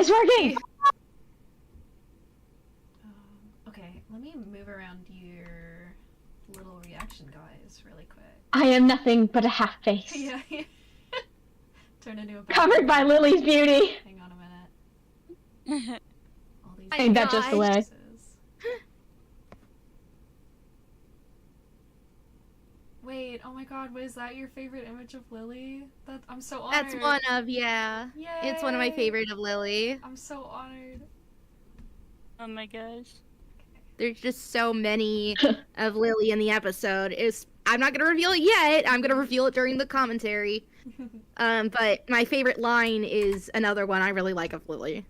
It's working! Okay, let me move around your little reaction guys really quick. I am nothing but a half face. Yeah. Turn into a Covered by Lily's beauty. Hang on a minute. All these Ain't that just the way? faces. Wait, oh my god, was that your favorite image of Lily? I'm so honored. That's one of, yeah. Yay! It's one of my favorite of Lily. I'm so honored. Oh my gosh. There's just so many of Lily in the episode. I'm not gonna reveal it yet. I'm gonna reveal it during the commentary. But my favorite line is another one I really like of Lily.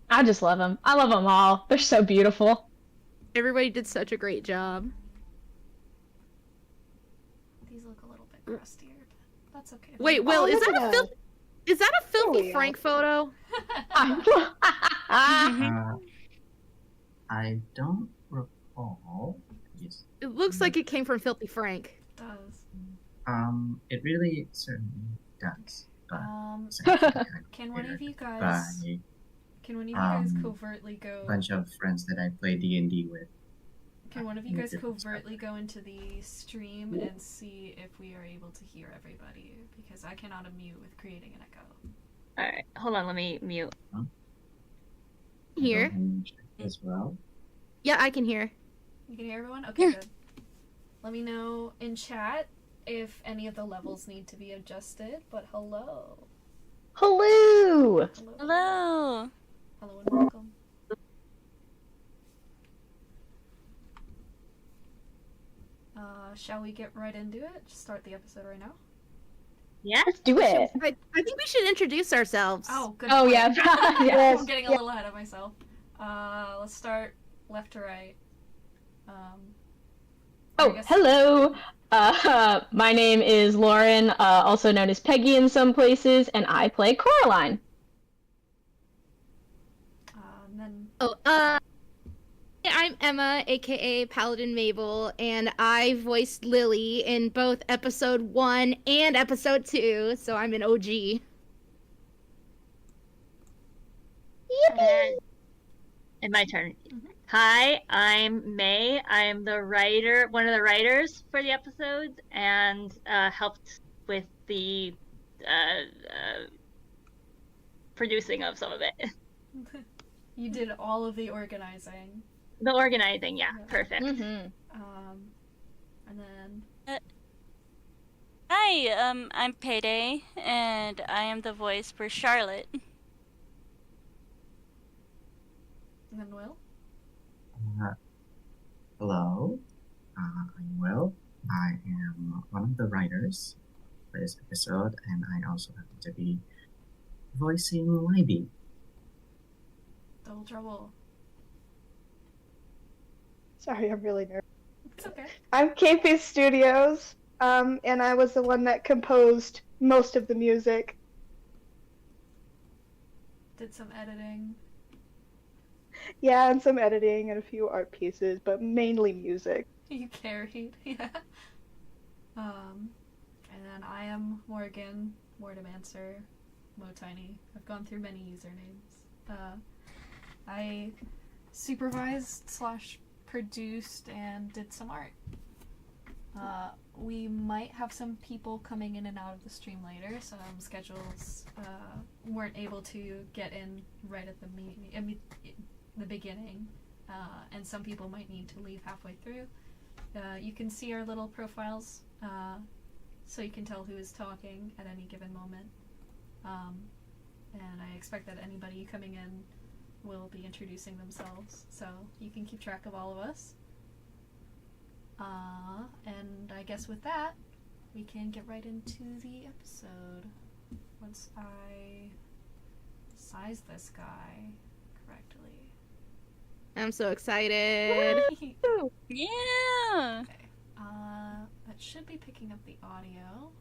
I just love them. I love them all. They're so beautiful. Everybody did such a great job. These look a little bit crustier, but that's okay. Wait, Will, is that a filthy yeah. Frank photo? I don't recall. Yes. It looks like it came from Filthy Frank. It does. It really certainly does. But Can one of you guys by covertly go? a bunch of friends that I play D&D with. Can one of you guys covertly go into the stream and see if we are able to hear everybody? Because I cannot unmute with creating an echo. Alright, hold on, let me mute. Here. As well. Yeah, I can hear. You can hear everyone? Okay, good. Let me know in chat if any of the levels need to be adjusted, but hello. Hello! Hello! Hello and welcome. Shall we get right into it? Just start the episode right now? Yeah? Let's do it. I think we should introduce ourselves. Oh, good. Oh, point. yeah. Yeah, I'm getting a little ahead of myself. Let's start left to right. Oh, hello. My name is Lauren, also known as Peggy in some places, and I play Coraline. And then... Oh, I'm Emma, aka Paladin Mabel, and I voiced Lily in both episode 1 and episode 2, so I'm an OG. Yippee! And my turn. Mhm. Hi, I'm May. I'm the writer, one of the writers for the episodes, and helped with the producing of some of it. You did all of the organizing. The organizing, yeah, Yeah. perfect. Mm-hmm. And then... Hi, I'm Payday, and I am the voice for Charlotte. And then Will? Hello, I'm Will. I am one of the writers for this episode, and I also happen to be voicing Libby. Double trouble. Sorry, I'm really nervous. It's okay. I'm KP Studios, and I was the one that composed most of the music. Did some editing. Yeah, and some editing and a few art pieces, but mainly music. You carried, yeah. And then I am Morgan, Mortimancer, Motiny. I've gone through many usernames. I supervised / produced and did some art. We might have some people coming in and out of the stream later. Some schedules weren't able to get in right at the beginning, and some people might need to leave halfway through. You can see our little profiles, so you can tell who is talking at any given moment. And I expect that anybody coming in will be introducing themselves, so you can keep track of all of us. And I guess with that, we can get right into the episode. Once I size this guy correctly. I'm so excited. Yeah! Okay. That should be picking up the audio.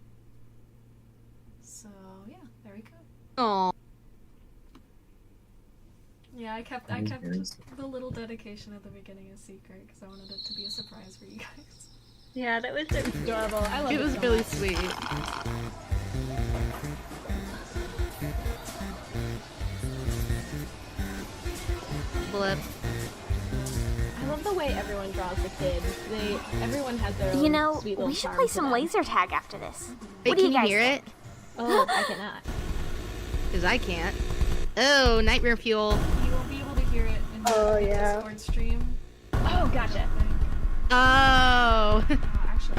So, yeah, there we go. Oh, Yeah, I kept Very sweet. the little dedication at the beginning a secret because I wanted it to be a surprise for you guys. Yeah, that was so cute. Adorable. I love it was so really much. sweet. Blip. I love the way everyone draws the kids. Everyone has their own You know, sweet little we should charm play to some them. laser tag after this. Wait, What do can you guys hear think? it? Oh, I cannot. Because I can't. Oh, nightmare fuel. You will be able to hear it in the yeah. Discord stream. Oh, gotcha. Oh. Actually,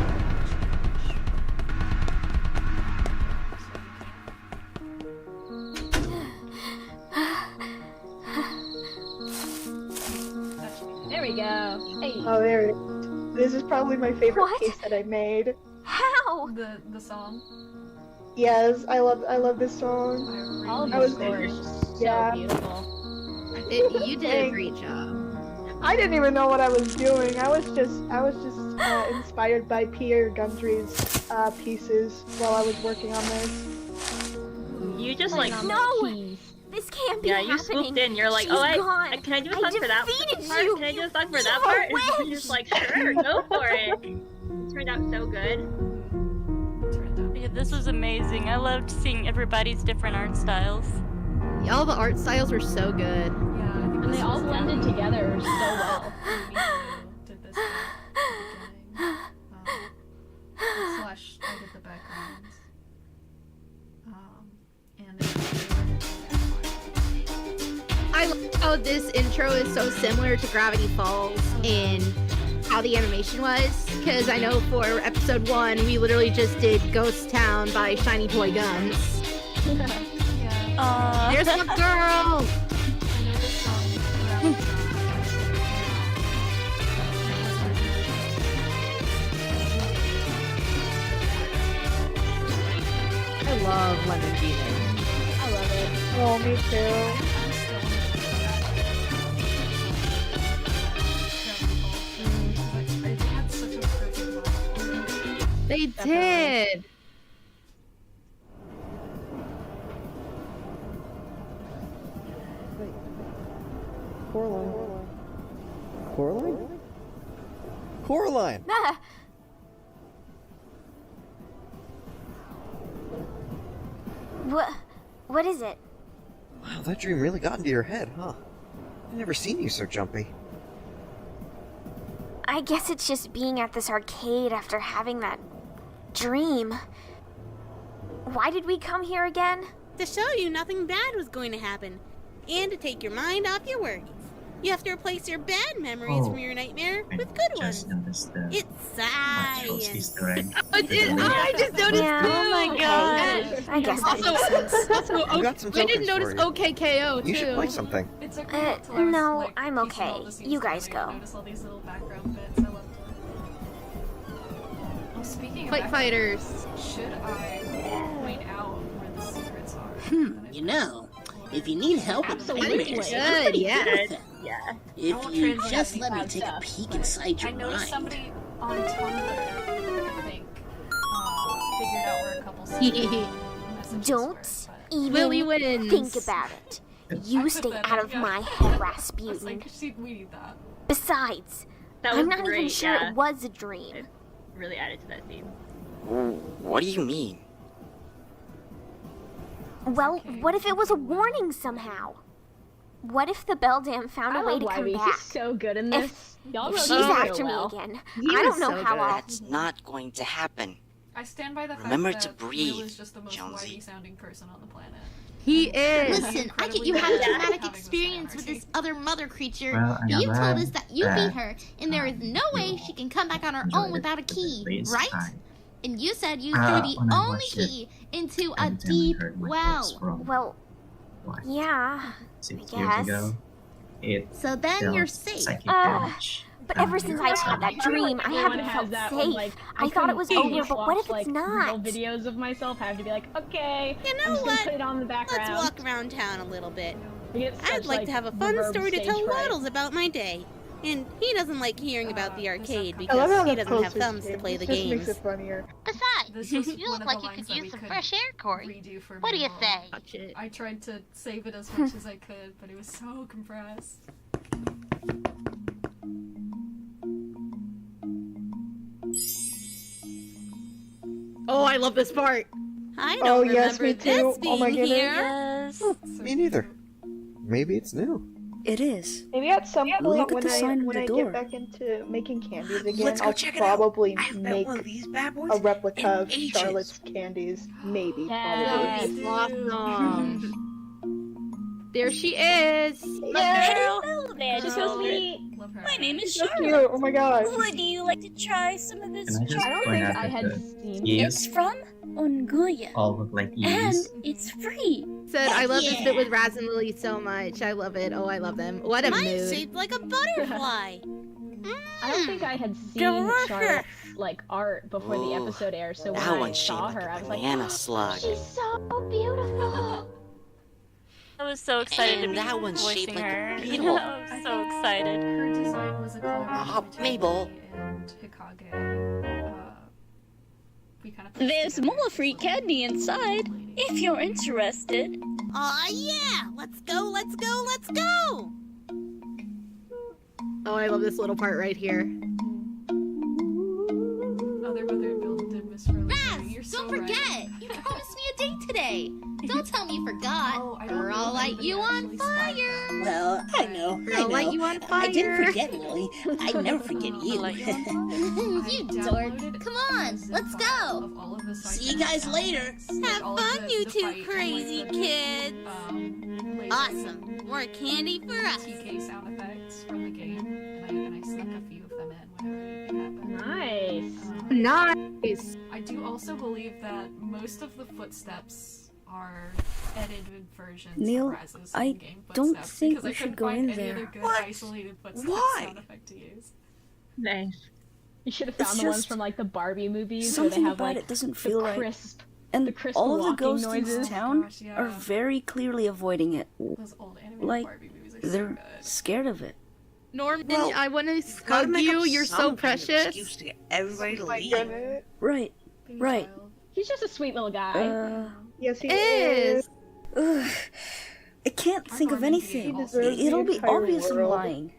There we go. Hey. Oh, there it is. This is probably my favorite What? piece that I made. How? the song. Yes, I love this song. All of I the was- score is just so yeah. beautiful. You did a great job. I didn't even know what I was doing. I was just inspired by Pierre Gundry's pieces while I was working on this. You just Playing like on No! the keys. This can't be yeah, happening. you swooped in. You're like, She's oh, gone. can I do a I song for that defeated part? you. Can I do a song for You that are part? a And you're just like, sure, go for it. It turned out so good. Yeah, this was amazing. I loved seeing everybody's different art styles. All the art styles were so good. Yeah, I think And this they all was blended definitely together so well. when we did this at the beginning. Slash, I did the backgrounds. And I love how this intro is so similar to Gravity Falls in how the animation was. Because I know for episode 1, we literally just did Ghost Town by Shiny Toy Guns. yeah, There's my girl! I know this song around I love Lemon Demon. I love it. Oh, me too. I'm still I had such a perfect vibe. They did! Coraline? Coraline! Ah, what is it? Wow, that dream really got into your head, huh? I've never seen you so jumpy. I guess it's just being at this arcade after having that dream. Why did we come here again? To show you nothing bad was going to happen, and to take your mind off your worries. You have to replace your bad memories from your nightmare I with good ones. just noticed the It's Naturals science. Easter egg. I just noticed Yeah. too! Oh my god! I guess that Also, makes sense. also I've got some I didn't tokens notice for you. OKKO too. You should play something. It's okay till I was, no, like, I'm piecing all okay. the scenes You guys together and go. Notice all these little background bits. I loved it. Oh, speaking of Fight background, fighters. should I point out where the secrets are? that I You know, if you need help with Absolutely. nightmares, Good, I'm pretty yeah. good at that. Yeah. I If won't you translate just any let me bad take a stuff, peek but inside I your noticed mind. somebody on Tumblr, I think, figured out where a couple secret messages Don't were, but even Lily wins. think about it. You stay out of my head, I was Rasputin. like, we need that. Besides, That was I'm not great, even sure yeah. it was a dream. Really added to that scene. What do you mean? Well, okay. what if it was a warning somehow? What if the Beldam found I a way love to come Wybie. back? He's so good in this. Y'all If wrote she's him so after well. me again, He I was don't know so how good. I'll... That's not going to happen. I stand by the Remember fact to that breathe, Will is just the most Jonesy. whitey sounding person on the planet. He is. Listen, I get Incredibly you had a bad at traumatic having this experience with energy. this other mother creature. Well, I but you am told glad us that you that, beat her, and there is no way she can come back on her enjoyed own without a it, but key, at least right? I And you said you Uh, threw the when I only watched it, key into a every time I deep heard my voice well. from, Well, what, yeah, 6 I years guess. ago, it So then dealt you're safe. psychic Ah, damage. but ever since I've had that dream, I Everyone haven't has felt that safe. when, like, I thought it was couldn't over, but what if watch, it's like, not? Little videos of myself. I have to be like, okay, You I'm know just gonna what? put it on the Let's background. walk around town a little bit. We get I'd such, like to have a fun reverb story to stage tell fright. Waddles about my day. And he doesn't like hearing about the arcade I love how because he the doesn't have posters thumbs to change. play It the just makes games. it funnier. Besides, This was you one look of like the you lines could that use we some could fresh air, Corey. redo for What do you Manuel. say? Watch it. I tried to save it as much as I could, but it was so compressed. Oh, I love this part. I Oh, don't yes, remember me this too. Oh my being goodness. here. Yes. Me neither. Maybe it's new. It is. Maybe at some point Look at when the sign on when the I door. get back into making candies again, Let's go I'll check it out. probably I haven't met make one of these bad boys a replica in of ages. Charlotte's candies. Maybe, Yes. probably. Awesome. There she is. Hello there, She's so Dolly. sweet. Love her. My name is So Charlotte. cute. Oh my god. Would you like to try some of this Can I just I don't point think out I that had the seen It's eaves from Unguya. all look like And eaves? it's free. Said, I love this Yeah. bit with Raz and Lily so much. I love it. Oh, I love them. What a Mine's mood. shaped like a butterfly. I don't think I had seen Delicious. Charlotte's like art before the Ooh, episode aired, so when That I one's shaped saw like her, a I was like, banana slug. she's so beautiful. I was so excited to And be that one's shaped voicing like a her. beetle. I was so excited. Her design was a collaboration between Mabel. me and Hikage. We kind of There's more free candy inside, if you're interested. Aw, yeah! Let's go, let's go, let's go! Oh, I love this little part right here. Other brother Bill did Miss Rose. You're so Don't forget! right. You promised me a date today! Don't tell me you forgot! Oh, I don't Or know I'll if light anybody you on actually spied fire! them. Well, I know. I'll light you on I didn't fire. forget, Lily. I never forget you. Light you on You I dork! downloaded Come a on, zip let's file go! of all of the side See you quest guys sound later. effects, like Have all of fun, you the two fight and, crazy the, kids! laser Awesome! More candy for us! TK sound effects from the game, and I snuck a few of them in whenever anything happened. Nice. Nice. I do also believe that most of the footsteps are edited versions Neil, of Raz's I in-game don't footsteps, think because I we should couldn't go find in any there. other good What? isolated footsteps Why? sound effect to use. Nice. You should have It's found the ones just from like the Barbie movies where they Something have about like it doesn't the feel right. crisp. And the crisp all of the walking ghosts noises. in town Gosh, yeah. are very clearly avoiding it. Those old animated Like, Barbie movies are so they're good. scared of it. Norman, Well, I want to Gotta hug make you. up You're so some kind of precious. excuse to get everybody to Oh my leave. goodness. Right. Baby Right. child. He's just a sweet little guy. Yes, he Is. is. Ugh. I can't Our think of Norman anything. being He deserves the It'll be entire obvious I'm world. lying.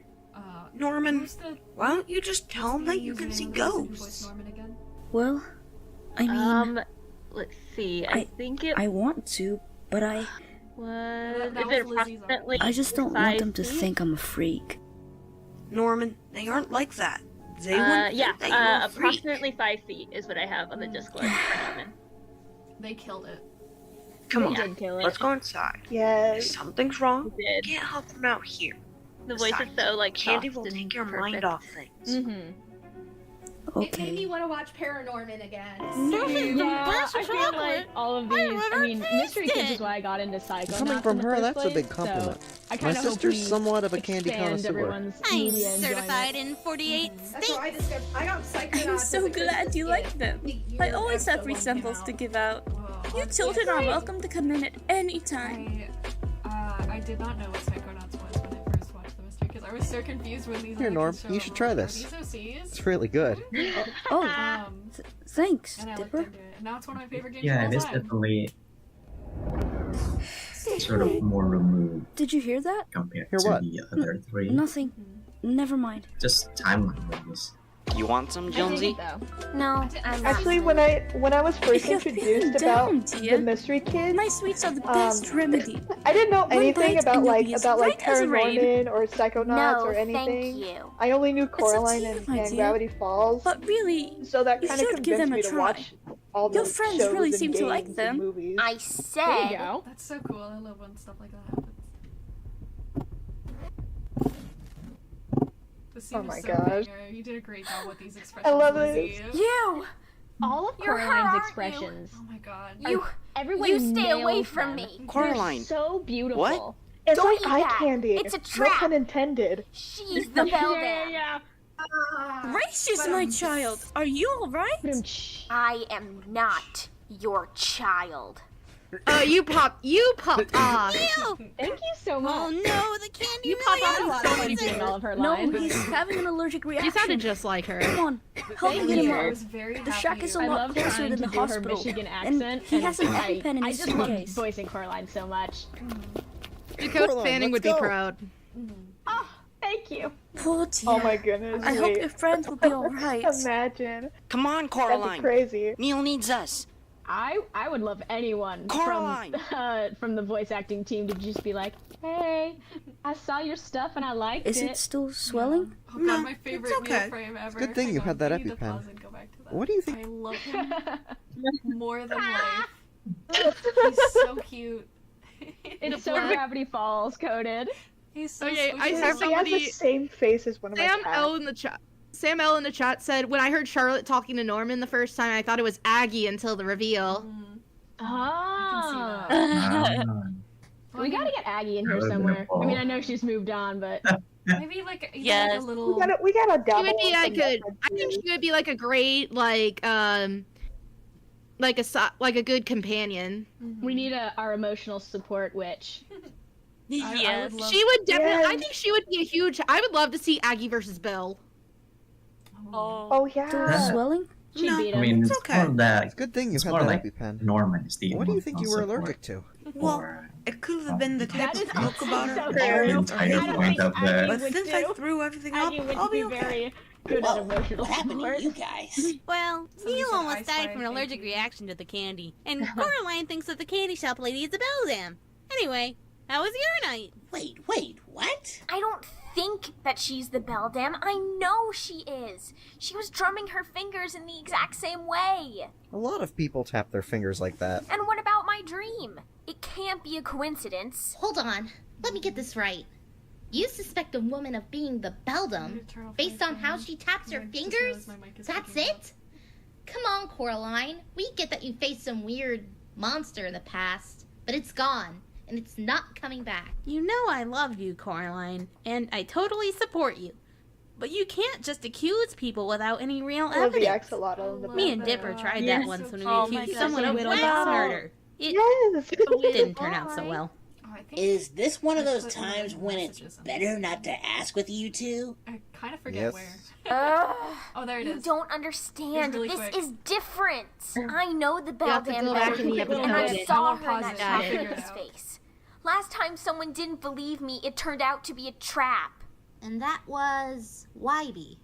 Norman, Who's the, why don't you just tell them that you can see ghosts? Norman again? Well, I mean, Let's see. I- I think it I want to, but I was. That Is was it Lizzie's approximately? I just don't want 5 them to feet? think I'm a freak. Norman, they aren't like that. They wouldn't Yeah, think that you're a freak. approximately 5 feet is what I have on the Discord for Norman. They killed it. Come He on, did kill it. let's go inside. If Yes. something's wrong, He we did. can't help them out here. The voice is Besides, so like Candy soft will and take your perfect. mind off things. Mm-hmm. It made Okay. me want to watch Paranorman again. Norman's the Yeah, best I feel chocolate! like all of these. never I mean, Mystery tasted Kids it. is why I got into Psycho. Coming from her, that's a big So compliment. I My kind of sister's somewhat of a candy expand connoisseur. everyone's I'm media certified enjoyment. in 48 That's how I states! discovered. I got Psychonauts. I'm so glad you like them. I always have free samples to give out. You children are welcome to come in at any time. I did not know what Psychonauts was when I first watched the Mystery Kids. I was so confused when these. Here, like, Norm, show you up. should try Are this. these OCs? It's really good. Oh, Um, thanks, and I looked Dipper. into it, and now it's one of my favorite games Yeah, of it all is time. definitely sort of more removed Did you hear that? compared Hear to what? the other three. Nothing. Never mind. Just timeline movies. You want some, Jonesy? No, I'm not. Actually, when I was first You're introduced feeling down, about dear. the Mystery Kids, My sweets are the best remedy. I didn't know One anything bite about and you'll like be as right as rain. Paranorman or Psychonauts No, or thank anything. you. I only knew up Coraline to you, and, my and dear. Gravity Falls, But really, so that you kind of should give convinced them a me to try. watch all the Your friends shows really and seem to like games them. and movies. I There you said. go. That's so cool. I love when stuff like that happens. The scene Oh is my so gosh. banger. You did a great job with these expressions. I love Lizzie. it. You! All of You're her, Coraline's aren't you? expressions. Oh my god. You, Everyone you stay away nails from them. me. Coraline. They're so beautiful. What? It's Don't like eat eye that. candy. It's a No trap. pun intended. She's the Beldam. Yeah. Gracious, my child. Are you alright? I am not your child. Oh, you popped off. Ew! Thank you so Oh much. no, the candy You really popped is off so many poison. doing all of her No, lines. he's having an allergic You reaction. sounded just like her. Come on, help me Thank get him you. I out. was very The happy. shack is a I lot love closer trying than to the do her hospital. Michigan And accent, he has an I EpiPen in his just love suitcase. voicing Coraline so much. Dakota Coraline, Fanning would let's be go. proud. Oh, thank you. Poor dear. Oh my goodness. I hope wait. your friends will be alright. Imagine. Come on, That'd be Coraline. crazy. Neil needs us. I would love anyone from the voice acting team to just be like, hey, I saw your stuff and I liked Is it still swelling? Oh god, my favorite neoframe ever. It's a good thing you had that EpiPen. What do you think? I love him more than life. He's so cute. It's so Gravity Falls coded. He's so Okay, squishy. I have He has the same face as one of my Sam cats. L in the chat. Sam L in the chat said, when I heard Charlotte talking to Norman the first time, I thought it was Aggie until the reveal. Ah. We gotta get Aggie in here That was somewhere. beautiful. I mean, I know she's moved on, but Maybe like a Yes. little. We gotta She double. would be like a, I think she would be like a great, like a good companion. we need our emotional support witch. Yes. She would definitely, I Yes. think she would be a huge, I would love to see Aggie versus Bill. Oh Still yeah. swelling? She'd No. beat I him. mean, It's it's okay. more that It's a good thing you it's had more that like EpiPen. Norman is the What do you think you were emotional allergic to? Well, support it could have been the type That of is milk about so her. fair. the or entire I anything. don't point think of the. Aggie But would since I do. threw everything up, Aggie would I'll be be okay. very good at emotional What happened support. to you guys? Well, Somebody Neil said almost ice died fire from an cake allergic too. reaction to the candy, and Coraline thinks that the candy shop lady is a beldam. Anyway, how was your night? Wait, what? I don't think that she's the beldam. I know she is. She was drumming her fingers in the exact same way. A lot of people tap their fingers like that. And what about my dream? It can't be a coincidence. Hold on. Let me get this right. You suspect a woman of being the beldam based on how she taps her fingers? That's it? Come on, Coraline. We get that you faced some weird monster in the past, but it's gone, and it's not coming back. You know I love you, Coraline, and I totally support you. But you can't just accuse people without any real I love the evidence. axolotl in the Me and background. Dipper tried Yes. that once when we Oh my accused God, someone of so witness wow. murder. It Yes. didn't turn out so well. Oh, I think Is this one of I those put times more when it's messages on better this. not to ask with you two? I kind of forget Yes. where. Ugh. Oh, there it You is. don't understand. It's really This quick. is different. I know the You have to beldam go back better, in the and I episode. saw I'll her in pause that it. shop Figure in it his out. face. Last time someone didn't believe me, it turned out to be a trap. And that was Whitey.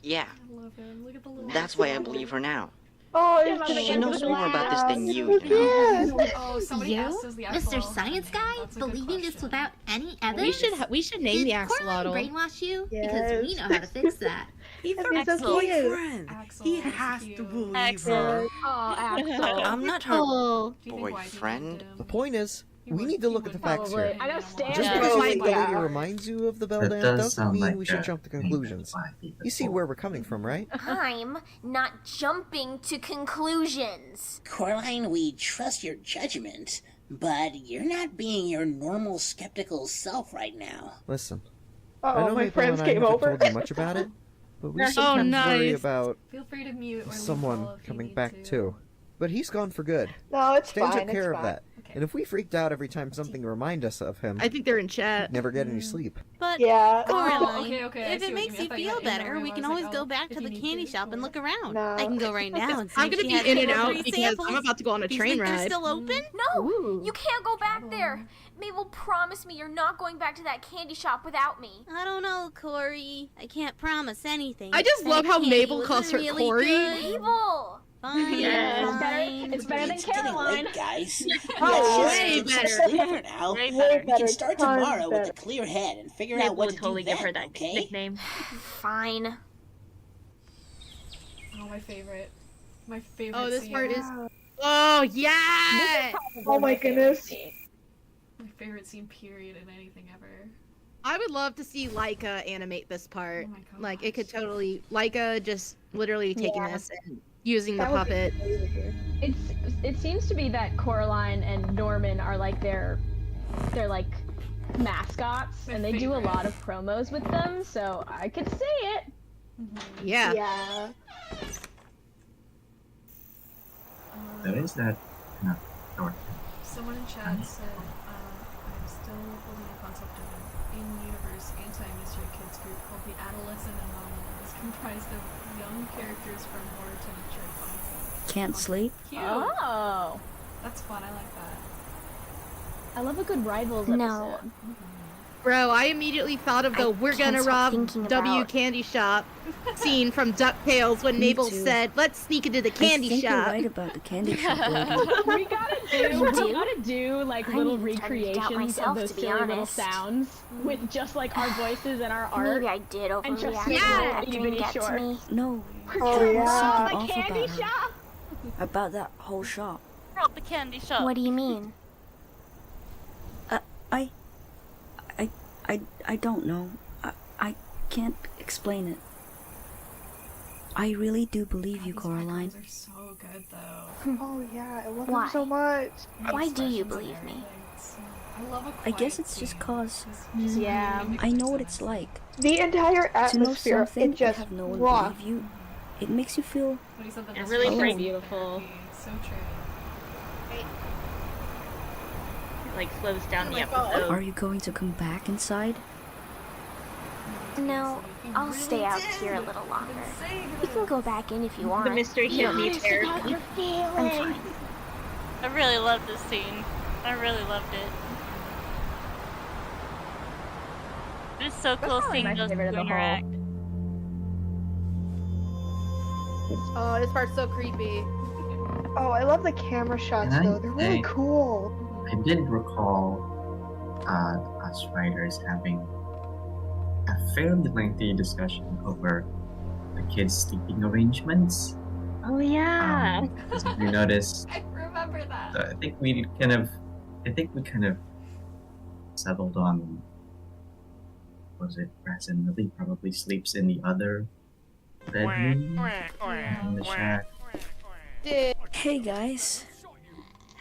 Yeah. I love him. Look at the little. That's why I believe her now. Oh, Yeah, it's Mama, She get knows the more about this than you so do. good. Oh, somebody You, asked us the Mr. axolotl. Science Guy, That's a good believing this question. without any evidence? We should name the Did Coraline axolotl. brainwash you? Yes. Because we know how to fix that. He's That'd her be so Axel. cute. boyfriend. Axel He is has cute. to believe Axel. her. Oh, Axel. I'm not her. Oh, Do you think Whitey Boyfriend? loved him? The point is, He we would- need to he look at the would facts probably here. I know Stan. Just Yeah. because Oh you my think the lady God. reminds you of the That Beldam does doesn't sound mean like we should a jump to thing conclusions. that might be You see before. where we're coming from, right? I'm not jumping to conclusions. Coraline, we trust your judgment, but you're not being your normal skeptical self right now. Listen, I know Oh, my Maple friends and I came haven't over. told you much about it, but we Oh, sometimes worry nice. about Feel free to mute or leave someone follow if you coming need back to. too. But he's gone for good. No, it's Stan fine. took care it's of fine. that. Okay. And if we freaked out every time something reminded us of him, I think they're in chat. we'd never get any sleep. But Yeah. Coraline, okay, I if see it what makes you you mean. I thought you feel meant in the better, room. we I can was always like, go oh, back if to you the need candy to. shop and look around. No. I can go right now and see I'm if gonna she be has in any and out free because samples. I'm about to go on a Do you train think they're ride. still open? No, Ooh. you can't go back there. Mabel, promise me you're not going back to that candy shop without me. I don't know, Corey. I can't promise anything. I just That love how candy Mabel was calls her really Corey. good. Mabel! Fine, Yeah, fine. it's better than It's getting Caroline. late, guys. Oh, Let's way just get better. some sleep for now. Way Way better. We can better, start tons tomorrow with better. a clear head and figure Mabel out what would to totally do give her then, that okay? nickname. Fine. Oh, my favorite. My favorite. Oh, this scene. part is. Oh yeah! Oh my goodness. My favorite scene, period, in anything ever. I would love to see Laika animate this part. Oh my god. Like it could totally Laika just literally taking Yeah. this and using the That would be puppet. crazy. It seems to be that Coraline and Norman are like they're like mascots, My and they do a favorite. lot of promos with them. So I could see it. Yeah. Yeah. There is that kind of short. Someone in chat said, I'm still holding a concept of an in-universe anti-mystery kids group called the Adolescent Anomalies, comprised of young characters from horror to mature concepts. Can't sleep? Cute. Oh, That's fun. I like that. I love a good Rivals No. episode. Bro, I immediately thought of the "we're can't gonna stop rob thinking W about- candy shop" scene from DuckTales when Me Mabel too. said, "Let's sneak into the candy I think shop." you're right about the candy shop lady. We gotta do like I little even started to doubt recreations myself, of those to be silly little honest. sounds with just like our voices and our art. Maybe I did And just overreact make and little let that itty dream bitty get to shorts. me. No, Oh, there was yeah. something The off candy about her. shop. About that whole shop. Rob the candy shop. What do you mean? I don't know. I can't explain it. I really do believe you, Coraline. They're so good though. Oh yeah, I love Why? him so much. Why do you believe me? I love a I guess quiet it's just scene. 'cause Yeah. I know what it's like The entire to know atmosphere, something it and just have no one rocked. believe you. It makes you feel When he said that It that's really so brings- beautiful. So true. It like slows down the Are episode. you going to come back inside? No, I'll stay out here a little longer. You can go back in if you want. The mystery You kid don't needs have to therapy. I'm fine. I really loved this scene. I really loved it. It's so cool probably seeing my those two favorite of the whole. interact. Oh, this part's so creepy. Oh, I love the camera shots And I though. They're really think- cool. I did recall us writers having a fairly lengthy discussion over the kids' sleeping arrangements. Oh yeah. As you noticed, I remember that. I think we kind of settled on, was it Brazen Lily probably sleeps in the other bedroom in the shack. Hey guys.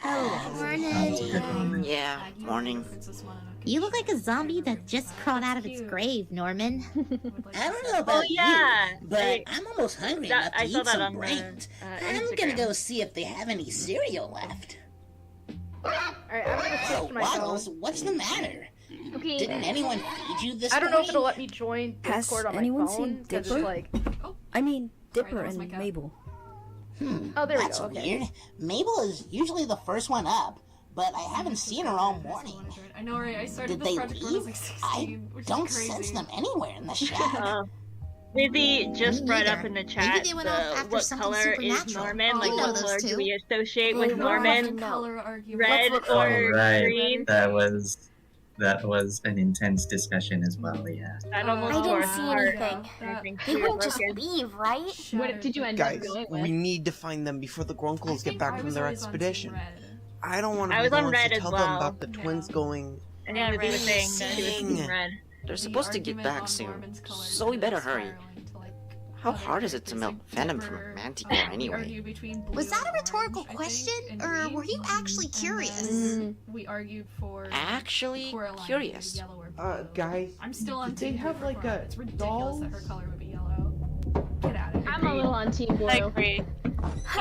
That's a good moment. Yeah, morning. You look like a zombie that just crawled out of its grave, Norman. I don't know about yeah. you, but I'm almost hungry enough to I saw eat that some on the, brains. I'm Instagram. gonna go see if they have any cereal left. Alright, I'm gonna So, switch my phone. Waddles, what's the matter? Okay. Didn't anyone feed you this I don't know if morning? it'll let me join Has Discord on my anyone phone. seen 'cause Dipper? it's like, I mean, Dipper that was my and cat. Mabel. oh, there we That's go. Okay. weird. Mabel is usually the first one up, but I haven't seen her all morning. I know, right? I started Did this they project when I was leave? like I 16, which don't is crazy. sense them anywhere in the shack. Lizzie just Me brought up neither. in the Maybe chat they went off after what something color is supernatural. Norman, like You know what those color two. do we associate They with don't Norman? have to know. Color argument. Red Let's or Oh, right. green? That was an intense discussion as well. Yeah. That almost I tore didn't us see apart. anything. I think They we were wouldn't just broken. leave, right? What did you end Guys, up going with? we need to find them before the Grunkles get back from their expedition. I don't want to I be was the on ones red to as tell well. them about the twins going. And Yeah, Lizzie red was is saying that she was saying- team red. They're supposed to get back soon, so we better hurry. How hard is it to melt venom from a manticore anyway? Was that a rhetorical question, or were you actually curious? We argued for Actually Coraline curious. being yellow or blue. Guys, I'm still on did they team have blue like for Coraline. a It's ridiculous that her color would be yellow. Get out of here. I'm a little on team blue. I agree.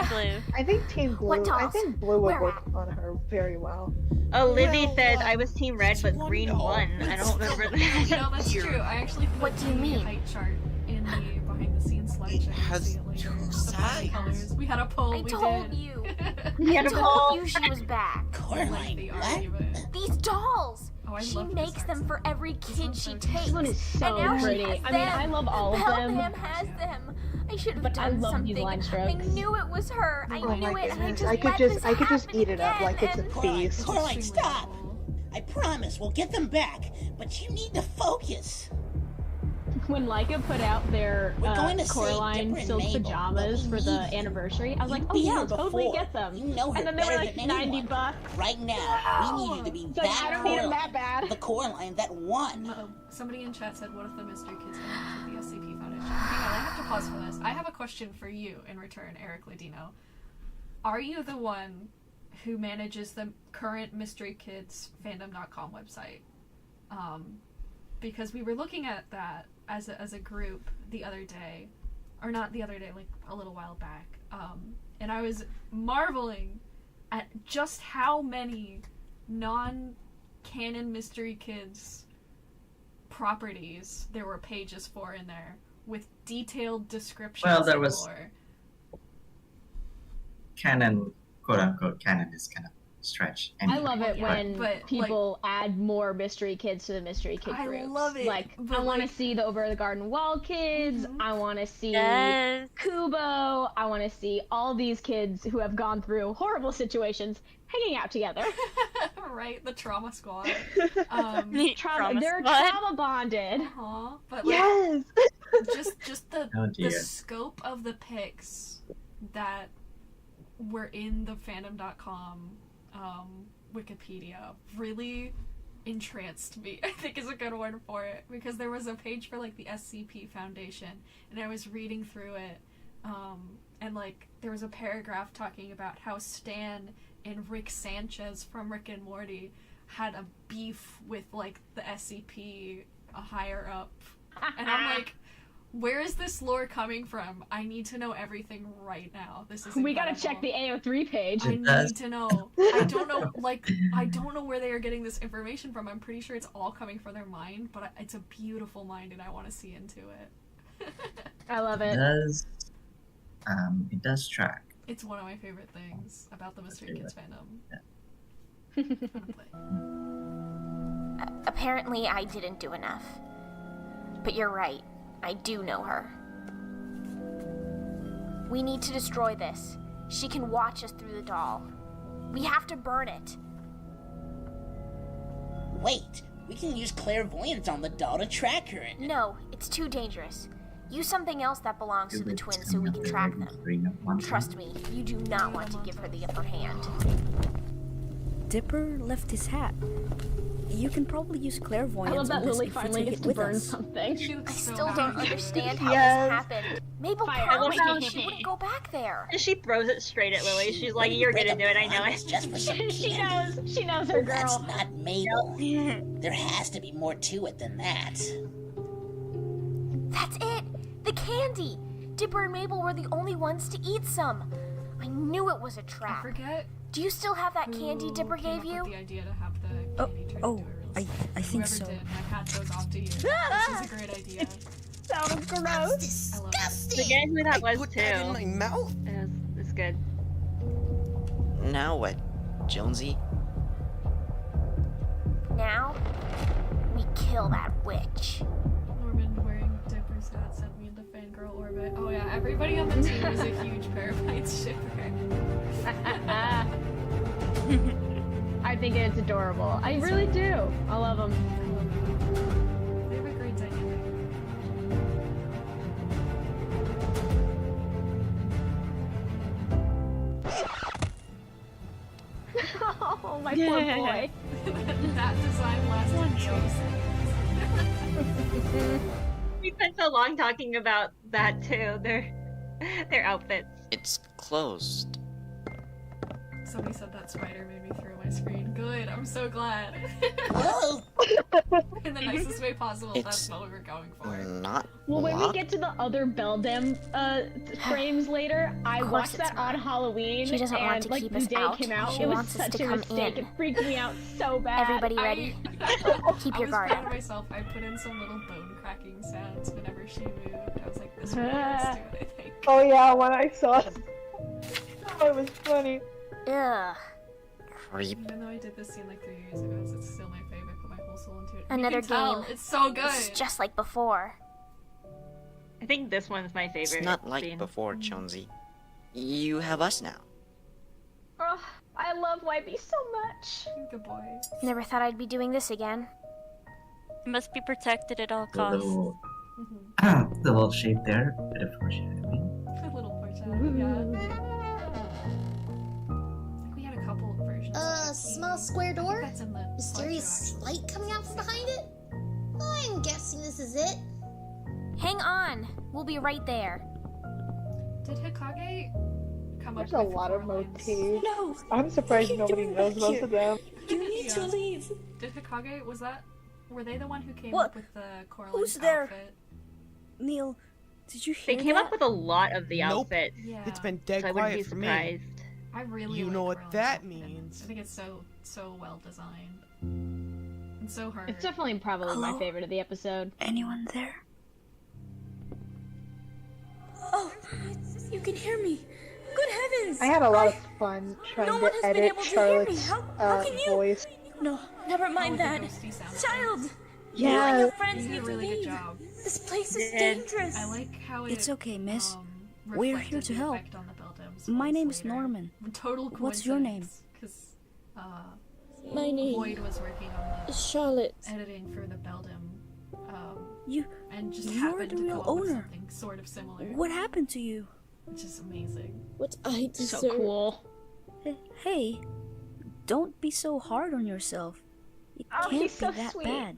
Blue. I think Team Blue. What I dolls? think Blue would Where work on her very well. Oh, Lizzie said I was team red, but green won. I don't remember that. No, that's true. I actually put What do you the mean? height chart in the behind the scenes slideshow. has You'll see it later. two The sides. colors. We had a poll. I we told did. you. We I had a poll. told you she was back. Coraline, The what? argument. These dolls. Oh, I She love this makes them art for style. every This kid one's she so takes. This one is so and now pretty. she has I mean, them. I love all of them. Bellingham has them. I should have But I done love these something. line I strokes. knew it was her. I Oh knew my it, and I goodness. just I could let just this eat it up happen like it's a again, Coraline, feast. Coraline, Extremely stop! helpful. I promise we'll get them back, but you need to focus. When Leica put out their We're going to save Coraline Dipper and silk Mabel, pajamas but we for the need you. anniversary, I was like, You've oh been yeah, here I'll totally before. get them. You know her And then they were better like than 90 anyone. bucks. Right now, we need you to be It's like, I that don't need them Coraline, that bad. the Coraline that won. No, somebody in chat said, what if the mystery kids came with the SCP Foundation? Hang on, I have to pause for this. I have a question for you in return, Eric Ladino. Are you the one who manages the current Mystery Kids fandom.com website? Because we were looking at that as a group the other day, or not the other day, like a little while back, and I was marveling at just how many non-canon Mystery Kids properties there were pages for in there with detailed descriptions. Well, there and was- lore. Canon, quote unquote, canon is kind of stretch. I love it Yeah, when but, people add more mystery kids to the mystery kid I groups. love it, Like, but, I want to like- see the Over the Garden Wall kids. I want to see Yes. Kubo. I want to see all these kids who have gone through horrible situations hanging out together. Right, the trauma squad. Trauma They're squad. trauma bonded. But like, Yes. just the Oh, dear. scope of the pics that were in the fandom.com Wikipedia really entranced me, I think is a good word for it, because there was a page for like the SCP Foundation, and I was reading through it, and like there was a paragraph talking about how Stan and Rick Sanchez from Rick and Morty had a beef with like the SCP higher up, and I'm like, where is this lore coming from? I need to know everything right now. This is We gotta incredible. check the AO3 page. I need to know. I don't know, like, I don't know where they are getting this information from. I'm pretty sure it's all coming from their mind, but it's a beautiful mind, and I want to see into it. I love It it. does track. It's one of my favorite things about the Mystery Kids fandom. Apparently, I didn't do enough. But you're right. I do know her. We need to destroy this. She can watch us through the doll. We have to burn it. Wait, we can use clairvoyance on the doll to track her. No, it's too dangerous. Use something else that belongs to the twins so we can track them. Trust me, you do not want to give her the upper hand. Dipper left his hat. You can probably use clairvoyance. I love that on this Lily if we finally take gets it to with burn us. something. I still don't understand how Yes. this happened. Mabel promised me she wouldn't go back there. And she throws it straight at Lily. She's like, "You're gonna do it. I know it." Just for some She candy. knows. She knows her That's girl. not Mabel. There has to be more to it than that. That's it! The candy! Dipper and Mabel were the only ones to eat some. I knew it was a trap. I forget. Do you still have that candy Dipper gave you? The idea to have the candy turn Oh, into a real I think Whoever so. did, my hat goes off to you. This is a great idea. Sounds gross. I love Forget who that was Put too. that in my mouth. It's good. Now what, Jonesy? Now, we kill that witch. Norman wearing Dipper's hat sent me into fangirl orbit. Oh yeah, everybody on the team is a huge Parabites shipper. I think it's adorable. I really do. I love them. They have a great dynamic. Oh, my poor boy. That design lasted 2 seconds. We spent so long talking about that too. Their outfits. It's closed. Somebody said that spider made me throw my screen. Good, I'm so glad. Whoa! In the nicest way possible, that's It's what we were going for. not Well, when we locked? get to the other Beldam frames later, I Of course watched it's that on not. Halloween, She doesn't and want to like keep the us day out. came out, She it was wants us such to a come mistake. in. It freaked me out so bad. Everybody ready? Keep your I guard was proud up. of myself. I put in some little bone cracking sounds whenever she moved. I was like, this really adds to it, I think. Oh yeah, when I saw it, oh, it was funny. Ugh. Creep. Even though I did this scene like 3 years ago, it's still my favorite. Put my whole soul into it. Another You can tell, game. It's so good. It's just like before. I think this one's my favorite. It's not like scene. before, Jonesy. You have us now. Oh, I love Wipey so much. Good boy. Never thought I'd be doing this again. You must be protected at all The costs. little, the little shape there, bit of foreshadowing. A little foreshadow, yeah. We had a couple versions. Small square door? That's in the Mysterious light coming out from behind it? I'm guessing this is it. Hang on. We'll be right there. Did Hikage come There's up a with lot of Coraline's- motifs. No! I'm surprised Keep nobody doing knows right most here. of them. You need to Yeah. leave. Did Hikage, were they the one who came What? up with the Coraline's Who's there? outfit? Neil, did you They hear came that? up with a lot of the Nope. outfits. Yeah. It's been dead So I wouldn't be quiet for me. surprised. I really You like know what Coraline's that outfit. means. I think it's so well designed. And so her. It's definitely probably my Hello? favorite of the episode. Anyone there? Oh, you can hear me. Good is. I had a lot of fun trying No one to has been edit able to hear me. Charlotte's How can you? voice. No, never mind that. Child, you Yeah. and your friends You did need a to really good leave. job. This place is Yeah. dangerous. I like how It's okay, miss. We're reflected here to the help. effect on the Beldams My months name is later. Norman. Total What's your name? Because My name Boyd was working on the is Charlotte. editing for the Beldam, You. and just You're happened the to real come up with owner. something sort of similar. What happened to you? Which is amazing. What I deserve. So cool. Hey, don't be so hard on yourself. It Oh, can't he's be so that sweet. bad.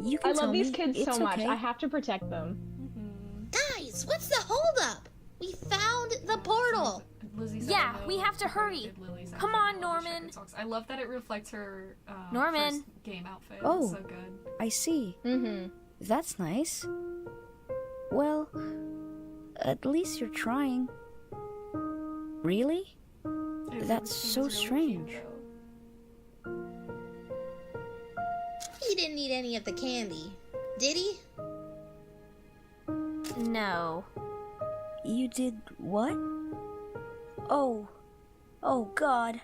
You can I tell love these me kids it's so much. okay. I have to protect them. Guys, what's the holdup? We found the portal. Lizzie said Yeah, no we have to before hurry. did Lily's Come outfit on, and all the Norman. Shepherd socks. I love that it reflects her Norman. first game outfit. Oh, It's so good. I see. Mm-hmm. That's nice. Well, at least you're trying. Really? That's so strange. He didn't eat any of the candy, did he? No. You did what? Oh. Oh God.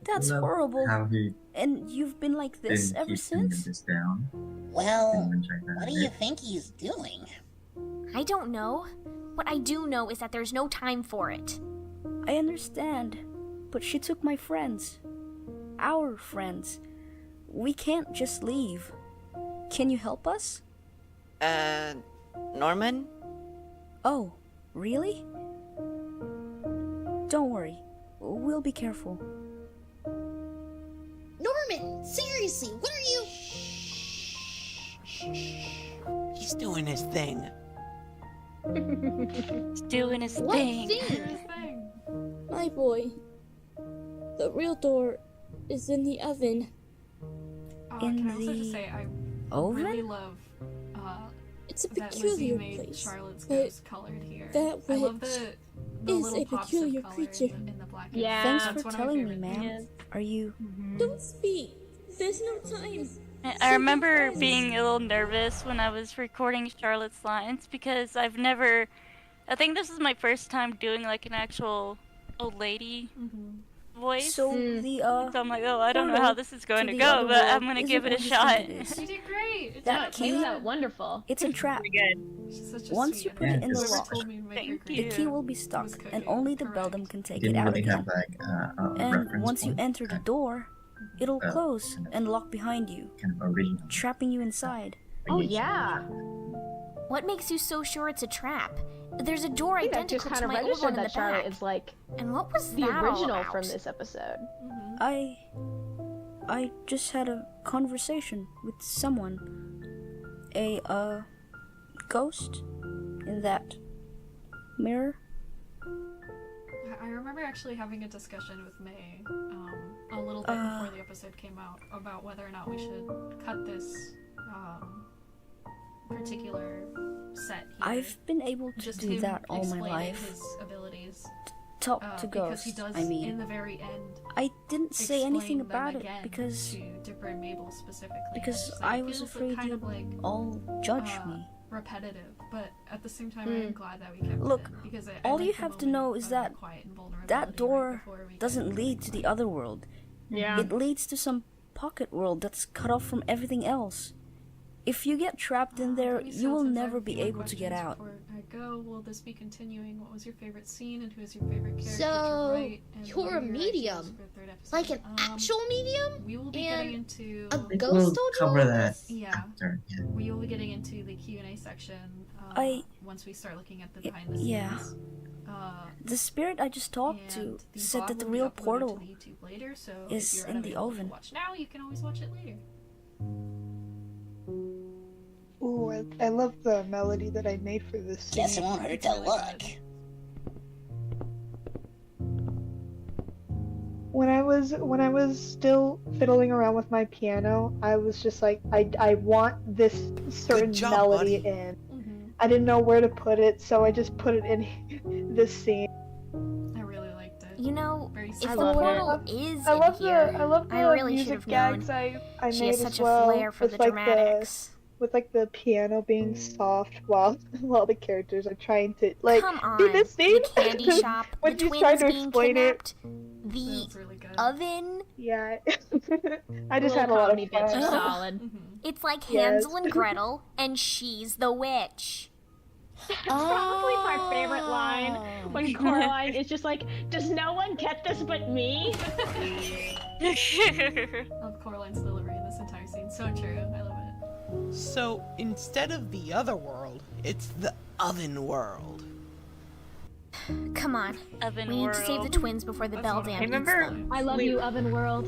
That's Love horrible. How he And you've been like this didn't ever keep since? this down. Well, and check that what do out. you think he's doing? I don't know. What I do know is that there's no time for it. I understand, but she took my friends. Our friends. We can't just leave. Can you help us? Norman? Oh, really? Don't worry. We'll be careful. Norman, seriously, what are you? He's doing his thing. He's doing his What thing. thing? My boy. The real door is in the oven. Can I also just say I oven? really love It's a that Lizzie peculiar made place, Charlotte's but ghost colored here. that I love witch the is little a pops peculiar of color creature. in the black and Yeah. white. Thanks That's for one of my telling me, favorite ma'am. things. Are you... Don't speak. There's no time. I remember being a little nervous when I was recording Charlotte's lines because I've never. I think this is my first time doing like an actual old lady voice. So the, So I'm like, oh, I don't know portal how this is going to to the go, other but world I'm gonna isn't give it a what you shot. think it is. You did great. That key, Came out wonderful. it's a trap. She's such a Once you sweet put it in whoever the lock, told me to make her Thank great the you. key will be stuck, was and cooking, only the correct. Beldam can take it Didn't out really again. have like a And reference once you point, enter the door, it'll close and lock behind you, kind of original. trapping you inside. Oh yeah. What makes you so sure it's a trap? There's a door I think that just identical kind to of my old registered one in the that Charlotte back. is like And what was the that all original about? from this episode. I just had a conversation with someone. A, ghost in that mirror. I remember actually having a discussion with May a little bit before the episode came out about whether or not we should cut this particular set here. I've been able to Just do him that all my explaining life. his abilities. Talk to Because he ghosts, does I mean. in the very end. I didn't say anything explain them about it again because to Dipper and Mabel specifically. because So I it was feels afraid kind you'd of like all judge me. repetitive, but at the same time, I'm glad that we kept Look, it in, because I all like you the have to moment know is of that quiet and vulnerability that right door before we doesn't get lead to the other world. Yeah. It leads to some pocket world that's cut off from everything else. If you get trapped in there, you will never be able to get out. Before I go, will this be continuing? What was your favorite scene, and who is your favorite character So, to write? And what you're are a your medium. ideas for the third episode? Like an actual medium? We will be And getting into a We'll ghost told you cover all that this? Yeah. after. Yeah. We will be getting into the Q&A section once we start looking at the behind the scenes. Yeah. The spirit I just talked to The said vlog that the will be real uploaded to portal the YouTube later, so is if you're in the unavailable to oven. watch now, you can always watch it later. Ooh, I love the melody that I made for this scene. Guess it won't hurt to look. When I was still fiddling around with my piano, I was just like, I want this certain job, melody buddy. in. I didn't know where to put it, so I just put it in this scene. I really liked it. You know, Very if simple. the love it. portal is I love in here, the I really should music have known. gags I She made has as such well. a flair for with the like dramatics. with like the piano being soft while the characters are trying to like Come on, see this scene the candy shop, when the she's trying twins to being explain kidnapped, it. the really good. oven. Yeah, I just had a lot of comedy fun. bits are solid. It's like Yes. Hansel and Gretel, and she's the witch. That's probably my favorite line when Coraline is just like, "Does no one get this but me?" I love Coraline's delivery in this entire scene. So true. I love it. So instead of the other world, it's the oven world. Come on, Oven we need to save the world. twins before the bell I dam eats remember them. I love you, Oven World.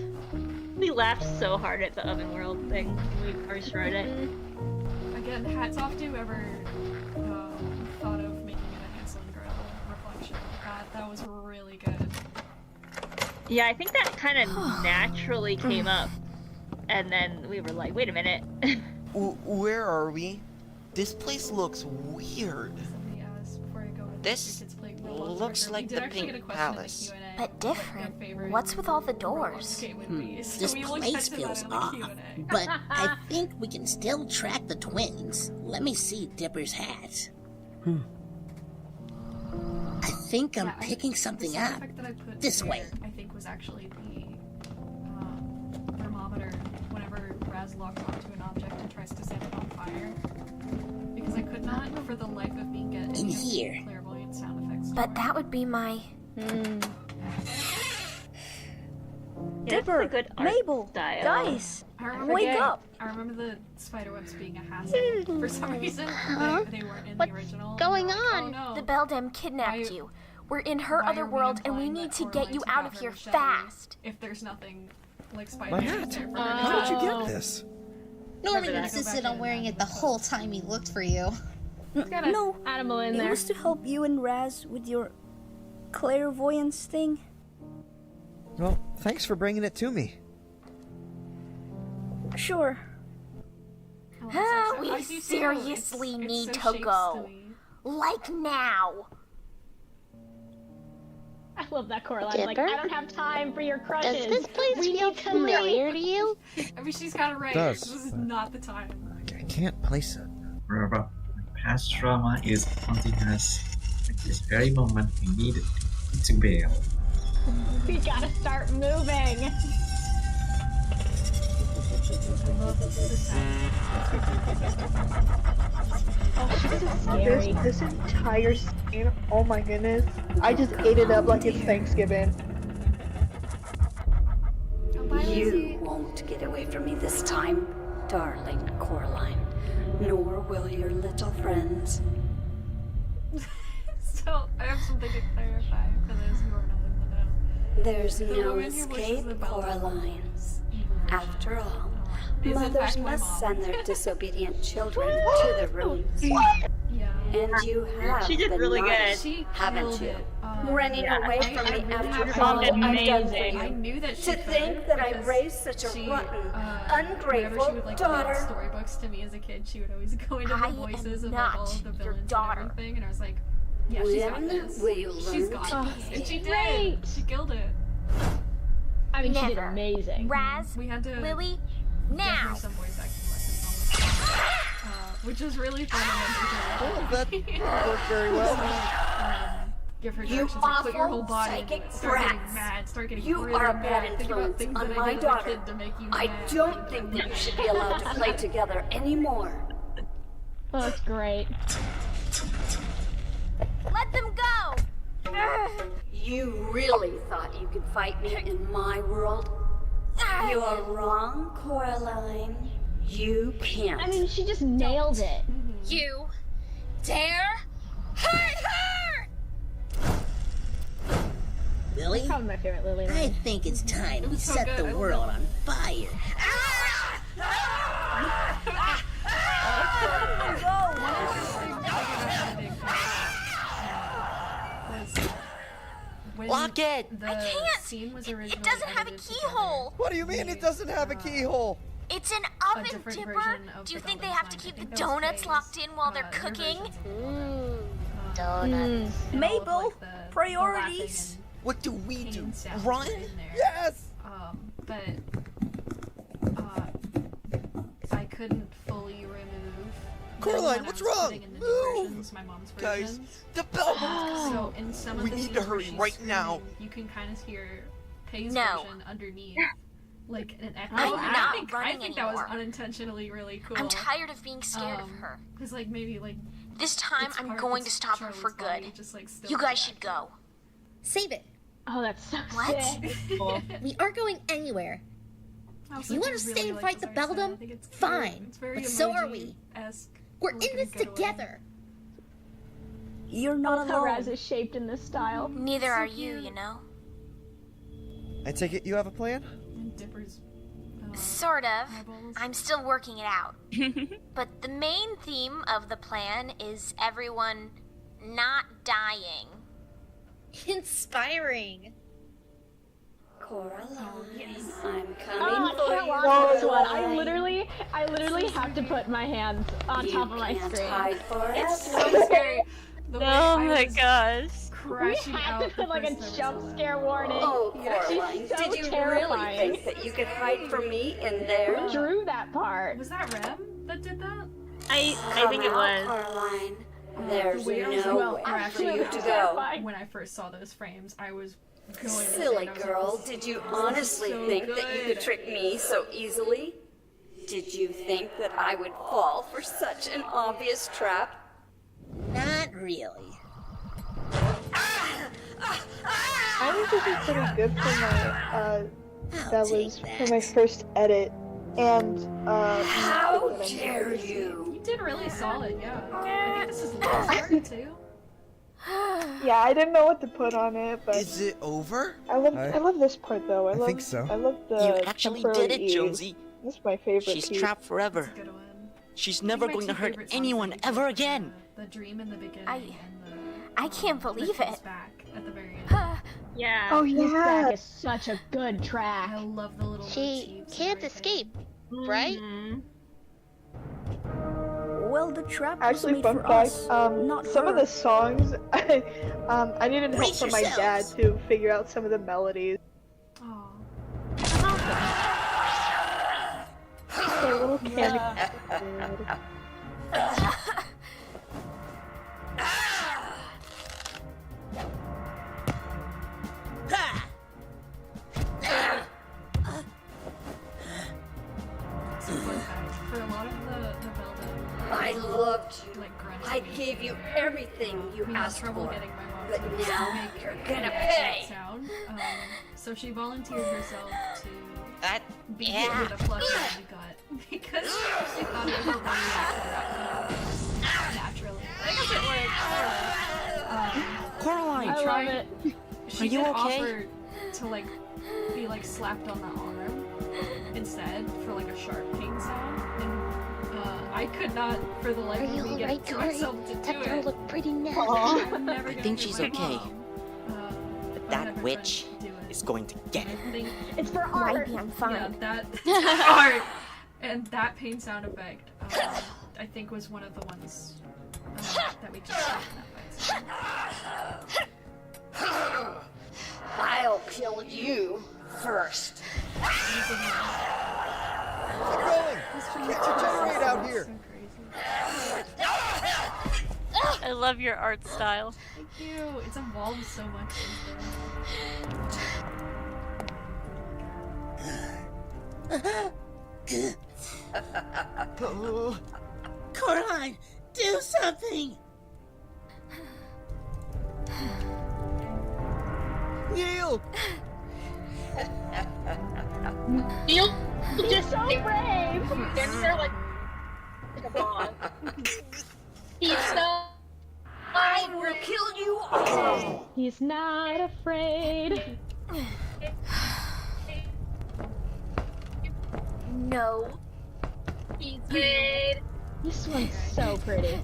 we laughed so hard at the oven world thing when we first wrote it. Again, hats off to whoever thought of making it a Hansel and Gretel reflection. That was really good. Yeah, I think that kind of naturally came up, and then we were like, wait a minute. Where are we? This place looks weird. This looks like the Pink Palace. But different. What's with all the doors? This place feels off, but I think we can still track the twins. Let me see Dipper's hat. I think I'm picking something up. This way. I think was actually the thermometer whenever Raz locks onto an object and tries to set it on fire. Because I could not, for the life of me, get In any here. clairvoyant sound effects. But that would be my... Dipper, good art Mabel, style. guys, I remember wake up. I remember the spiderwebs being a hassle for some reason. They weren't in the original. going I'm like, on? Oh, no. The Beldam kidnapped you. We're in her Why other are we world, and we implying need that to get you Coraline out of took here her machete fast. If there's nothing like My spiders in hat! there for How did you her. get this? Norman that. insisted on wearing it the whole time he looked for you. Got an No, animal in it there. was to help you and Raz with your clairvoyance thing. Well, thanks for bringing it to me. Sure. We I do too. seriously It's need so to shapes go. to me. Like now. I love that Coraline. Like, I don't have time for your crushes. Does this place we feel need to familiar leave. to you? I mean, she's got it right. Does. This is not the time. I can't place it. Remember, past trauma is haunting us. At this very moment, we need to bail. We gotta start moving. Oh, this is scary. This entire scene, oh my goodness. I just ate it up like it's Thanksgiving. You won't get away from me this time, darling Coraline. Nor will your little friends. So, I have something to clarify for those who are not in the know. There's The no woman who voices escape, the Beldam Coraline. After all, is in mothers fact my must mom. send their disobedient children to the rooms. Yeah. And you have She did been really nice, good. haven't you? Running away from me after all Amazing. I've done for you. I knew that she To could, think that I because raised such a she, rotten, whenever ungrateful she would like daughter. read storybooks to me as a kid, she would always go into I the voices am of like, all not of the your villains daughter. and everything, and I was like, yeah, she's got When this. will you She's learn got to this. And she did. Great. She killed it. I mean, she did Never. amazing. Raz, We had to Lily, give her now. some voice acting lessons on the spot, which was really fun. Oh, that worked very well. Give her You directions, like put your whole awful body into psychic it. Start getting brats. mad, start getting You really are a mad. bad Think about influence things on that my I did as a daughter. kid to make you I mad. don't think that you should be allowed to play together anymore. Oh, that's great. Let them go. You really thought you could fight me in my world? You're wrong, Coraline. You can't. I mean, she just nailed it. You dare hurt her! Lily, That's probably my favorite Lily I line. think it's time we so set good, I the love world it. on fire. Lock it! The I can't. scene was It originally doesn't have a edited keyhole. What do you mean it doesn't have a keyhole? It's an A oven different dipper. version of Do you the think they Beldam have to sign. keep I the think that was donuts Faye's, locked in while they're their cooking? versions. Donuts. And all of, Mabel, like, the priorities. laughing What do we and do? pain sounds Run? are in there. Yes! But I couldn't fully remove Coraline, when I what's was wrong? putting in the new versions, my mom's Guys, versions. the bell. So in some of We the need scenes to where hurry she's right screaming, now. you can kind of hear Pei's No. version underneath, like an echo. I'm And not I running think that was anymore. unintentionally really cool. I'm tired of being scared of her. Because like maybe like This time it's I'm part- going it's to stop her for Charlotte's body good. just, like, still You guys should go. Save it. Oh, that's so What? sick. We aren't going anywhere. If you want to stay and fight the Beldam, fine. But so are we. We're in this together. You're not How alone. Raz is shaped in this style. Neither are you, you know? I take it you have a plan? And Dipper's Sort of. I'm still working it out. But the main theme of the plan is everyone not dying. Inspiring. Coraline, yes. I'm Oh, coming I for can't you. watch this one. Coraline. I literally have to put my hands on top of my can't screen. hide forever. It's so scary. The way Oh I my was gosh. We crashing had out to the put like a first time I jump saw that. scare warning. Oh, She's Coraline, so did you terrifying. really think that you could hide from me in there? Who drew that part? Was that Rem that did that? I think it Come out, was. Caroline. There's The way I was nowhere like, for actually, you to go. When I first saw those frames, I was going Silly insane. I was girl, like, did you this is honestly so think that you could good. trick me so easily? Did you think that I would fall for such an obvious trap? Not really. I think this is pretty good for my, that was take for my first edit, and, How dare you? You did really solid, yeah. I think this is Liz's too. yeah, I didn't know what to put on it, but Is it over? I love this part though. I love think so. I love the You actually did temporary it, ease. Jonesy. That's my favorite She's piece. trapped forever. Good one. She's I never think my going to two hurt favorite songs anyone are ever again. The dream in the beginning I and I can't the believe Christmas it. back at the very end. Yeah. Oh This track yeah. is such a good track. I love the little She motifs can't and everything. escape, right? Mhm. Well, the trap was Actually, made fun for fact, us, not some her. of the songs, I needed help Brace from my dad yourselves. to figure out some of the melodies. Aw. So a little candy. So fun fact, for a lot of the Velda, I loved you. like grunts I and gave you everything you we had asked trouble for. getting my mom But to now make you're that gonna pay. sound. So she volunteered herself to That be hit with a plushie that we got because she thought it would naturally. I guess it would. Coraline. I love tried- it. She Are you did okay? offer to like be like slapped on the arm instead for like a sharp pain sound, and I could not for the life Are of you me alright, get Tori? myself to That do girl it. looked pretty nasty. I'm never I gonna think be she's my okay. mom. But I'm that never witch trying to do it. is going to get it. I think It's for art. Maybe I'm fine. yeah, that art and that pain sound effect, I think was one of the ones that we just got in that fight. I'll kill you first. Keep going! Can't you generate out here? I love your art style. Thank you. It's evolved so much since then. Coraline, do something! Neil! You're so brave. Standing there like a bomb. He's so. I will kill you all! He's not afraid. No. He's made. This one's so pretty.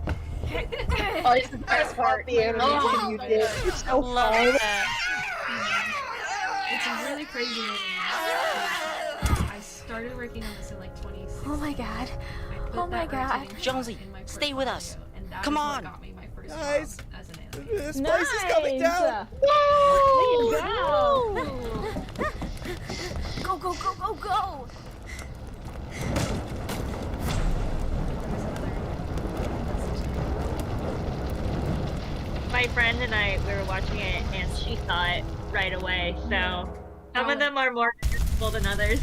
Oh, it's the best part. The animation you did. It's so Love fun. that. It's really crazy. I started working on this in like 2016. Oh my god. I put Oh my that god. rotating shot Jonesy, in my stay with us. portfolio, and that Come is what on. got me my first Guys. job as an animator. This place is coming down! Woo! Go, go, go, go, go! my friend and I, we were watching it, and she saw it right away. So some of them are more visible than others.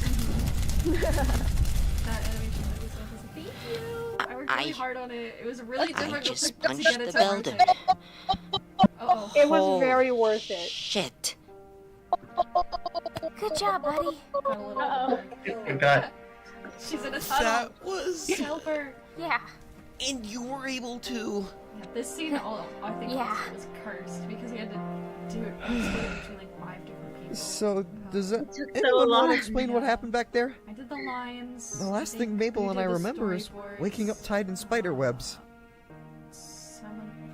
That animation was thank you. I worked really hard on it. It was really difficult just to punched get it the to building. Uh-oh. It was very worth it. Shit. Good job, buddy. Uh-oh. I got. She's in a tunnel. That was. Help her. Yeah. And you were able to. Yeah, this scene, I think honestly was cursed because he had to do it between like 5 different people. So, does that so anyone want long. to explain what happened back there? I did the lines. The last thing Mabel and I remember is waking up tied in spider webs.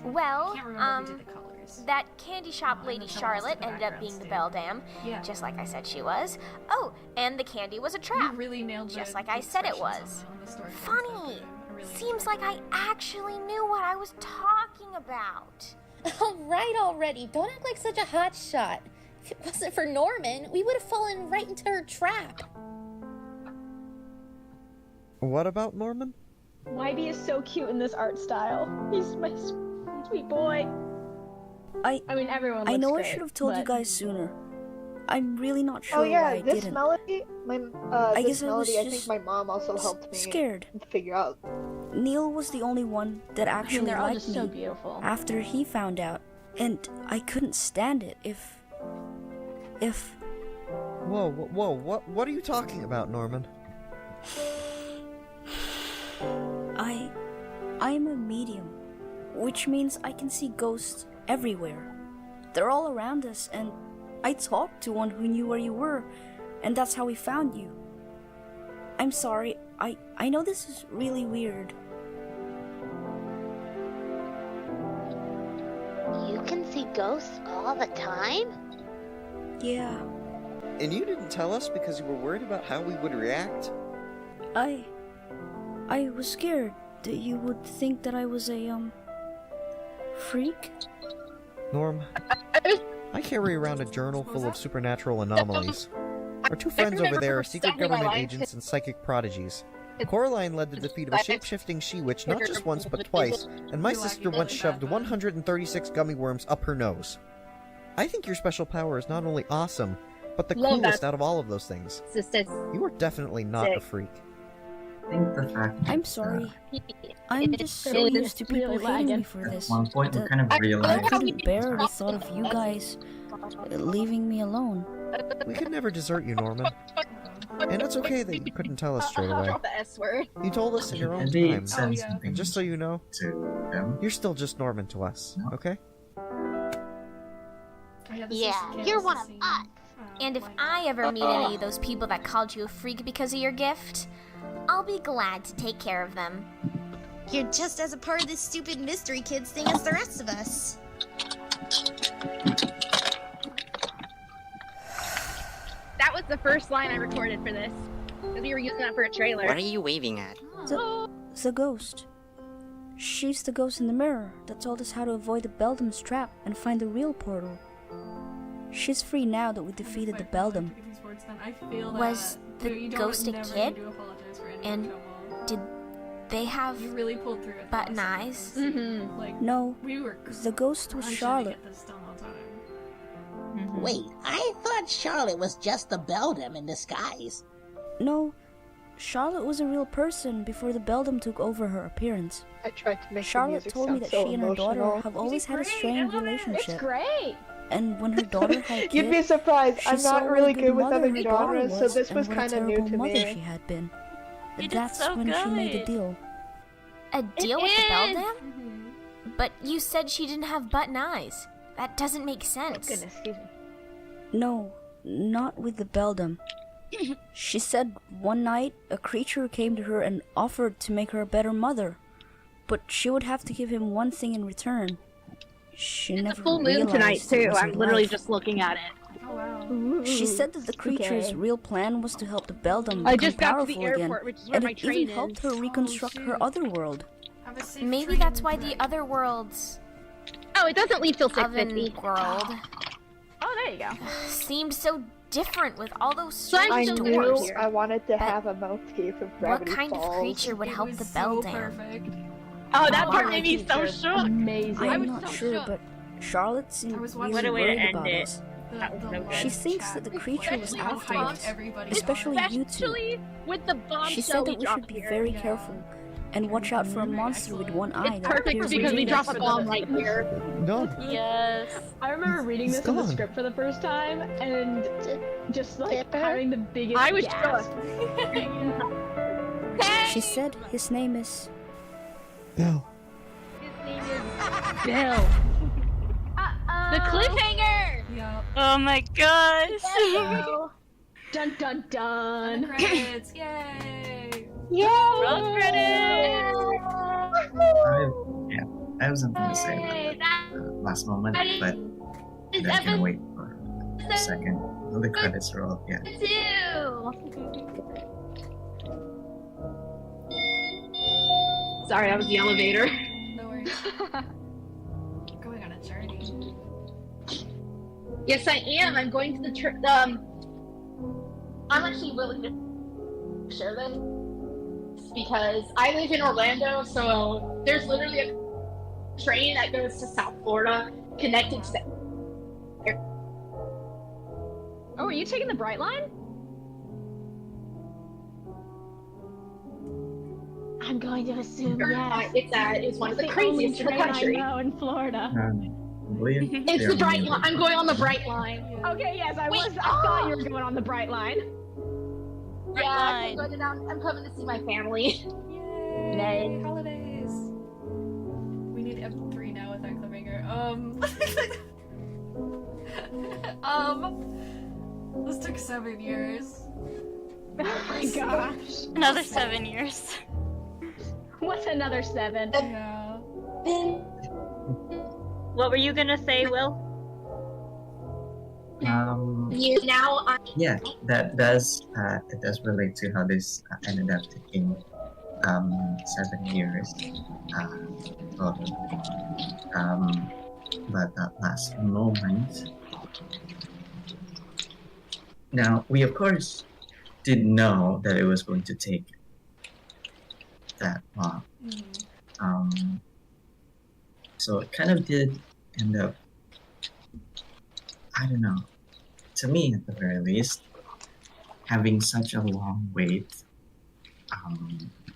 Well, Can't remember who did the colors. that candy shop lady Charlotte ended up being the beldam, just like I said she was. Oh, and the candy was a trap, You really nailed just the like I said it expressions was. on the story. Funny. Seems like I actually knew what I was talking about. All right already. Don't act like such a hot shot. If it wasn't for Norman, we would have fallen right into her trap. What about Norman? YB is so cute in this art style. He's my sweet boy. I mean, everyone. I looks know great, I should have told you but- guys sooner. I'm really not sure Oh yeah, why I this didn't. melody, I this guess I was melody, I think just my mom also helped me scared. figure out. Neil was the only one that actually they're all liked just me so beautiful. after he found out, and I couldn't stand it if. Whoa, what are you talking about, Norman? I'm a medium, which means I can see ghosts everywhere. They're all around us, and I talked to one who knew where you were, and that's how we found you. I'm sorry, I know this is really weird. You can see ghosts all the time? Yeah, And you didn't tell us because you were worried about how we would react? I was scared that you would think that I was a, freak. Norm, I carry around a journal full of supernatural anomalies. Our two friends over there are secret government agents and psychic prodigies. Coraline led the defeat of a shape-shifting she-witch not just once but twice, and my sister once shoved 136 gummy worms up her nose. I think your special power is not only awesome, but the Love coolest that. out of all of those things. Sister. You are definitely not a Sick. freak. I think the fact. I'm sorry. I'm just so Really- used to people really hating lagging. me for this. At one point, we that kind of I realized. couldn't bear the thought of you guys leaving me alone. We could never desert you, Norman. And it's okay that you couldn't tell us straight away. The S word. You told us in your own Maybe time. send something And just so you know, to them. you're still just Norman to us, okay? Yeah, you're one of us. And if I ever meet any of those people that called you a freak because of your gift, I'll be glad to take care of them. You're just as a part of this stupid mystery kids thing as the rest of us. That was the first line I recorded for this. Because we were using that for a trailer. What are you waving at? The ghost. She's the ghost in the mirror that told us how to avoid the Beldam's trap and find the real portal. She's free now that we defeated the Beldam. Was the ghost a kid? And did they have really pulled through it button eyes? No, we were the ghost was Charlotte. Wait, I thought Charlotte was just the beldam in disguise. No, Charlotte was a real person before the Beldam took over her appearance. I tried to make the Charlotte music told me sound that so she and her daughter emotional. have always had a strained relationship. It's great. And when her daughter had a kid, You'd be surprised. she I'm saw not what really a good with mother other her daughter genres, so was this and was what a kind of new terrible to mother me. she had been. You did That's so when she made good. a deal. A deal with the Beldam? But you said she didn't have button eyes. That doesn't make sense. Goodness, excuse me. No, not with the Beldam. She said one night a creature came to her and offered to make her a better mother, but she would have to give him one thing in return. She never Full moon realized tonight it too. was her I'm literally life. just looking at it. Oh wow. She said that the creature's okay. real plan was to help the Beldam I become just got to powerful the airport, again, which is where and my it train even is. helped her reconstruct her other world. Maybe that's why the other worlds, Oh, it doesn't leave till oven 6:50. world, Oh, there you go. seemed so different with all those So I'm strange I still knew doors. I wanted to But have a motif of What Gravity kind Falls. of creature would help the Beldam? Oh, that Oh, part my made me so teacher's shook. Amazing. I I'm was not so sure, shook. but Charlotte seemed really What a way to worried end about it. us. The She thinks that the creature was after us, especially you two. Especially with the bombshell She said that we should dropped be here. very careful and watch out for a monster with one eye. It's that perfect appears because we really dropped a next bomb to right here. No. Yes. I remember reading He's this in the gone. script for the first time and just like having the biggest I was gasp. She said his name is... Bill. Bill. The cliffhanger! Yeah. Oh my gosh. Dun dun dun. Credits, yay! Roll credits. I have something to say about that last moment, but I can wait for a second. Will the credits roll? Yeah. Sorry, that was the elevator. No worries. Going on a journey. Yes, I am. I'm going to the I'm actually willing to share this because I live in Orlando, so there's literally a train that goes to South Florida connected to that. Oh, are you taking the Bright Line? I'm going to assume yes. It's one of the It's craziest in the only train country. I know in Florida. It's the Bright Line. I'm going on the Bright Line. Okay, yes, I thought you were going on the Bright Line. Yeah, I'm coming to see my family. Yay! Holidays. We need M3 now with our cliffhanger. This took 7 years. Oh my gosh. Another 7 years. What's another 7? Yeah. What were you gonna say, Will? Yeah, that does it does relate to how this ended up taking 7 years. But that last moment. Now we of course didn't know that it was going to take that long. So it kind of did end up, I don't know, to me at the very least, having such a long wait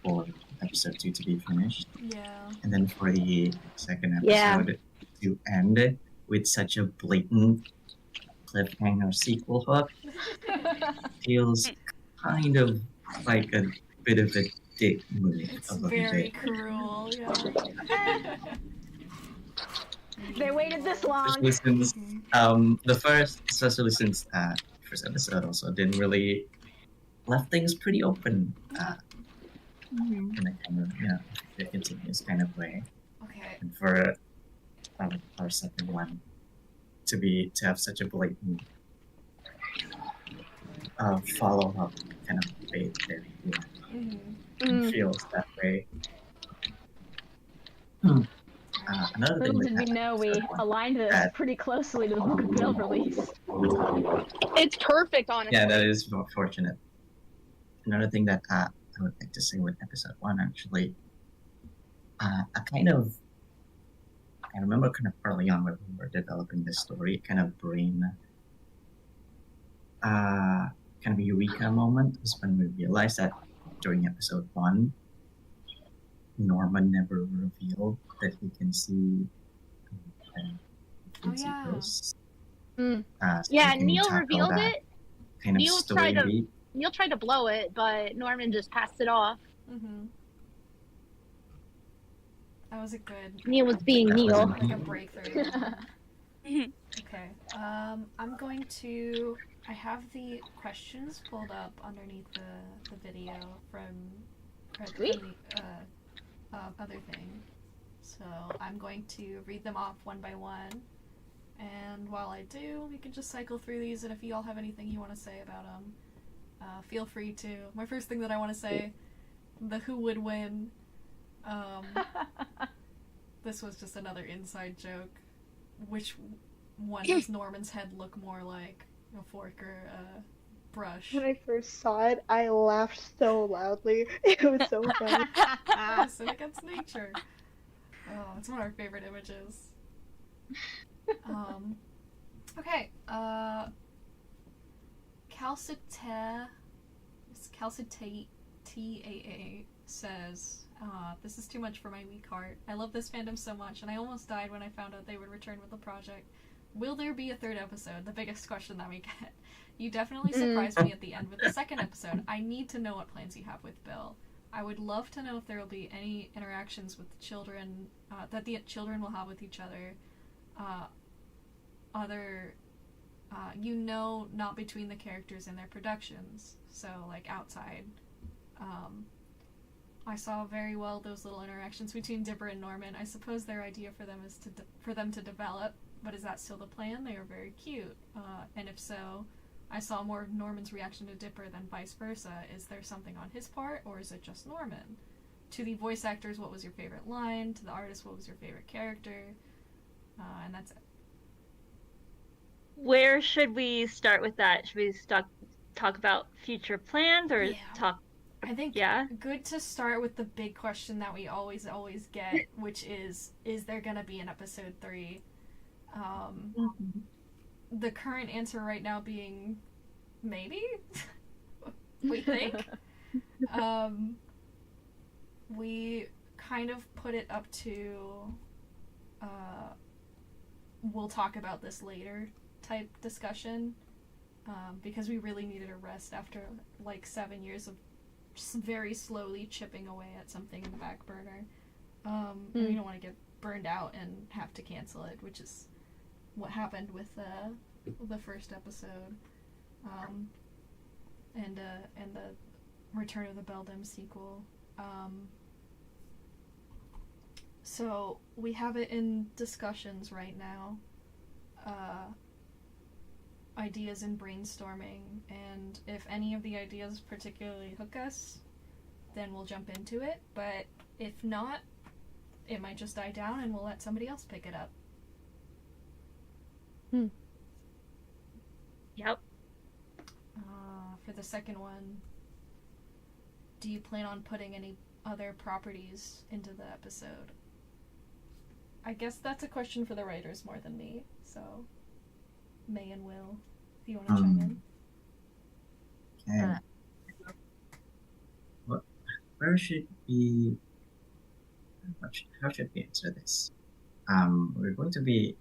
for episode 2 to be finished. Yeah. And then for the second episode to end with such a blatant cliffhanger sequel hook feels kind of like a bit of a dick move. It's very cruel, yeah. They waited this long. Especially since especially since first episode also didn't really left things pretty open in a kind of a continuous kind of way. Okay. And for our second one to have such a blatant follow up kind of bait there, feels that way. Another thing Little did we know we aligned this pretty closely to the Book of Bill release. It's perfect, honestly. Yeah, that is fortunate. Another thing that I would like to say with episode 1 actually, I remember kind of early on when we were developing this story, it kind of kind of a eureka moment was when we realized that during episode 1, Norman never revealed that he can see ghosts. So Yeah, we can Neil tackle revealed that it. kind of story beat. Neil tried to blow it, but Norman just passed it off. That was a good. Neil was being Neil. Like a breakthrough. Okay. I'm going to. I have the questions pulled up underneath the video from the other thing. So I'm going to read them off one by one. And while I do, we can just cycle through these. And if you all have anything you want to say about them, feel free to. My first thing that I want to say, the who would win. This was just another inside joke. Which one does Norman's head look more like? A fork or a brush? When I first saw it, I laughed so loudly. It was so funny. Sin against nature. Oh, it's one of our favorite images. Okay, Calcitate TAA says, this is too much for my weak heart. I love this fandom so much, and I almost died when I found out they would return with the project. Will there be a third episode? The biggest question that we get. You definitely surprised me at the end with the second episode. I need to know what plans you have with Bill. I would love to know if there will be any interactions with the children, that the children will have with each other. Not between the characters in their productions. So, like, outside. I saw very well those little interactions between Dipper and Norman. I suppose their idea for them is for them to develop, but is that still the plan? They are very cute. And if so, I saw more of Norman's reaction to Dipper than vice versa. Is there something on his part, or is it just Norman? To the voice actors, what was your favorite line? To the artist, what was your favorite character? And that's it. Where should we start with that? Should we talk about future plans, or talk? I think good to start with the big question that we always get, which is there gonna be an episode 3? The current answer right now being maybe. We think. We kind of put it up to we'll talk about this later type discussion, because we really needed a rest after like 7 years of just very slowly chipping away at something in the back burner. And we don't want to get burned out and have to cancel it, which is what happened with the first episode, and the Return of the Beldam sequel. So we have it in discussions right now, ideas and brainstorming, and if any of the ideas particularly hook us, then we'll jump into it, but if not, it might just die down and we'll let somebody else pick it up. Yep. For the second one, do you plan on putting any other properties into the episode? I guess that's a question for the writers more than me, so May and Will, if you want to chime in. Okay. Where should we... How should we answer this? We're going to be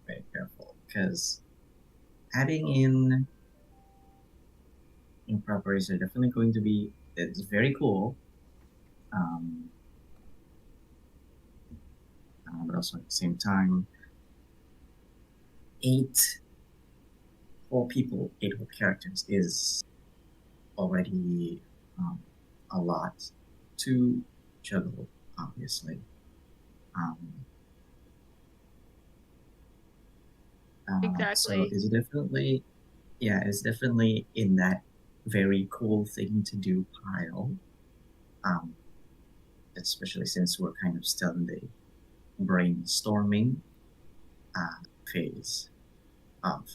very careful, because adding in properties are definitely going to be... It's very cool. But also at the same time, 8 whole characters is already a lot to juggle, obviously. Exactly. So it's definitely in that very cool thing to do pile. Especially since we're kind of still in the brainstorming phase of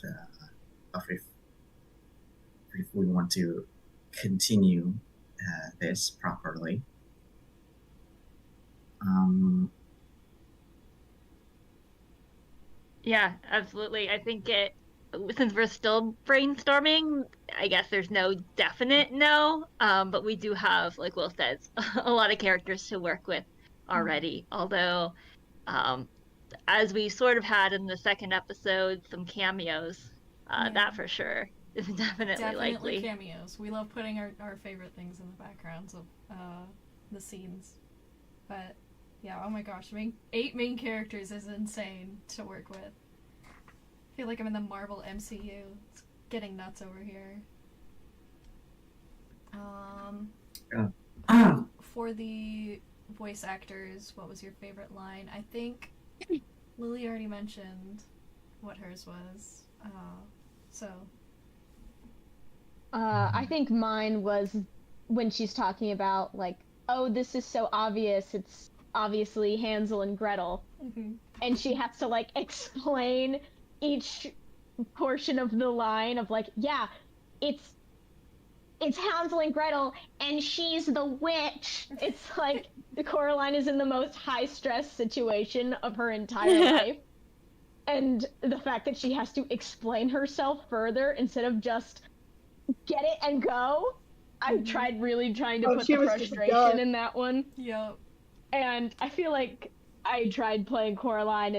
if we want to continue this properly. Yeah, absolutely. I think since we're still brainstorming, I guess there's no definite no, but we do have, like Will says, a lot of characters to work with already. Although, as we sort of had in the second episode, some cameos, that for sure is definitely likely. Cameos. We love putting our favorite things in the backgrounds of the scenes. But yeah, oh my gosh, 8 main characters is insane to work with. I feel like I'm in the Marvel MCU. It's getting nuts over here. For the voice actors, what was your favorite line? I think Lily already mentioned what hers was. I think mine was when she's talking about, like, oh, this is so obvious, it's obviously Hansel and Gretel. Mm-hmm. And she has to, like, explain each portion of the line of, like, yeah, it's Hansel and Gretel, and she's the witch. It's like Coraline is in the most high-stress situation of her entire life. And the fact that she has to explain herself further instead of just get it and go. I tried really trying to put the frustration in that one. Yep. And I feel like I tried playing Coraline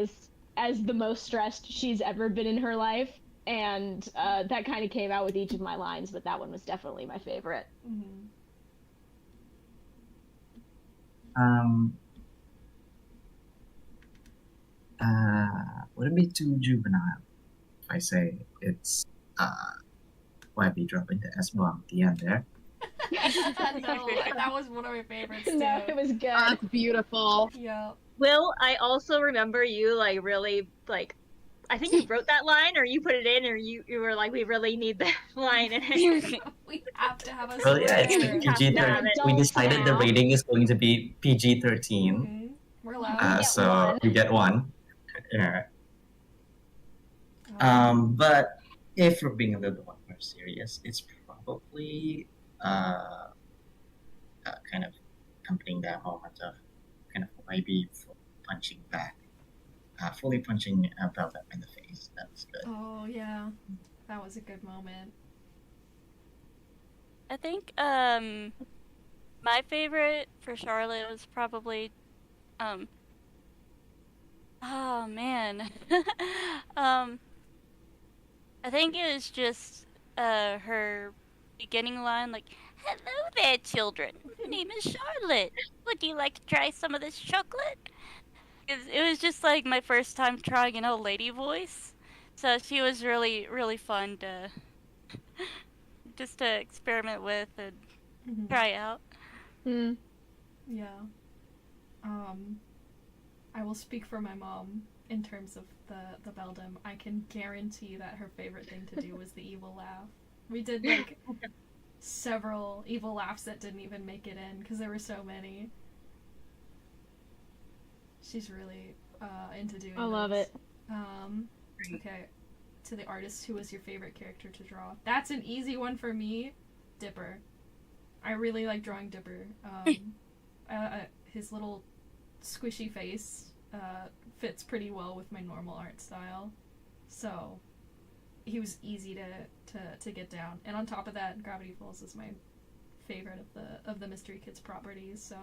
as the most stressed she's ever been in her life. And that kind of came out with each of my lines, but that one was definitely my favorite. Would it be too juvenile if I say it's YB dropping the S-bomb at the end there? No, that was one of my favorites too. No, it was good. That's beautiful. Yeah. Will, I also remember you like really like I think you wrote that line or you put it in or you were like, we really need that line in it. We have to have a Well, yeah, it's PG-13. We decided the rating is going to be PG-13. We're allowed. So we get one. Yeah. But if we're being a little bit more serious, it's probably kind of accompanying that moment of kind of maybe punching back, fully punching Velvet in the face. That was good. Oh yeah, that was a good moment. I think my favorite for Charlotte was probably oh man. I think it was just her beginning line, like, "Hello there, children. My name is Charlotte. Would you like to try some of this chocolate?" It was just like my first time trying an old lady voice, so she was really, really fun to just to experiment with and try out. Yeah. I will speak for my mom in terms of the beldam. I can guarantee that her favorite thing to do was the evil laugh. We did like several evil laughs that didn't even make it in because there were so many. She's really into doing I love it. Okay, to the artist, who was your favorite character to draw? That's an easy one for me. Dipper. I really like drawing Dipper. His little squishy face fits pretty well with my normal art style, so he was easy to get down. And on top of that, Gravity Falls is my favorite of the Mystery Kids properties. So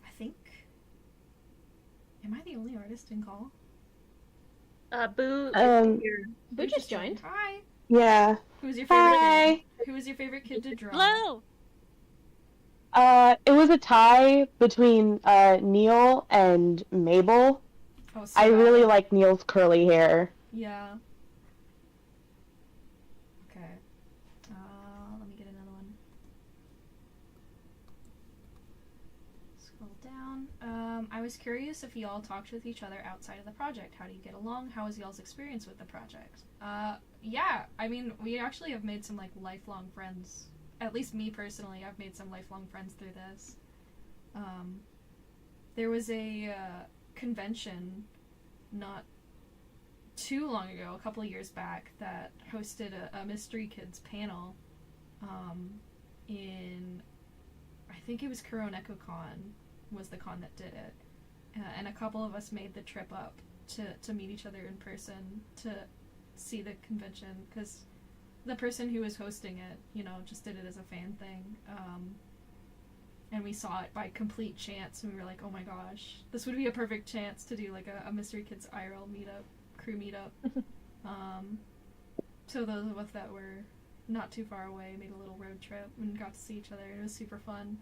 I think, am I the only artist in call? Boo. Boo just joined. Hi. Yeah. Who was your favorite kid? Who was your favorite kid to draw? Hello. It was a tie between Neil and Mabel. Oh, I really like Neil's curly hair. Yeah. Okay. Let me get another one. Scroll down. I was curious if y'all talked with each other outside of the project. How do you get along? How was y'all's experience with the project? Yeah. I mean, we actually have made some like lifelong friends. At least me personally, I've made some lifelong friends through this. There was a convention not too long ago, a couple of years back, that hosted a Mystery Kids panel in, I think it was KuroNekoCon was the con that did it. And a couple of us made the trip up to meet each other in person to see the convention, because the person who was hosting it, just did it as a fan thing. And we saw it by complete chance, and we were like, oh my gosh, this would be a perfect chance to do like a Mystery Kids IRL meetup, crew meetup. So those of us that were not too far away made a little road trip and got to see each other. It was super fun.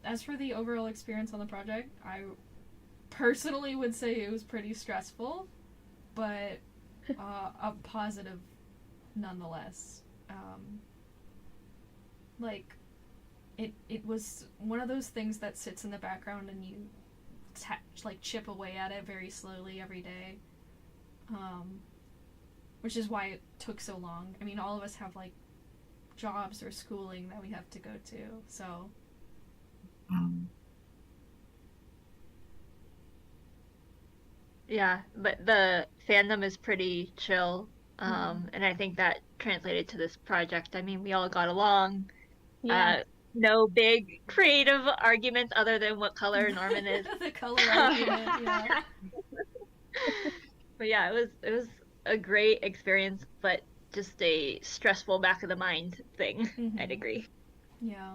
As for the overall experience on the project, I personally would say it was pretty stressful, but a positive nonetheless. It was one of those things that sits in the background and you chip away at it very slowly every day, which is why it took so long. I mean, all of us have like jobs or schooling that we have to go to, so yeah, but the fandom is pretty chill, and I think that translated to this project. I mean, we all got along. Yeah. no big creative arguments other than what color Norman is. The color argument, yeah. But yeah, it was a great experience, but just a stressful back of the mind thing. I'd agree. Yeah.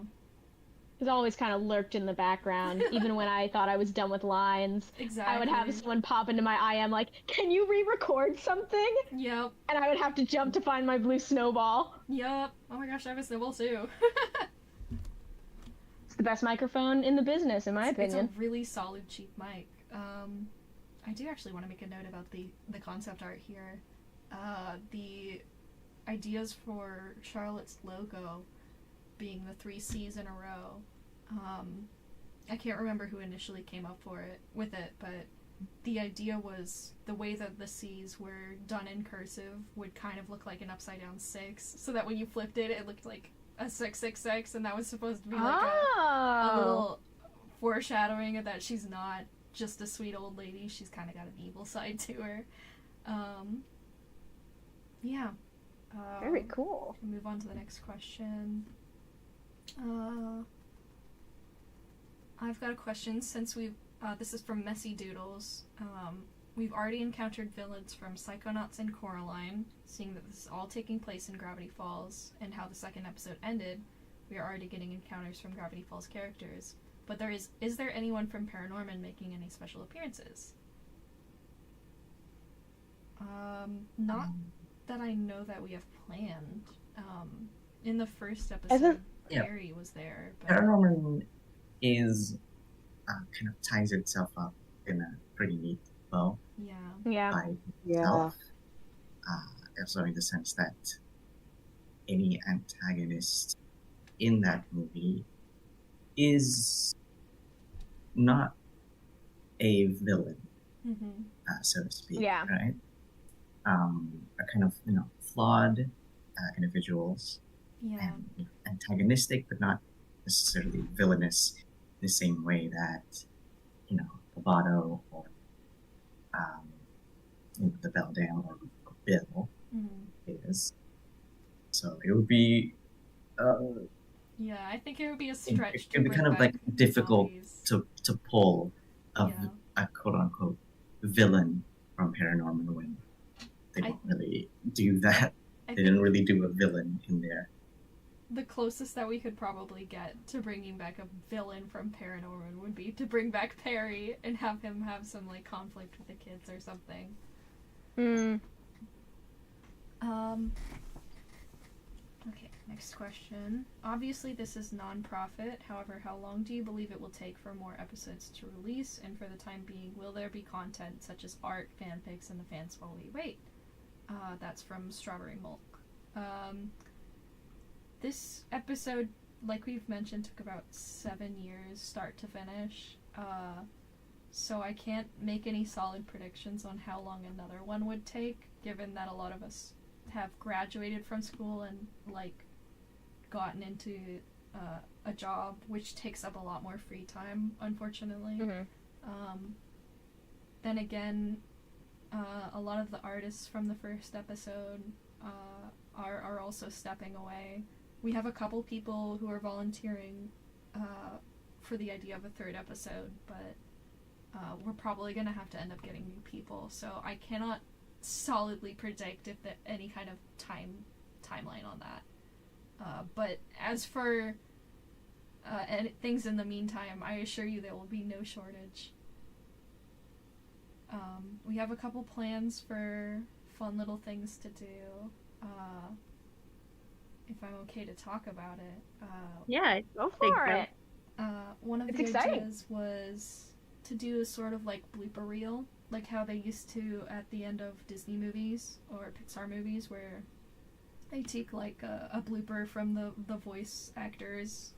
It's always kind of lurked in the background, even when I thought I was done with lines. Exactly. I would have someone pop into my IM like, "Can you re-record something?" Yep. And I would have to jump to find my blue snowball. Yep. Oh my gosh, I have a snowball too. It's the best microphone in the business, in my opinion. It's a really solid, cheap mic. I do actually want to make a note about the concept art here. The ideas for Charlotte's logo being the 3 C's in a row. I can't remember who initially came up with it, but the idea was the way that the C's were done in cursive would kind of look like an upside down 6, so that when you flipped it, it looked like a 666, and that was supposed to be like a little foreshadowing of that she's not just a sweet old lady, she's kind of got an evil side to her. Yeah. Very cool. Move on to the next question. I've got a question since this is from Messy Doodles. We've already encountered villains from Psychonauts and Coraline, seeing that this is all taking place in Gravity Falls, and how the second episode ended, we are already getting encounters from Gravity Falls characters. But is there anyone from Paranorman making any special appearances? Not that I know that we have planned. In the first episode, Perry was there. But... Paranorman is kind of ties itself up in a pretty neat bow. Yeah. By itself. Also in the sense that any antagonist in that movie is not a villain, so to speak, right? Are kind of, flawed individuals, and antagonistic, but not necessarily villainous in the same way that, Lovato or the Beldam or Bill is. So it would be yeah, I think it would be a stretch. It would be kind of like difficult to pull a quote unquote villain from Paranorman when they don't really do that. They didn't really do a villain in there. The closest that we could probably get to bringing back a villain from Paranorman would be to bring back Perry and have him have some like conflict with the kids or something. Okay, next question. Obviously this is non-profit, however, how long do you believe it will take for more episodes to release, and for the time being, will there be content such as art, fanfics, and the fans while we wait? That's from Strawberry Milk. This episode, like we've mentioned, took about 7 years start to finish, so I can't make any solid predictions on how long another one would take, given that a lot of us have graduated from school and like gotten into a job, which takes up a lot more free time, unfortunately. Then again, a lot of the artists from the first episode are also stepping away. We have a couple people who are volunteering for the idea of a third episode, but we're probably going to have to end up getting new people, so I cannot solidly predict if there any kind of timeline on that. But as for things in the meantime, I assure you there will be no shortage. We have a couple plans for fun little things to do. If I'm okay to talk about it. Yeah, go for it. One of the ideas was to do a sort of like blooper reel, like how they used to at the end of Disney movies or Pixar movies, where they take like a blooper from the voice actors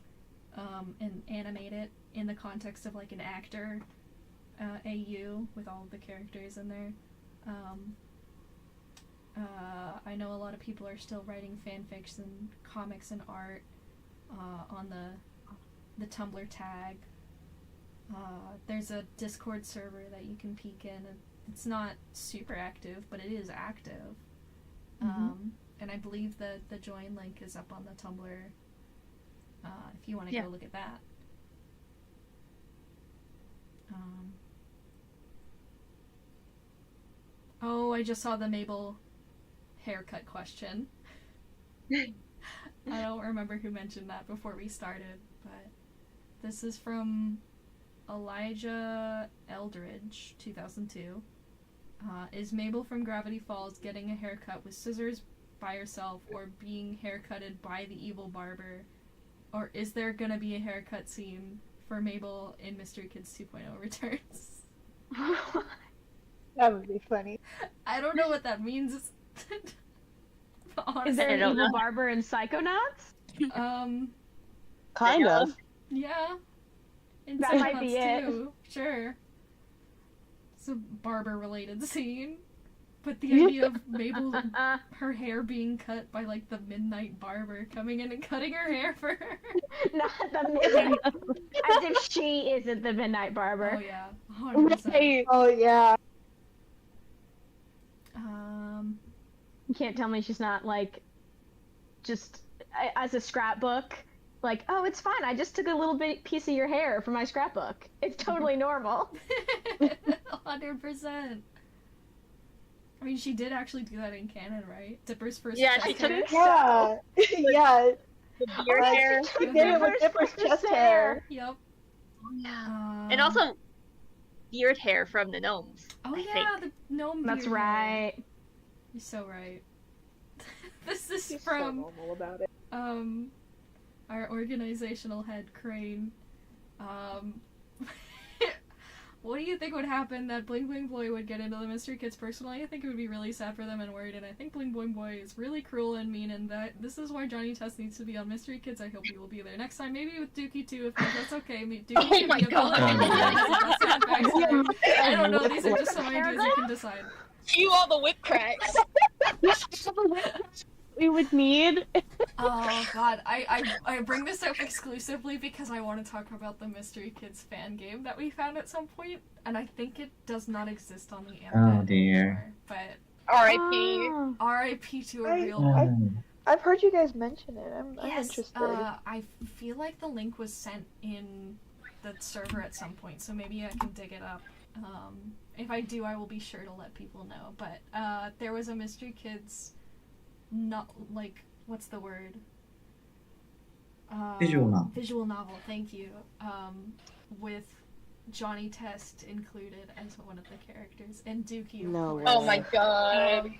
and animate it in the context of like an actor AU with all of the characters in there. I know a lot of people are still writing fanfics and comics and art on the Tumblr tag. There's a Discord server that you can peek in. It's not super active, but it is active. And I believe that the join link is up on the Tumblr. if you want to go look at that. Oh, I just saw the Mabel haircut question. I don't remember who mentioned that before we started, but this is from Elijah Eldridge, 2002. Is Mabel from Gravity Falls getting a haircut with scissors by herself or being haircutted by the evil barber? Or is there gonna be a haircut scene for Mabel in Mystery Kids 2.0 Returns? That would be funny. I don't know what that means. Is there an evil barber in Psychonauts? Kind of. Yeah. In That might be Psychonauts it. too. Sure. It's a barber-related scene. But the idea of Mabel, her hair being cut by, like, the midnight barber coming in and cutting her hair for her. Not the midnight. As if she isn't the midnight barber. Oh, yeah. 100%. Oh, yeah. You can't tell me she's not, like, just as a scrapbook. Like, oh, it's fine. I just took a little piece of your hair from my scrapbook. It's totally normal. 100%. I mean, she did actually do that in canon, right? Dipper's first Yeah, chest she took hair. Yeah. Yeah. The beard hair. She did it with Dipper's chest hair. Yep. Yeah. And also beard hair from the gnomes. Oh I yeah, think. the gnome beard. That's right. You're so right. This is She's from so normal about it. our organizational head Crane. What do you think would happen that Bling Bling Boy would get into the Mystery Kids? Personally, I think it would be really sad for them and worried, and I think Bling Bling Boy is really cruel and mean, and that this is why Johnny Test needs to be on Mystery Kids. I hope he will be there next time, maybe with Dookie too, if that's okay. Dookie Oh my God. I don't know, these are just some ideas you can decide. Cue all the whip cracks. We would need. Oh god, I bring this up exclusively because I want to talk about the Mystery Kids fan game that we found at some point, and I think it does not exist on the internet Oh dear. anymore, but R.I.P. R.I.P. to a real one. I've heard you guys mention it. I'm Yes, interested. I feel like the link was sent in the server at some point, so maybe I can dig it up. If I do, I will be sure to let people know. But there was a Mystery Kids, not like what's the word? Visual novel. Visual novel. Thank you. With Johnny Test included as one of the characters, and Dookie. No way. Oh my God.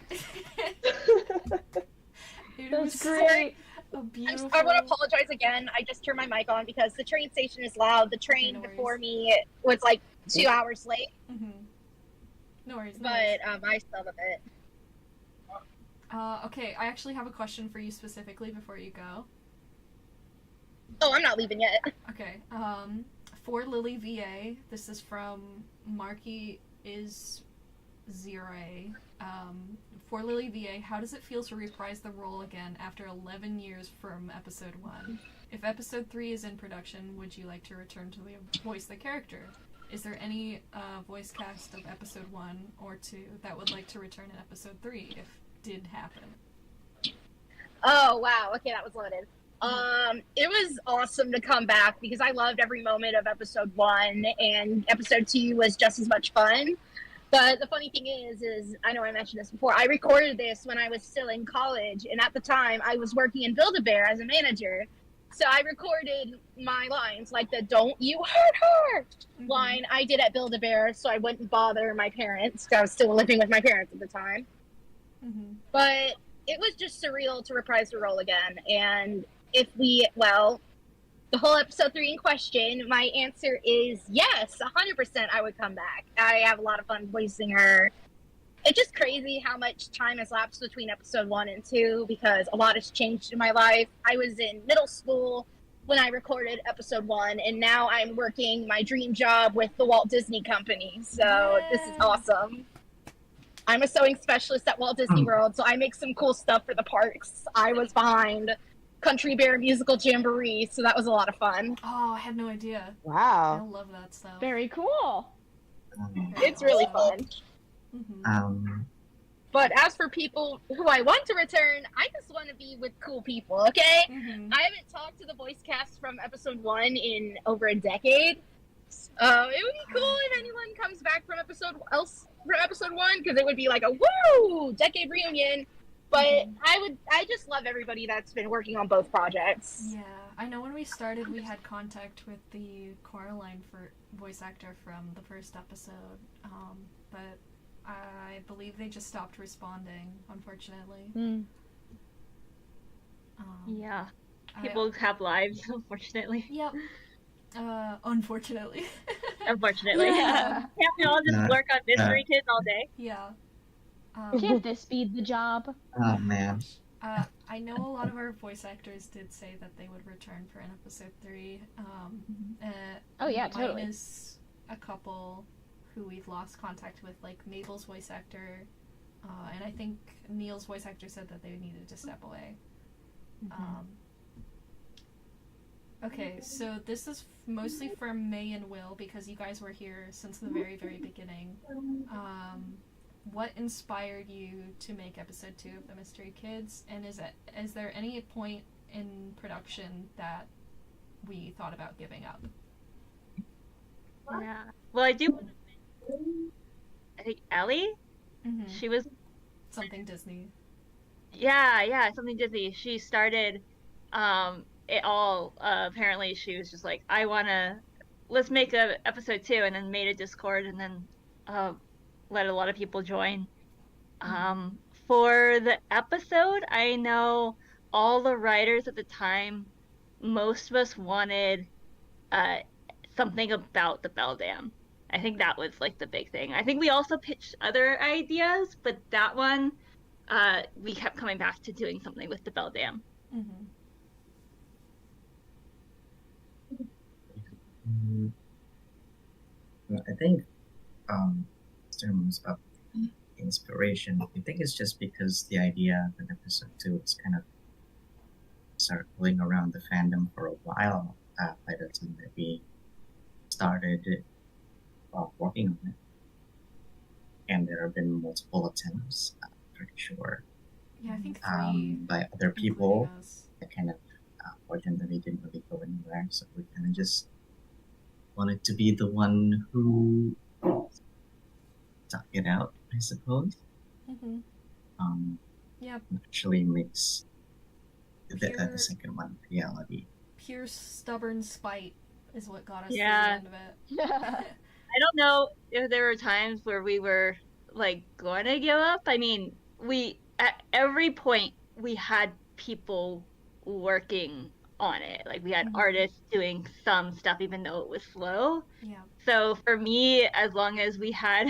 It That's was great. a beautiful. I want to apologize again. I just turned my mic on because the train station is loud. The train no worries. before me was like 2 hours late, No worries. No but worries. I still love it. Okay, I actually have a question for you specifically before you go. Oh, I'm not leaving yet. Okay, for Lily VA, this is from Marky is Zero. For Lily VA, how does it feel to reprise the role again after 11 years from episode 1? If episode 3 is in production, would you like to return to voice the character? Is there any voice cast of episode 1 or 2 that would like to return in episode 3 if did happen? Oh wow, okay, that was loaded. It was awesome to come back because I loved every moment of episode 1, and episode 2 was just as much fun. But the funny thing is I know I mentioned this before, I recorded this when I was still in college, and at the time I was working in Build-A-Bear as a manager. So I recorded my lines, like the "Don't you hurt her" line I did at Build-A-Bear, so I wouldn't bother my parents, because I was still living with my parents at the time. But it was just surreal to reprise the role again. And the whole episode 3 in question, my answer is yes, 100% I would come back. I have a lot of fun voicing her. It's just crazy how much time has lapsed between episode 1 and 2 because a lot has changed in my life. I was in middle school when I recorded episode 1, and now I'm working my dream job with the Walt Disney Company. So this is awesome. I'm a sewing specialist at Walt Disney World, so I make some cool stuff for the parks. I was behind Country Bear Musical Jamboree, so that was a lot of fun. Oh, I had no idea. Wow. I love that stuff. Very cool. It's really fun. But as for people who I want to return, I just want to be with cool people, okay? Mm-hmm. I haven't talked to the voice cast from episode 1 in over a decade. It would be cool if anyone comes back from episode 1, because it would be like a woo decade reunion. But I just love everybody that's been working on both projects. Yeah, I know when we started, we had contact with the Coraline for voice actor from the first episode, but I believe they just stopped responding, unfortunately. Yeah. People have lives, unfortunately. Yep. Unfortunately. Unfortunately. Yeah. Can't we all just work on Mystery Kids all day? Yeah. Can't this be the job? Oh man. I know a lot of our voice actors did say that they would return for an episode 3. Oh yeah, totally. Mine is a couple who we've lost contact with, like Mabel's voice actor, and I think Neil's voice actor said that they needed to step away. Okay, so this is mostly for May and Will, because you guys were here since the very, very beginning. What inspired you to make episode 2 of The Mystery Kids, and is there any point in production that we thought about giving up? Yeah. Well, I do. I think Ellie. She was something Disney. Yeah, something Disney. She started it all. Apparently, she was just like, let's make a episode 2, and then made a Discord, and then let a lot of people join. For the episode, I know all the writers at the time, most of us wanted something about the Beldam. I think that was like the big thing. I think we also pitched other ideas, but that one, we kept coming back to doing something with the Beldam. I think in terms of inspiration, I think it's just because the idea of an episode 2 is kind of circling around the fandom for a while by the time that we started working on it. And there have been multiple attempts, I'm pretty sure. Yeah, I think 3. By other people that kind of fortunately didn't really go anywhere. So we kind of just wanted to be the one who stuck it out, I suppose. Yeah. Actually makes the second one reality. Pure stubborn spite is what got us to the Yeah. end of it. I don't know if there were times where we were like going to give up. I mean, at every point we had people working on it. Like we had artists doing some stuff even though it was slow. Yeah. So for me, as long as we had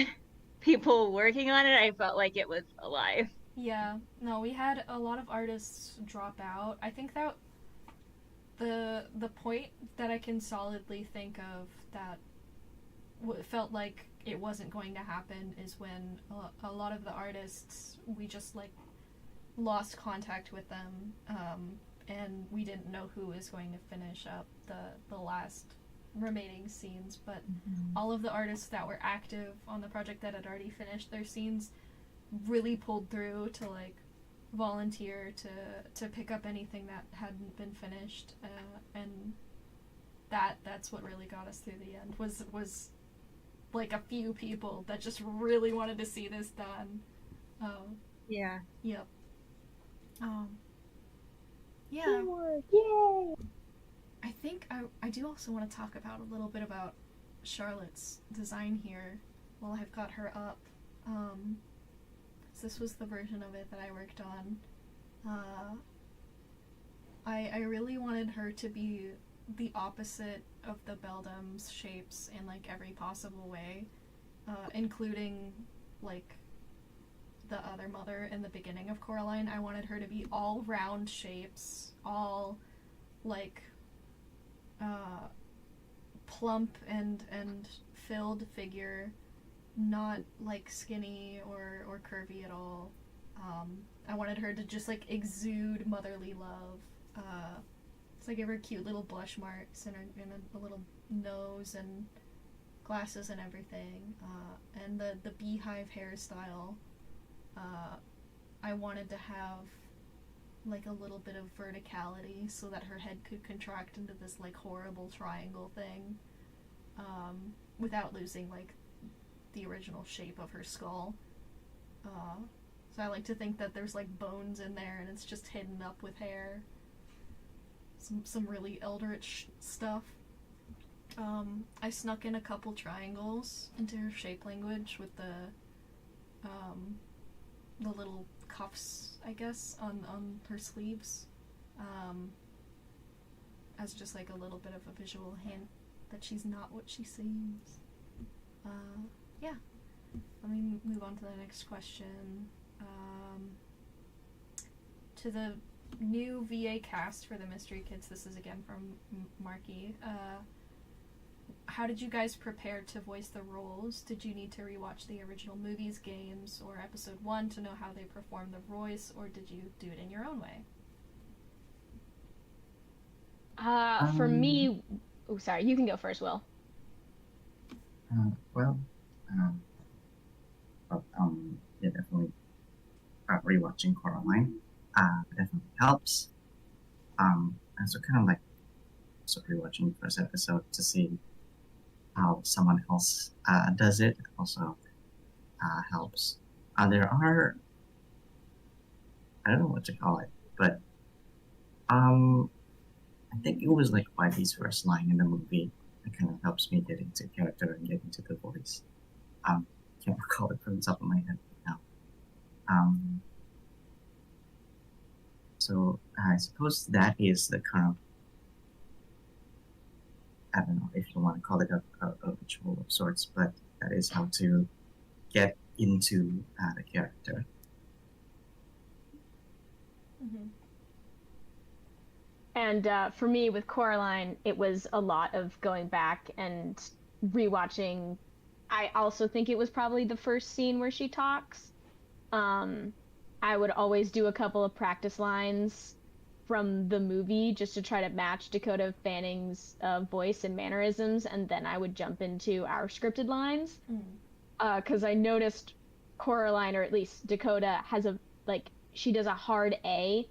people working on it, I felt like it was alive. Yeah. No, we had a lot of artists drop out. I think that the point that I can solidly think of that felt like it wasn't going to happen is when a lot of the artists, we just like lost contact with them, and we didn't know who was going to finish up the last remaining scenes, but all of the artists that were active on the project that had already finished their scenes really pulled through to like volunteer to pick up anything that hadn't been finished, and that's what really got us through the end was like a few people that just really wanted to see this done. Yeah. Yep. Yeah. Teamwork, yay! I think I do also want to talk about a little bit about Charlotte's design here while I've got her up. This was the version of it that I worked on. I really wanted her to be the opposite of the Beldam's shapes in like every possible way, including like the other mother in the beginning of Coraline. I wanted her to be all round shapes, all like plump and filled figure, not like skinny or curvy at all. I wanted her to just like exude motherly love. So I gave her cute little blush marks and a little nose and glasses and everything. And the beehive hairstyle I wanted to have like a little bit of verticality so that her head could contract into this like horrible triangle thing, without losing like the original shape of her skull. So I like to think that there's like bones in there and it's just hidden up with hair. Some really eldritch stuff. I snuck in a couple triangles into her shape language with the little cuffs, I guess, on her sleeves, as just like a little bit of a visual hint that she's not what she seems. Yeah. Let me move on to the next question. To the new VA cast for the Mystery Kids, this is again from Marky. How did you guys prepare to voice the roles? Did you need to rewatch the original movies, games, or episode 1 to know how they performed the voice, or did you do it in your own way? For me, oh, sorry, you can go first, Will. Yeah, definitely. Rewatching Coraline, definitely helps. And so kind of like also rewatching the first episode to see how someone else does it also helps. There are, I don't know what to call it, but I think it was like Whitey's first line in the movie that kind of helps me get into character and get into the voice. Can't recall it from the top of my head right now. So I suppose that is the kind of, I don't know if you want to call it a ritual of sorts, but that is how to get into the character. Mm-hmm. And for me, with Coraline, it was a lot of going back and rewatching. I also think it was probably the first scene where she talks. I would always do a couple of practice lines from the movie just to try to match Dakota Fanning's voice and mannerisms, and then I would jump into our scripted lines. Because I noticed Coraline, or at least Dakota, has she does a hard A,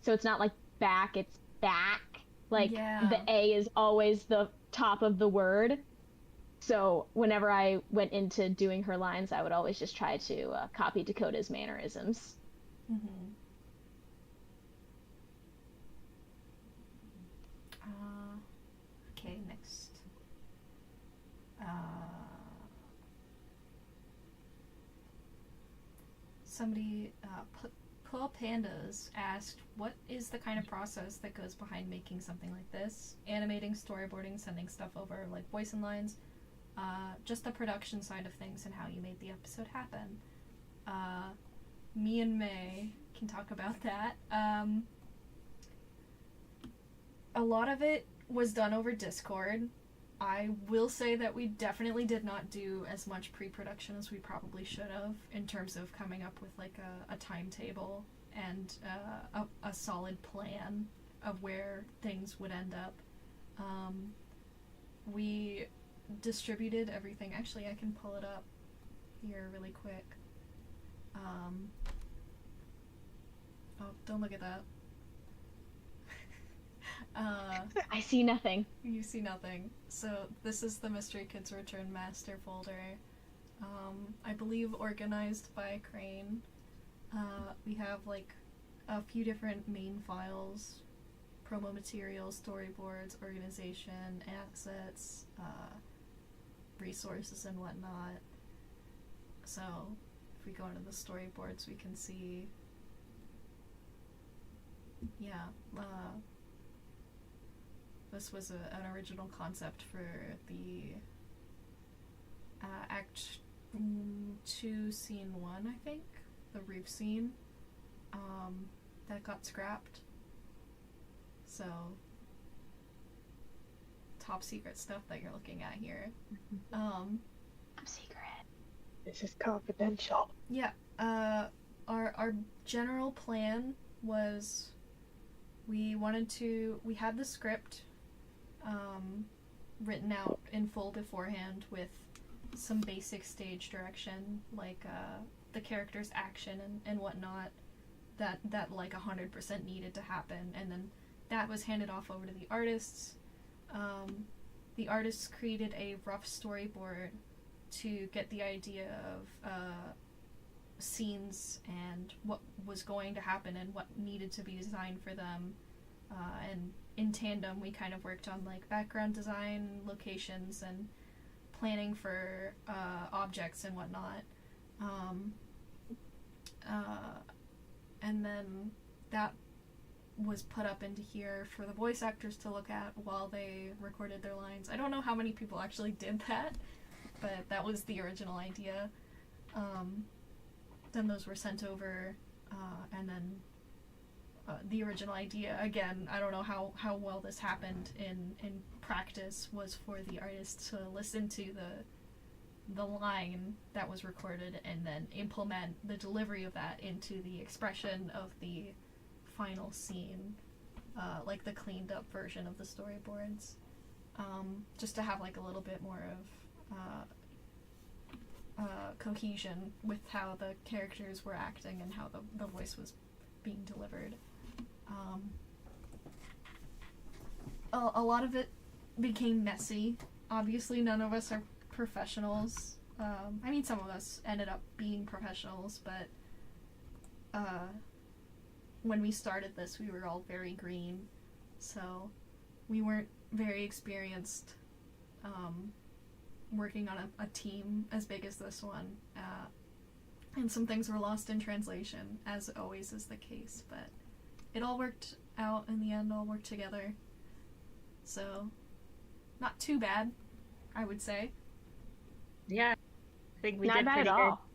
so it's not like back, it's back. The A is always the top of the word. So whenever I went into doing her lines, I would always just try to copy Dakota's mannerisms. Mm-hmm. Okay, next. Somebody, Paul Pandas asked, what is the kind of process that goes behind making something like this? Animating, storyboarding, sending stuff over, like voice and lines? Just the production side of things and how you made the episode happen. Me and May can talk about that. A lot of it was done over Discord. I will say that we definitely did not do as much pre-production as we probably should have in terms of coming up with like a timetable and a solid plan of where things would end up. We distributed everything. Actually, I can pull it up here really quick. Oh, don't look at that. I see nothing. You see nothing. So this is the Mystery Kids Return master folder. I believe organized by Crane. We have like a few different main files, promo materials, storyboards, organization, assets, resources and whatnot. So if we go into the storyboards, we can see, this was an original concept for the Act 2, Scene 1, I think, the roof scene, that got scrapped. So, top secret stuff that you're looking at here. Top secret. This is confidential. Yeah, our general plan was we had the script written out in full beforehand with some basic stage direction, like the character's action and whatnot that like 100% needed to happen, and then that was handed off over to the artists. The artists created a rough storyboard to get the idea of scenes and what was going to happen and what needed to be designed for them, and in tandem we kind of worked on like background design, locations, and planning for objects and whatnot. And then that was put up into here for the voice actors to look at while they recorded their lines. I don't know how many people actually did that, but that was the original idea. Then those were sent over, and then the original idea, again, I don't know how well this happened in practice, was for the artists to listen to the line that was recorded and then implement the delivery of that into the expression of the final scene, like the cleaned up version of the storyboards, just to have like a little bit more of cohesion with how the characters were acting and how the voice was being delivered. A lot of it became messy. Obviously, none of us are professionals. I mean, some of us ended up being professionals, but when we started this, we were all very green, so we weren't very experienced working on a team as big as this one, and some things were lost in translation, as always is the case, but it all worked out in the end, all worked together, so not too bad, I would say. Yeah, I think we Not did bad pretty at good. all.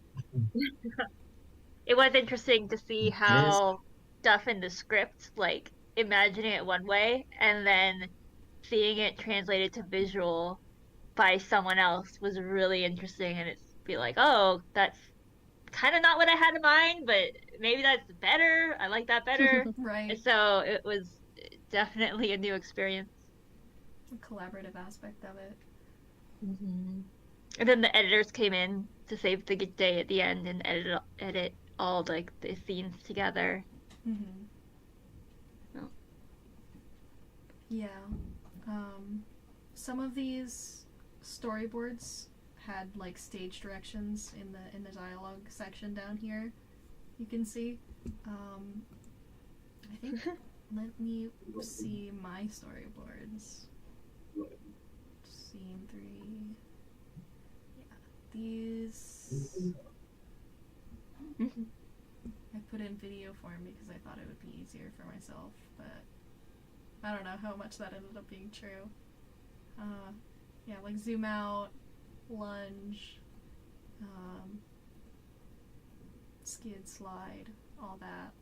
It was interesting to see how stuff in the script, like imagining it one way and then seeing it translated to visual by someone else was really interesting, and it's be like, oh, that's kind of not what I had in mind, but maybe that's better. I like that better. Right. And so it was definitely a new experience. The collaborative aspect of it. Mm-hmm. And then the editors came in to save the day at the end and edit all like the scenes together. Mm-hmm. Oh. Yeah. Some of these storyboards had like stage directions in the dialogue section down here. You can see. I think. Let me see my storyboards. Scene 3. Yeah, these. I put in video form because I thought it would be easier for myself, but I don't know how much that ended up being true. Yeah, like zoom out, lunge, skid, slide, all that.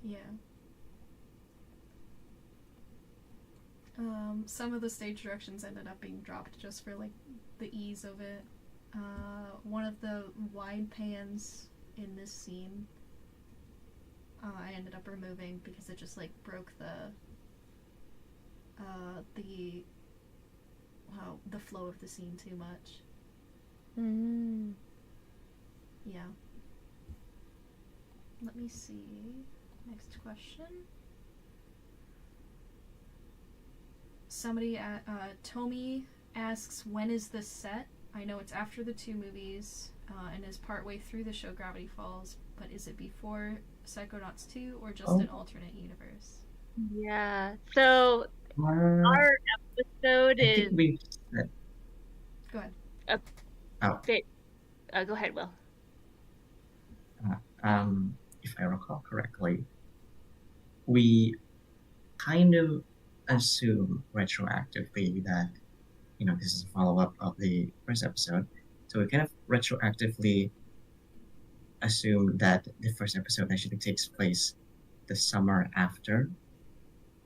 Yeah. Some of the stage directions ended up being dropped just for like the ease of it. One of the wide pans in this scene I ended up removing because it just like broke the flow of the scene too much. Yeah. Let me see. Next question. Somebody Tomi asks, when is this set? I know it's after the 2 movies and is partway through the show Gravity Falls, but is it before Psychonauts 2 or just an alternate universe? Yeah. So our episode is. Go ahead. Go ahead, Will. If I recall correctly, we kind of assume retroactively that, this is a follow-up of the first episode. So we kind of retroactively assume that the first episode actually takes place the summer after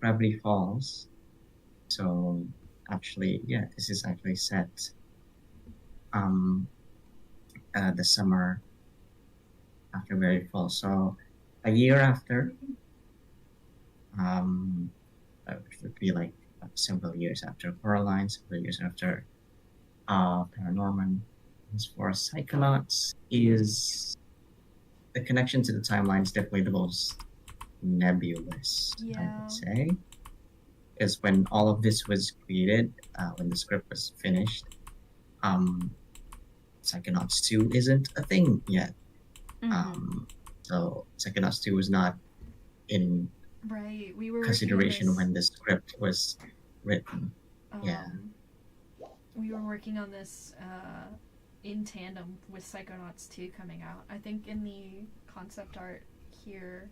Gravity Falls. So actually, yeah, this is actually set the summer after Gravity Falls. So a year after, which would be like several years after Coraline, several years after Paranorman. As for Psychonauts, is the connection to the timeline is definitely the most nebulous, I would say. Is when all of this was created, when the script was finished, Psychonauts 2 isn't a thing yet. So Psychonauts 2 was not in we were consideration when the script was written. We were working on this in tandem with Psychonauts 2 coming out. I think in the concept art here,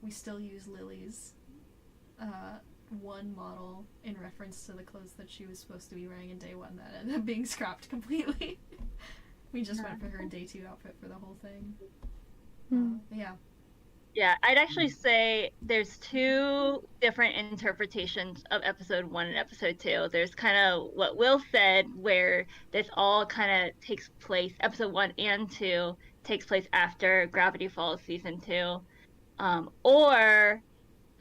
we still use Lily's one model in reference to the clothes that she was supposed to be wearing in day 1 that ended up being scrapped completely. We just went for her day 2 outfit for the whole thing. Yeah, I'd actually say there's 2 different interpretations of episode 1 and episode 2. There's kind of what Will said, where this all kind of takes place, episode 1 and 2 takes place after Gravity Falls season 2. Or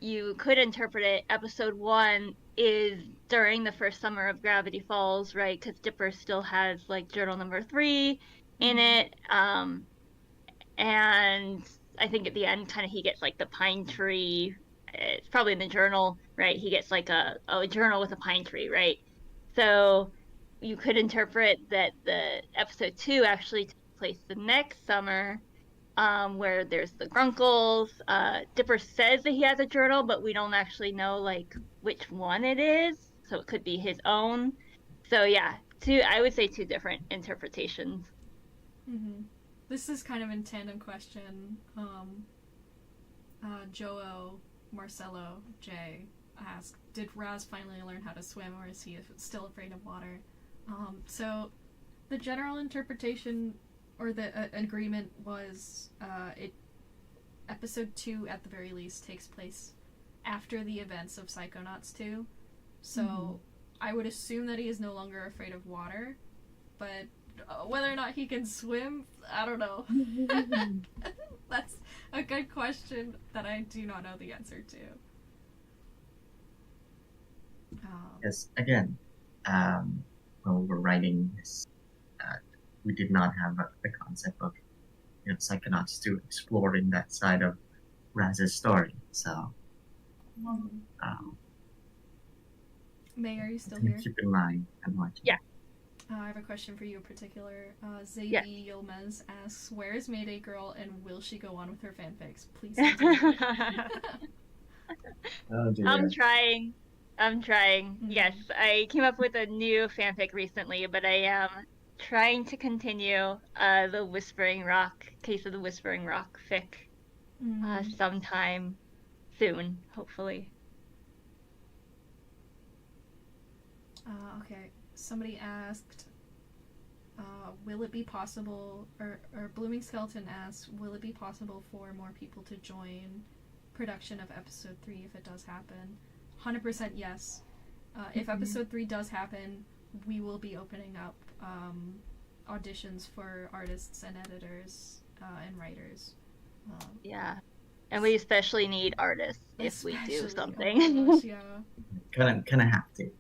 you could interpret it, episode 1 is during the first summer of Gravity Falls, right? Because Dipper still has, like, journal number 3 in it. And I think at the end, kind of, he gets, like, the pine tree. It's probably in the journal, right? He gets, like, a journal with a pine tree, right? So you could interpret that the episode 2 actually takes place the next summer, where there's the Grunkles. Dipper says that he has a journal, but we don't actually know, like, which one it is. So it could be his own. So yeah, I would say 2 different interpretations. This is kind of in tandem question. Joe, Marcelo, Jay asked, did Raz finally learn how to swim, or is he still afraid of water? So the general interpretation or the agreement was episode 2 at the very least takes place after the events of Psychonauts 2. So I would assume that he is no longer afraid of water, but whether or not he can swim, I don't know. That's a good question that I do not know the answer to. Yes, again, when we were writing this, we did not have the concept of Psychonauts 2 exploring that side of Raz's story. So, May, are you still here? Keep in mind and watching. Yeah. I have a question for you in particular. Zabi Yilmaz asks, where is Mayday Girl and will she go on with her fanfics? Please continue. Oh, dear. I'm trying. Yes, I came up with a new fanfic recently, but I am trying to continue the Whispering Rock, Case of the Whispering Rock fic sometime soon, hopefully. Okay. Somebody asked, will it be possible, or Blooming Skeleton asks, will it be possible for more people to join production of episode 3 if it does happen? 100% yes. If episode 3 does happen, we will be opening up auditions for artists and editors and writers. Yeah. And we especially need artists if we do something. Oh my gosh, yeah. Kind of have to.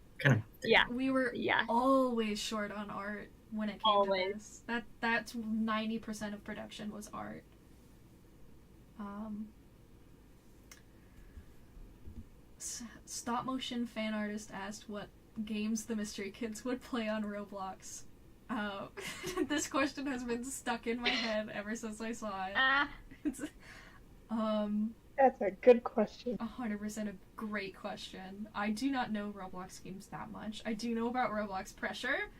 Yeah. We were always short on art when it came to this. That's 90% of production was art. Stop motion fan artist asked what games the Mystery Kids would play on Roblox. This question has been stuck in my head ever since I saw it. That's a good question. 100% a great question. I do not know Roblox games that much. I do know about Roblox Pressure.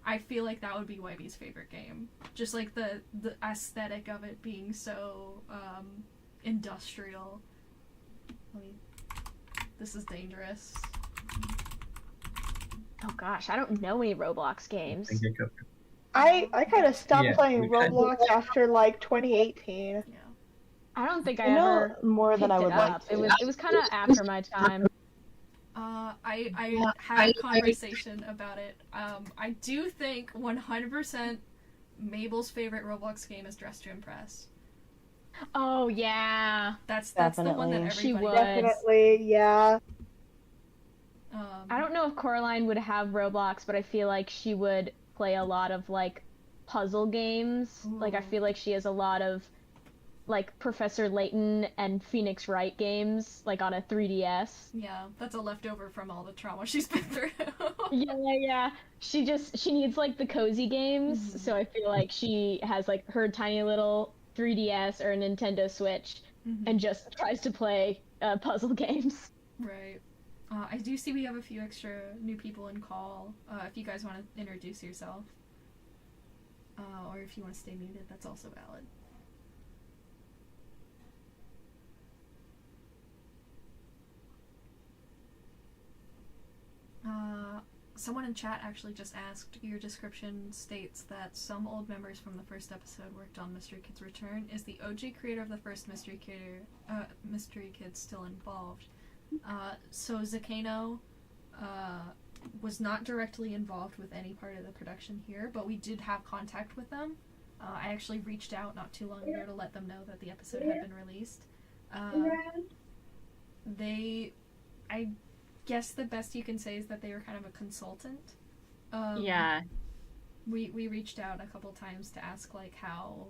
I feel like that would be Webby's favorite game. Just like the aesthetic of it being so industrial. This is dangerous. Oh gosh, I don't know any Roblox games. I kind of stopped playing Roblox after like 2018. Yeah. I don't think I know ever more than I would like to. It was kind of after my time. I had a conversation about it. I do think 100% Mabel's favorite Roblox game is Dress to Impress. Oh yeah, that's the one that everybody she would. Definitely, yeah. I don't know if Coraline would have Roblox, but I feel like she would play a lot of like puzzle games. Like I feel like she has a lot of like Professor Layton and Phoenix Wright games, like on a 3DS. Yeah, that's a leftover from all the trauma she's been through. Yeah. She needs like the cozy games, so I feel like she has like her tiny little 3DS or a Nintendo Switch and just tries to play puzzle games. Right. I do see we have a few extra new people in call. If you guys want to introduce yourself. Or if you want to stay muted, that's also valid. Someone in chat actually just asked, your description states that some old members from the first episode worked on Mystery Kids Return. Is the OG creator of the first Mystery Kids still involved? So Zakano was not directly involved with any part of the production here, but we did have contact with them. I actually reached out not too long ago to let them know that the episode had been released. I guess the best you can say is that they were kind of a consultant. Yeah. We reached out a couple times to ask like how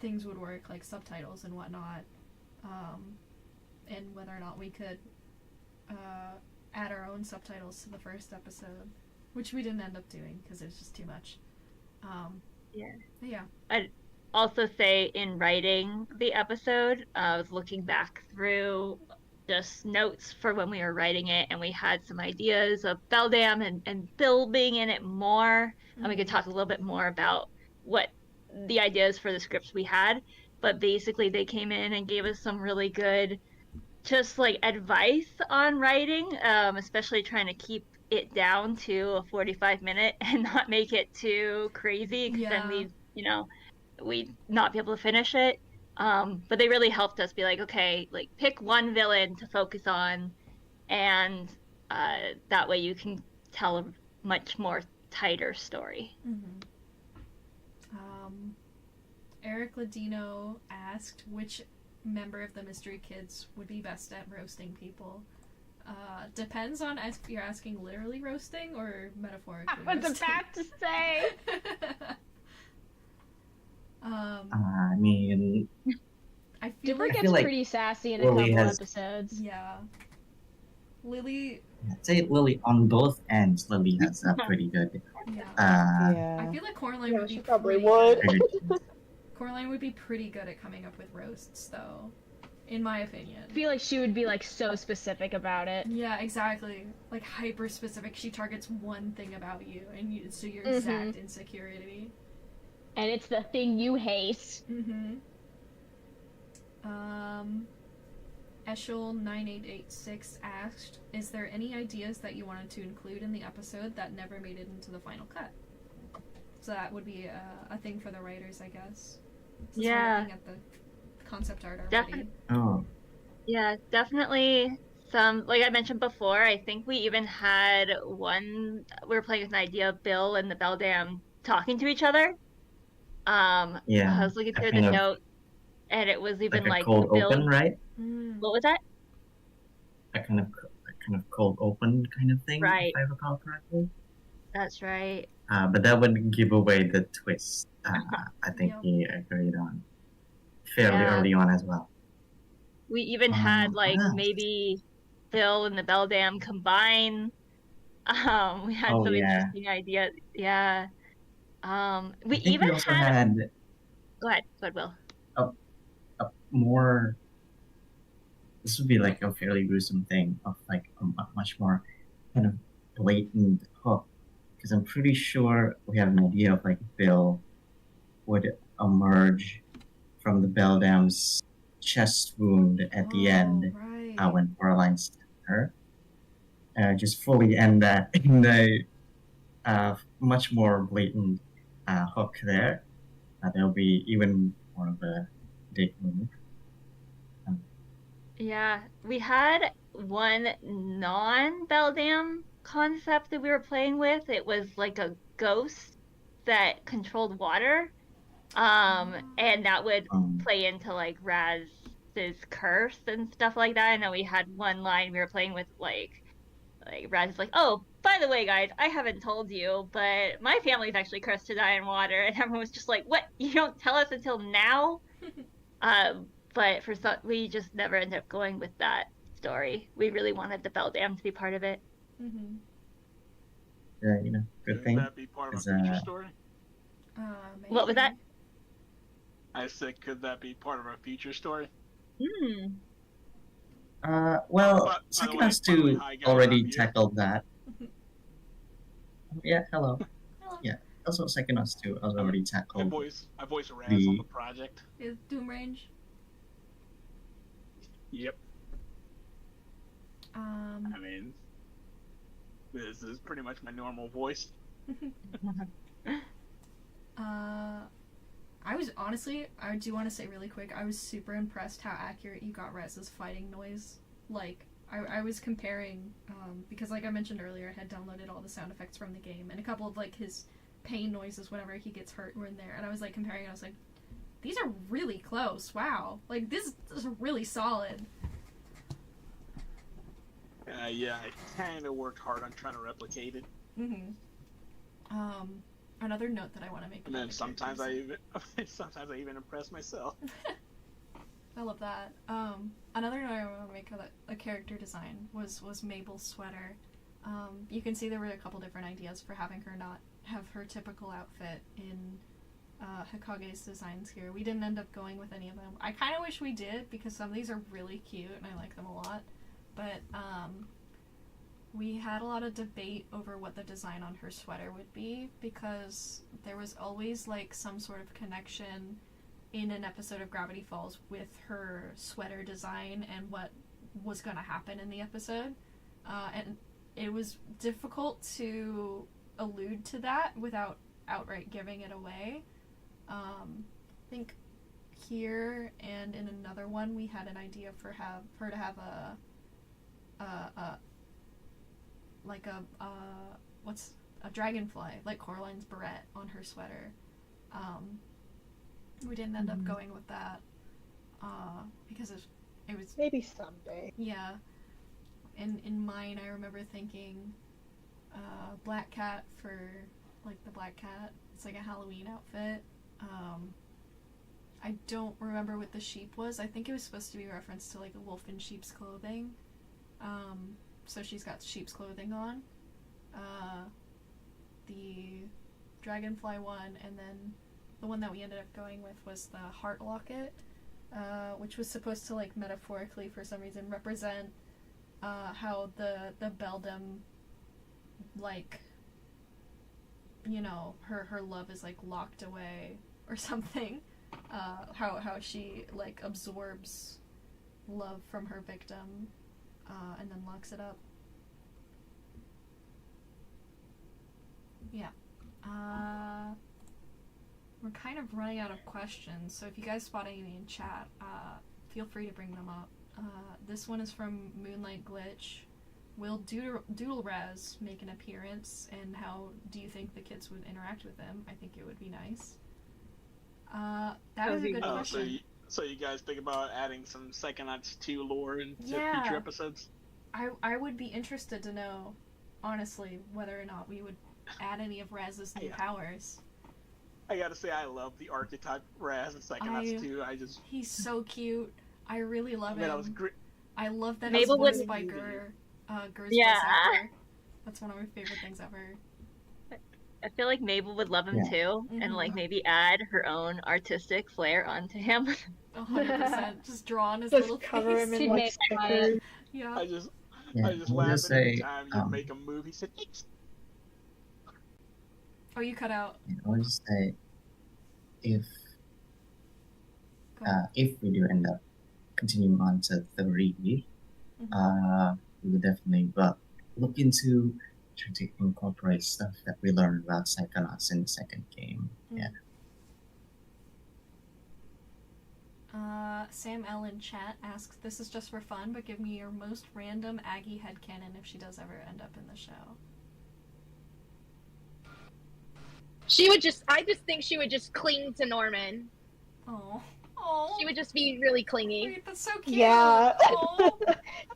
things would work, like subtitles and whatnot, and whether or not we could add our own subtitles to the first episode, which we didn't end up doing because it was just too much. Yeah. I'd also say in writing the episode, I was looking back through just notes for when we were writing it, and we had some ideas of Beldam and Bill being in it more, and we could talk a little bit more about what the ideas for the scripts we had. But basically they came in and gave us some really good just like advice on writing, especially trying to keep it down to a 45-minute and not make it too crazy, because then we'd not be able to finish it. But they really helped us be like, okay, like pick one villain to focus on, and that way you can tell a much more tighter story. Eric Ladino asked which member of the Mystery Kids would be best at roasting people. Depends on if you're asking literally roasting or metaphorically I was roasting. about to say. I mean, I feel Dipper like gets like pretty sassy in a Lily couple has- episodes. Yeah. Lily. I'd say Lily on both ends. Lily has a pretty good. I feel like Coraline would be probably pretty would. good. Coraline would be pretty good at coming up with roasts, though, in my opinion. I feel like she would be like so specific about it. Yeah, exactly. Like hyper specific. She targets one thing about you, and so your exact insecurity. And it's the thing you hate. Eshel9886 asked, is there any ideas that you wanted to include in the episode that never made it into the final cut? So that would be a thing for the writers, I guess. Since we're looking at the concept art already. Yeah, definitely some, like I mentioned before, I think we even had we were playing with an idea of Bill and the Beldam talking to each other. I was looking through the note, and it was even like a cold Bill... open, right? What was that? A kind of cold open kind of thing, Right. if I recall correctly. That's right. But that would give away the twist. I think he agreed on fairly early on as well. We even had maybe Bill and the Beldam combine. We had some interesting ideas. Yeah. We even also had Go ahead, Will. a more. This would be like a fairly gruesome thing of like a much more kind of blatant hook, because I'm pretty sure we have an idea of like Bill would emerge from the Beldam's chest wound at the end when Coraline stabbed her. Just fully end that in the much more blatant hook there. There'll be even more of a dick move. Yeah, we had one non-Beldam concept that we were playing with. It was like a ghost that controlled water, and that would play into like Raz's curse and stuff like that. I know we had one line we were playing with, like like Raz is like, oh, by the way, guys, I haven't told you, but my family's actually cursed to die in water, and everyone was just like, what? You don't tell us until now? But for some, we just never ended up going with that story. We really wanted the Beldam to be part of it. Mm-hmm. Good thing. Could that be part of a future story? What was that? I said, could that be part of a future story? Well, Psychonauts 2 already tackled that. Yeah, hello. Yeah, also Psychonauts 2 has already tackled I voice Raz on the project. Is Doom Range? Yep. I mean, this is pretty much my normal voice. I was honestly, I do want to say really quick, I was super impressed how accurate you got Rez's fighting noise. Like, I was comparing, because like I mentioned earlier, I had downloaded all the sound effects from the game, and a couple of like his pain noises whenever he gets hurt were in there, and I was like comparing, I was like, these are really close, wow. Like, this is really solid. Yeah, I kind of worked hard on trying to replicate it. Another note that I want to make. And then sometimes I even impress myself. I love that. Another note I want to make about a character design was Mabel's sweater. You can see there were a couple different ideas for having her not have her typical outfit in Hikage's designs here. We didn't end up going with any of them. I kind of wish we did, because some of these are really cute and I like them a lot. But we had a lot of debate over what the design on her sweater would be, because there was always like some sort of connection in an episode of Gravity Falls with her sweater design and what was going to happen in the episode. And it was difficult to allude to that without outright giving it away. I think here and in another one we had an idea for her to have a dragonfly, like Coraline's beret on her sweater. We didn't end up going with that because it was maybe someday. Yeah. In mine, I remember thinking Black Cat for like the Black Cat. It's like a Halloween outfit. I don't remember what the sheep was. I think it was supposed to be a reference to like a wolf in sheep's clothing. So she's got sheep's clothing on. The dragonfly one, and then the one that we ended up going with was the heart locket, which was supposed to like metaphorically for some reason represent how the beldam, like, you know, her love is like locked away or something. How she like absorbs love from her victim and then locks it up. Yeah. We're kind of running out of questions, so if you guys spot any in chat, feel free to bring them up. This one is from Moonlight Glitch. Will Doodle Raz make an appearance, and how do you think the kids would interact with him? I think it would be nice. That is a good question. So you guys think about adding some Psychonauts 2 lore into Yeah. future episodes? I would be interested to know, honestly, whether or not we would add any of Raz's new powers. I gotta say, I love the archetype Raz in Psychonauts 2. He's so cute. I really love him. That was great. I love that Mabel it's voiced would- by Gur's Yeah. voice actor. That's one of my favorite things ever. I feel like Mabel would love him too, and like maybe add her own artistic flair onto him. 100%. Just draw on his Just little cover face. him in like stickers. Yeah. I just I'll laugh just every say, time you make a movie. Said, Oh, you cut out. I'll just say, if we do end up continuing on to 3, we would definitely look into trying to incorporate stuff that we learned about Psychonauts in the second game. Yeah. Sam L in chat asks, this is just for fun, but give me your most random Aggie headcanon if she does ever end up in the show. I just think she would just cling to Norman. Oh. she would just be really clingy. Wait, that's so cute. Yeah.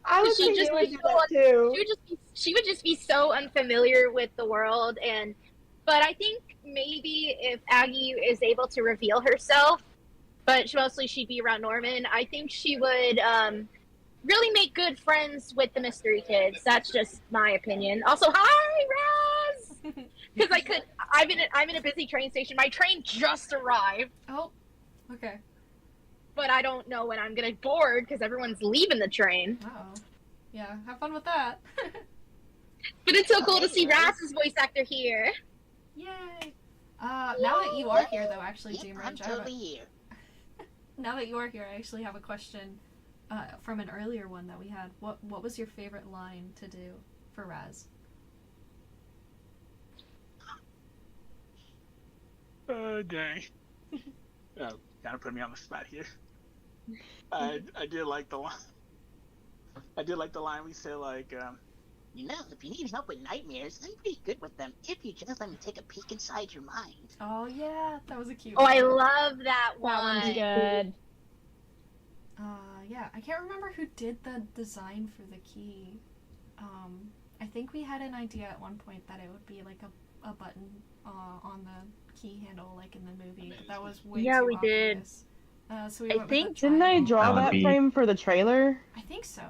I would She'd think just you would be do that too. she would just be so unfamiliar with the world, but I think maybe if Aggie is able to reveal herself, but she'd be around Norman, I think she would really make good friends with the mystery kids. That's just my opinion. Also, hi, Raz! Because I'm in a busy train station. My train just arrived. Oh, okay. But I don't know when I'm gonna board because everyone's leaving the train. Uh-oh. Yeah, have fun with that. But it's so cool to see Raz's voice actor here. Yay! Now that you are here, though, actually, Yep, Jim I'm Ridge, totally here. Now that you are here, I actually have a question from an earlier one that we had. What was your favorite line to do for Raz? Oh, dang. Oh, kind of put me on the spot here. I did like the line. I did like the line we said, like, You know, if you need help with nightmares, I'm pretty good with them if you just let me take a peek inside your mind. Oh, yeah, that was a cute one. one. I love that one. That one's good. Yeah, I can't remember who did the design for the key. I think we had an idea at one point that it would be like a button on the key handle, like in the movie, but that was way too obvious. So we went with a Didn't I draw That would that be- frame for the trailer? I think so.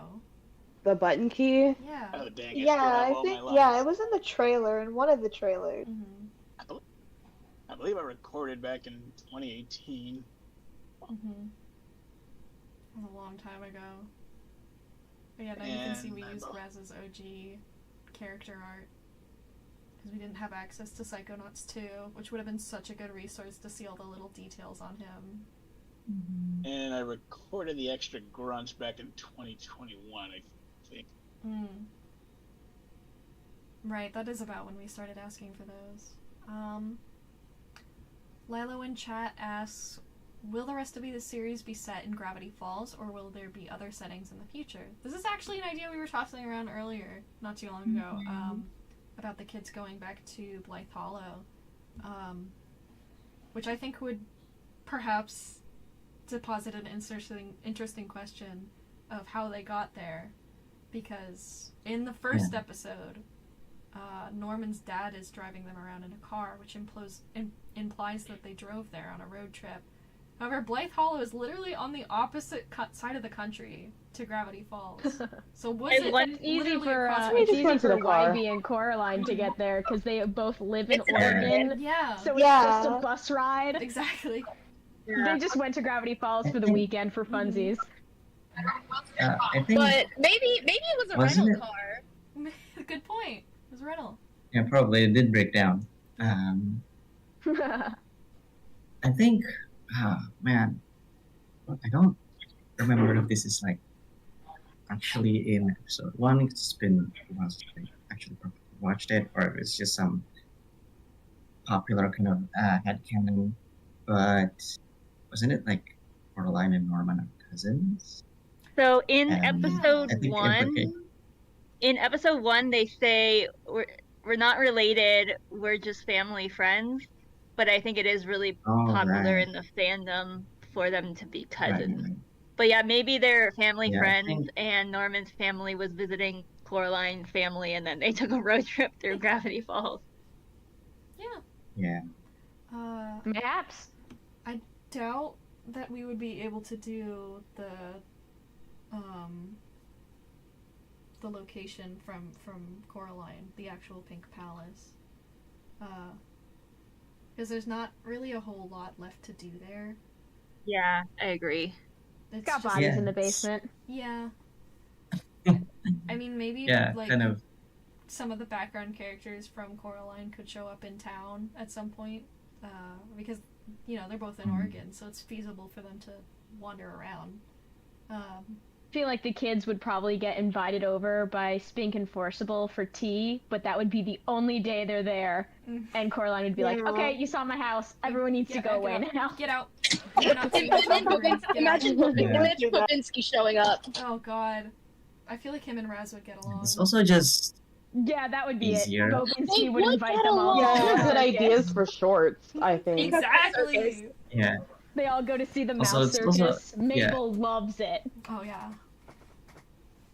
The button key? Yeah. oh, dang, Yeah, I think it was in the trailer, in one of the trailers. I believe I recorded back in 2018. That was a long time ago. But yeah, now you can see we used Raz's OG character art. Because we didn't have access to Psychonauts 2, which would have been such a good resource to see all the little details on him. And I recorded the extra grunts back in 2021, I think. Right, that is about when we started asking for those. Lilo in chat asks, will the rest of the series be set in Gravity Falls, or will there be other settings in the future? This is actually an idea we were tossing around earlier, not too long ago, about the kids going back to Blythe Hollow, which I think would perhaps deposit an interesting question of how they got there, because in the first episode, Norman's dad is driving them around in a car, which implies that they drove there on a road trip. However, Blythe Hollow is literally on the opposite side of the country to Gravity Falls. So was it It's easy for YB and Coraline to get there because they both live in Oregon. Yeah. So it's just a bus ride. Exactly. They just went to Gravity Falls for the weekend for funsies. I think. But maybe it was a Wasn't rental it- car. Good point. It was a rental. Yeah, probably it did break down. I think, man, I don't remember if this is like actually in episode 1. It's been once I actually watched it, or if it's just some popular kind of headcanon. But wasn't it like Coraline and Norman are cousins? So in episode I think in episode 1, they say we're not related. We're just family friends. But I think it is really popular in the fandom for them to be cousins. Right. But yeah, maybe they're family Yeah, I friends, think- and Norman's family was visiting Coraline's family, and then they took a road trip through Gravity Falls. Yeah. Perhaps. I doubt that we would be able to do the location from Coraline, the actual Pink Palace. Because there's not really a whole lot left to do there. Yeah, I agree. It's Got just- bodies in the basement. Yeah. I mean, maybe Yeah, like kind of. some of the background characters from Coraline could show up in town at some point, because they're both in Oregon, so it's feasible for them to wander around. I feel like the kids would probably get invited over by Spink and Forcible for tea, but that would be the only day they're there. And Coraline would be like, okay, you saw my house. Everyone needs to go away now. Get out. Imagine Babinski showing up. Oh god. I feel like him and Raz would get along. It's also just Yeah, that would be easier. it. Bobinski would invite them all. Yeah, good ideas for shorts, I think. Exactly. Yeah. They all go to see the mouse Also, it's circus. also- yeah. Mabel loves it. Oh yeah.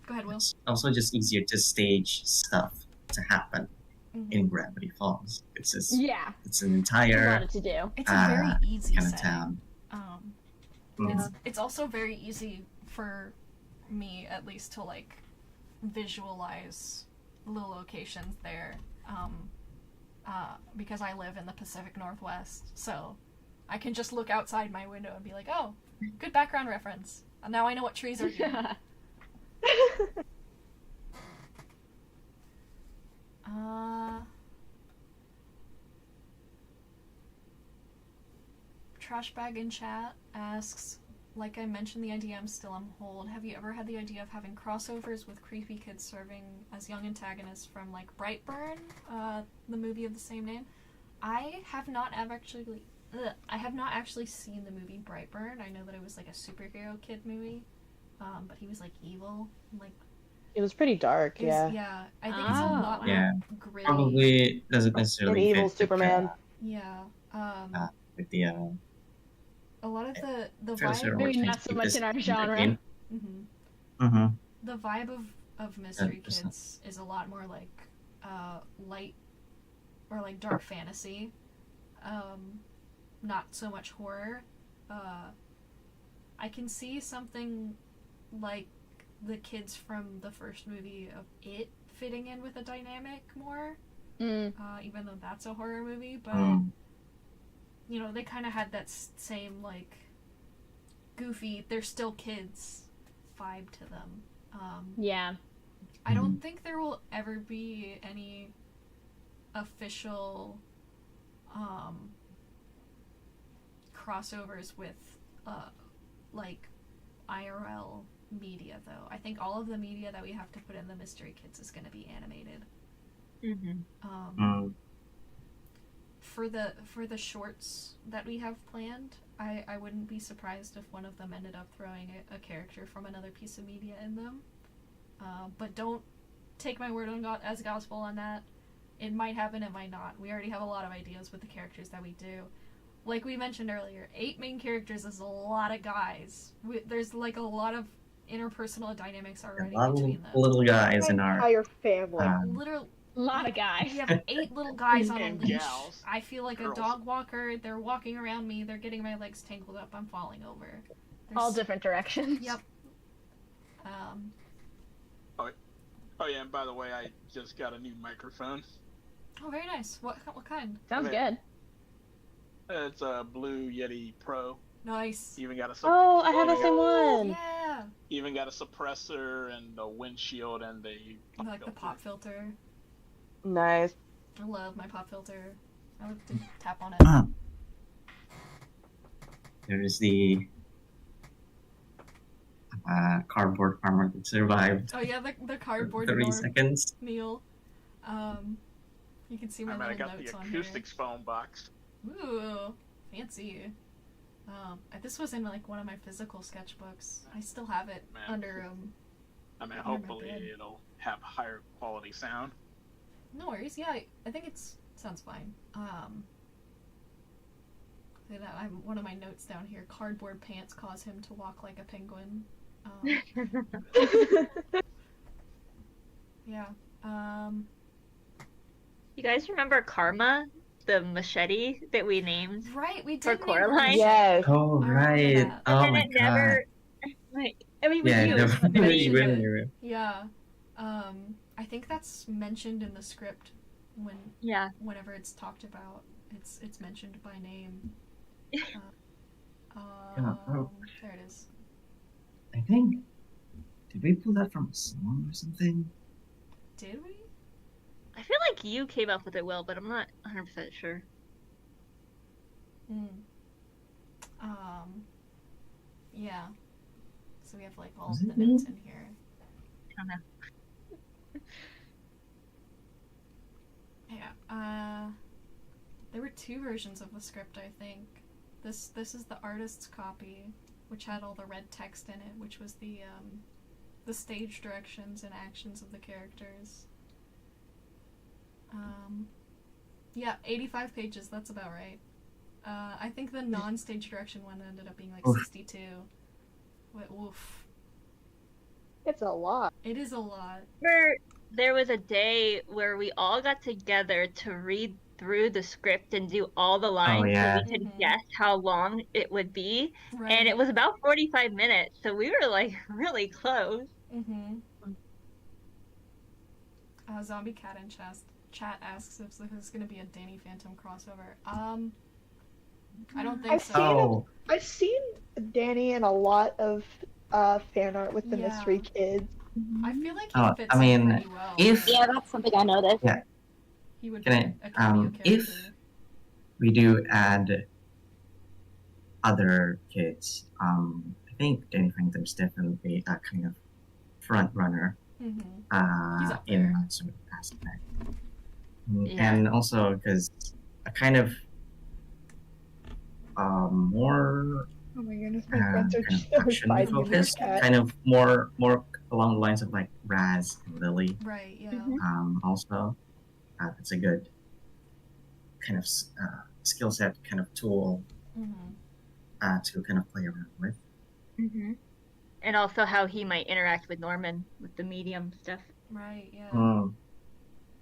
Go ahead, Will. It's also just easier to stage stuff to happen Mhm. in Gravity Falls. It's just Yeah. it's an entire A lot to do. It's a very easy kind of setting. town. It's also very easy for me, at least, to like visualize the locations there, because I live in the Pacific Northwest, so I can just look outside my window and be like, oh, good background reference. And now I know what trees are here. Trashbag in chat asks, like I mentioned the idea, I'm still on hold. Have you ever had the idea of having crossovers with creepy kids serving as young antagonists from like Brightburn, the movie of the same name? I have not actually seen the movie Brightburn. I know that it was like a superhero kid movie, but he was like evil, like. It was pretty dark, yeah. Yeah, I think it's a lot more gritty. Probably doesn't An necessarily evil fit Superman. Yeah. With the A lot of the Sure, vibe. we're trying not to so keep much this in our entertaining. genre. The vibe of Mystery 100%. Kids is a lot more like light or like dark fantasy. Not so much horror. I can see something like the kids from the first movie of It fitting in with a dynamic more, even though that's a horror movie, but you know, they kind of had that same like goofy, they're still kids vibe to them. Yeah. I don't think there will ever be any official crossovers with like IRL media, though. I think all of the media that we have to put in the Mystery Kids is going to be animated. For the shorts that we have planned, I wouldn't be surprised if one of them ended up throwing a character from another piece of media in them. But don't take my word on as gospel on that. It might happen, it might not. We already have a lot of ideas with the characters that we do. Like we mentioned earlier, 8 main characters is a lot of guys. There's like a lot of interpersonal dynamics already A lot between of them. little guys in our entire family. Literal lot of guys. We have 8 little guys on a And leash. gals. I feel like Girls. a dog walker. They're walking around me. They're getting my legs tangled up. I'm falling over. All different directions. Yep. Oh yeah, and by the way, I just got a new microphone. Oh, very nice. What kind? Sounds Okay. good. It's a Blue Yeti Pro. Nice. Even got a Oh, I have the same one. Yeah. even got a suppressor and a windshield and the I like the pop filter. Nice. I love my pop filter. I like to tap on it. There is the cardboard farmer that survived. Oh yeah, the cardboard 30 Norm seconds. Neil. You can see my I little got notes the on here. acoustics phone box. Ooh, fancy. This was in like one of my physical sketchbooks. I still have it under I mean, under my hopefully bed. it'll have higher quality sound. No worries. Yeah, I think sounds fine. One of my notes down here: cardboard pants cause him to walk like a penguin. Yeah. You guys remember Karma, the machete that we named? Right, we did for name Coraline. Yes. Oh right. Oh And my it god. never. Like, I mean, Yeah, with you, never but really you- went. Yeah. I think that's mentioned in the script whenever it's talked about. It's mentioned by name. There it is. I think. Did we pull that from a song or something? Did we? I feel like you came up with it, Will, but I'm not 100% sure. Yeah. So we have like all Was of it the me? notes in here. I don't know. Yeah. There were 2 versions of the script, I think. This is the artist's copy, which had all the red text in it, which was the stage directions and actions of the characters. Yeah, 85 pages, that's about right. I think the non-stage direction one ended up being like Oof. 62. Wait, oof. It's a lot. It is a lot. There was a day where we all got together to read through the script and do all the lines yeah. so we could guess how long it would be. Right. And it was about 45 minutes, so we were like really close. Mm-hmm. Zombie Cat in chat asks if this is going to be a Danny Phantom crossover. I don't think so. I've seen Danny in a lot of fan art with the Mystery Kids. I feel like Oh, he fits I mean, in pretty well. if Yeah, that's something I noticed. yeah, He would can be a cameo character. if we do add other kids, I think Danny Phantom's definitely a kind of front runner. In that sort of aspect. And also because a kind of more Oh my goodness, my kind friends are of just action fighting with focused, this cat. kind of more along the lines of like Raz and Lily. Right, yeah. Also, it's a good kind of skill set, kind of tool to kind of play around with. And also how he might interact with Norman with the medium stuff. Right, yeah.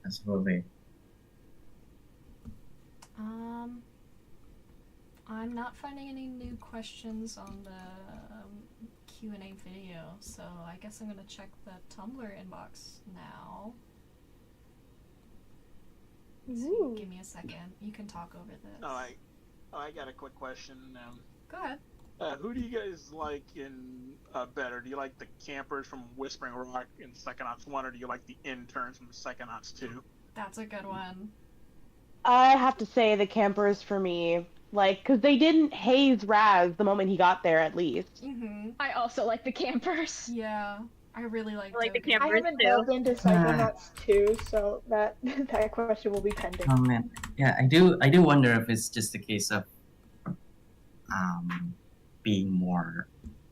Absolutely. I'm not finding any new questions on the Q&A video, so I guess I'm gonna check the Tumblr inbox now. So give me a second. You can talk over this. I got a quick question. Go ahead. Who do you guys like in better? Do you like the campers from Whispering Rock in Psychonauts 1, or do you like the interns from Psychonauts 2? That's a good one. I have to say the campers for me. Like, because they didn't haze Raz the moment he got there, at least. I also like the campers. Yeah, I really like the I campers haven't too. delved into Psychonauts 2, so that question will be pending. Oh man, yeah, I do wonder if it's just a case of being more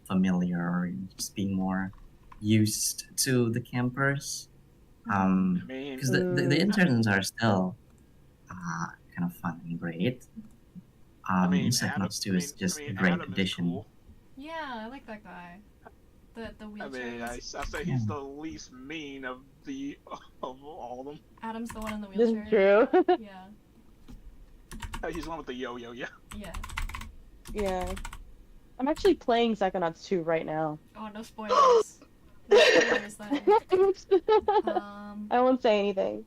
familiar or just being more used to the campers. Because the interns are still kind of fun and great. Psychonauts 2 is just a great addition. Cool. Yeah, I like that guy. The wheelchair. I mean, I say he's the least mean of all of them. Adam's the one in the This wheelchair. is true. He's the one with the yo-yo, yeah. Yeah. Yeah. I'm actually playing Psychonauts 2 right now. Oh, no spoilers. No spoilers then. I won't say anything.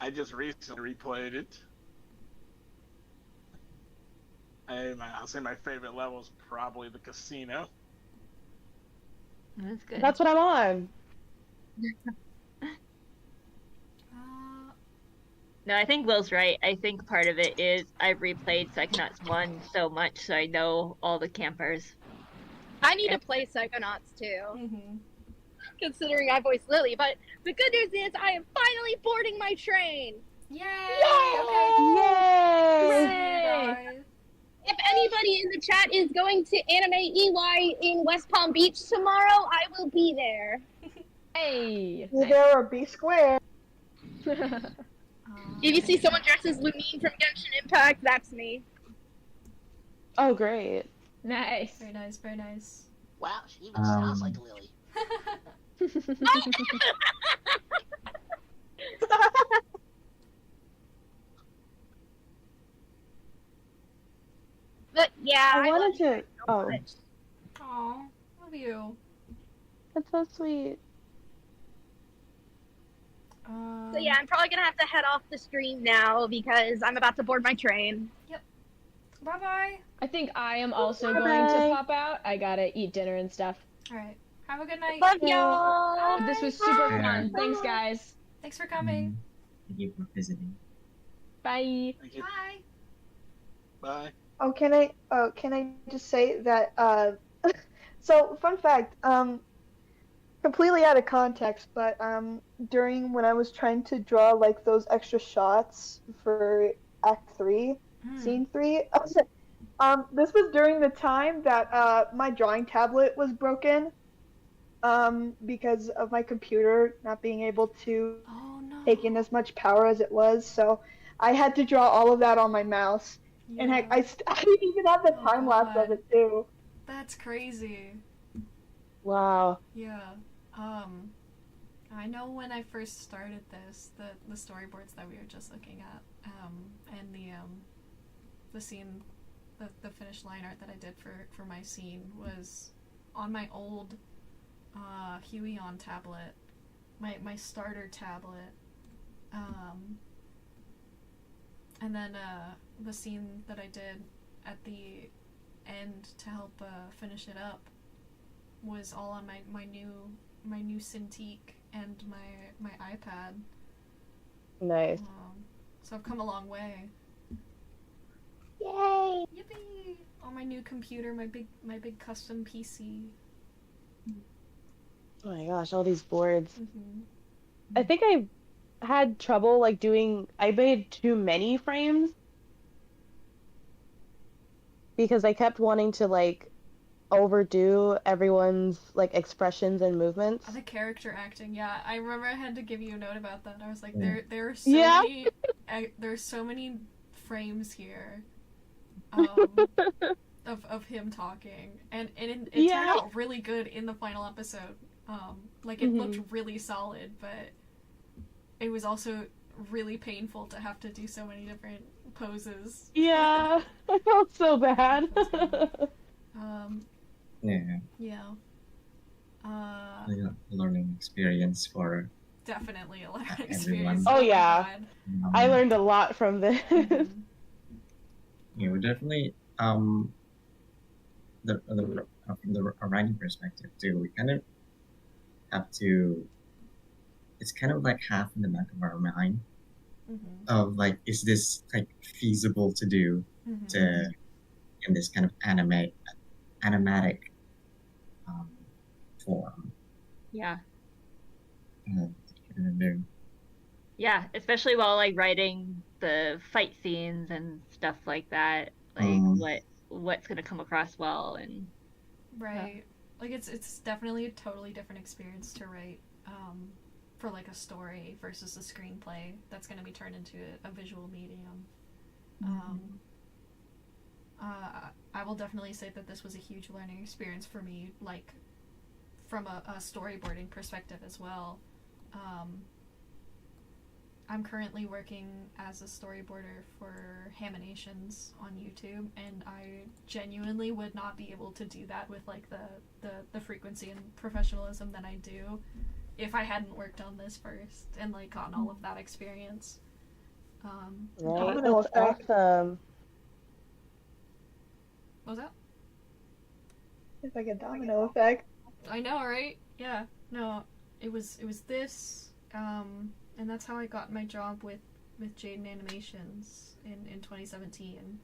I just recently replayed it. I'll say my favorite level is probably the casino. That's good. That's what I'm on. No, I think Will's right. I think part of it is I've replayed Psychonauts 1 so much, so I know all the campers. I need to play Psychonauts too, considering I voiced Lily. But the good news is I am finally boarding my train. Yay! Yay! If anybody in the chat is going to Anime EY in West Palm Beach tomorrow, I will be there. Hey! Be there or be square. If you see someone dressed as Lumine from Genshin Impact, that's me. Oh, great. Nice. Very nice, very nice. Wow, she even sounds like Lily. But yeah, I wanted to. Oh, Aw, love you. that's so sweet. So yeah, I'm probably gonna have to head off the stream now because I'm about to board my train. Yep. Bye bye. I think I am also going to pop out. I gotta eat dinner and stuff. Alright. Have a good night. Love y'all. This was super Bye. fun. Thanks, guys. Thanks for coming. Thank you for visiting. Bye. Bye. Bye. Oh, can I just say that so fun fact, completely out of context, but during when I was trying to draw like those extra shots for Act 3, Scene 3, this was during the time that my drawing tablet was broken because of my computer not being able to take in as much power as it was, so I had to draw all of that on my mouse. And heck, I even have the time lapse of it too. That's crazy. Wow. Yeah. I know when I first started this, the storyboards that we were just looking at, and the scene, the finished line art that I did for my scene was on my old Huey on tablet, my starter tablet, and then the scene that I did at the end to help finish it up was all on my new Cintiq and my iPad. Nice. So I've come a long way. Yay! Yippee! On my new computer, my big custom PC. Oh my gosh, all these boards. Mm-hmm. I think I had trouble like I made too many frames because I kept wanting to like overdo everyone's like expressions and movements. The character acting, yeah. I remember I had to give you a note about that. I was like, Yeah. there are so many there's so many frames here of him talking, and it turned out really good in the final episode. Like it looked really solid, but it was also really painful to have to do so many different poses. Yeah, I felt so bad. Yeah. Yeah. Learning experience for Definitely a learning everyone. experience. Oh yeah, I learned a lot from this. You know, definitely from the writing perspective too, we kind of have to. It's kind of like half in the back of our mind of like, is this like feasible to do to in this kind of animatic form? Yeah. Do. Yeah, especially while like writing the fight scenes and stuff like that. Like what's gonna come across well and right. Like it's definitely a totally different experience to write for like a story versus a screenplay that's gonna be turned into a visual medium. I will definitely say that this was a huge learning experience for me, like from a storyboarding perspective as well. I'm currently working as a storyboarder for Haminations on YouTube, and I genuinely would not be able to do that with like the frequency and professionalism that I do if I hadn't worked on this first and like gotten all of that experience. Right, that's awesome. What was that? It's like a domino effect. I know, right? Yeah. No, it was this, and that's how I got my job with Jaden Animations in 2017.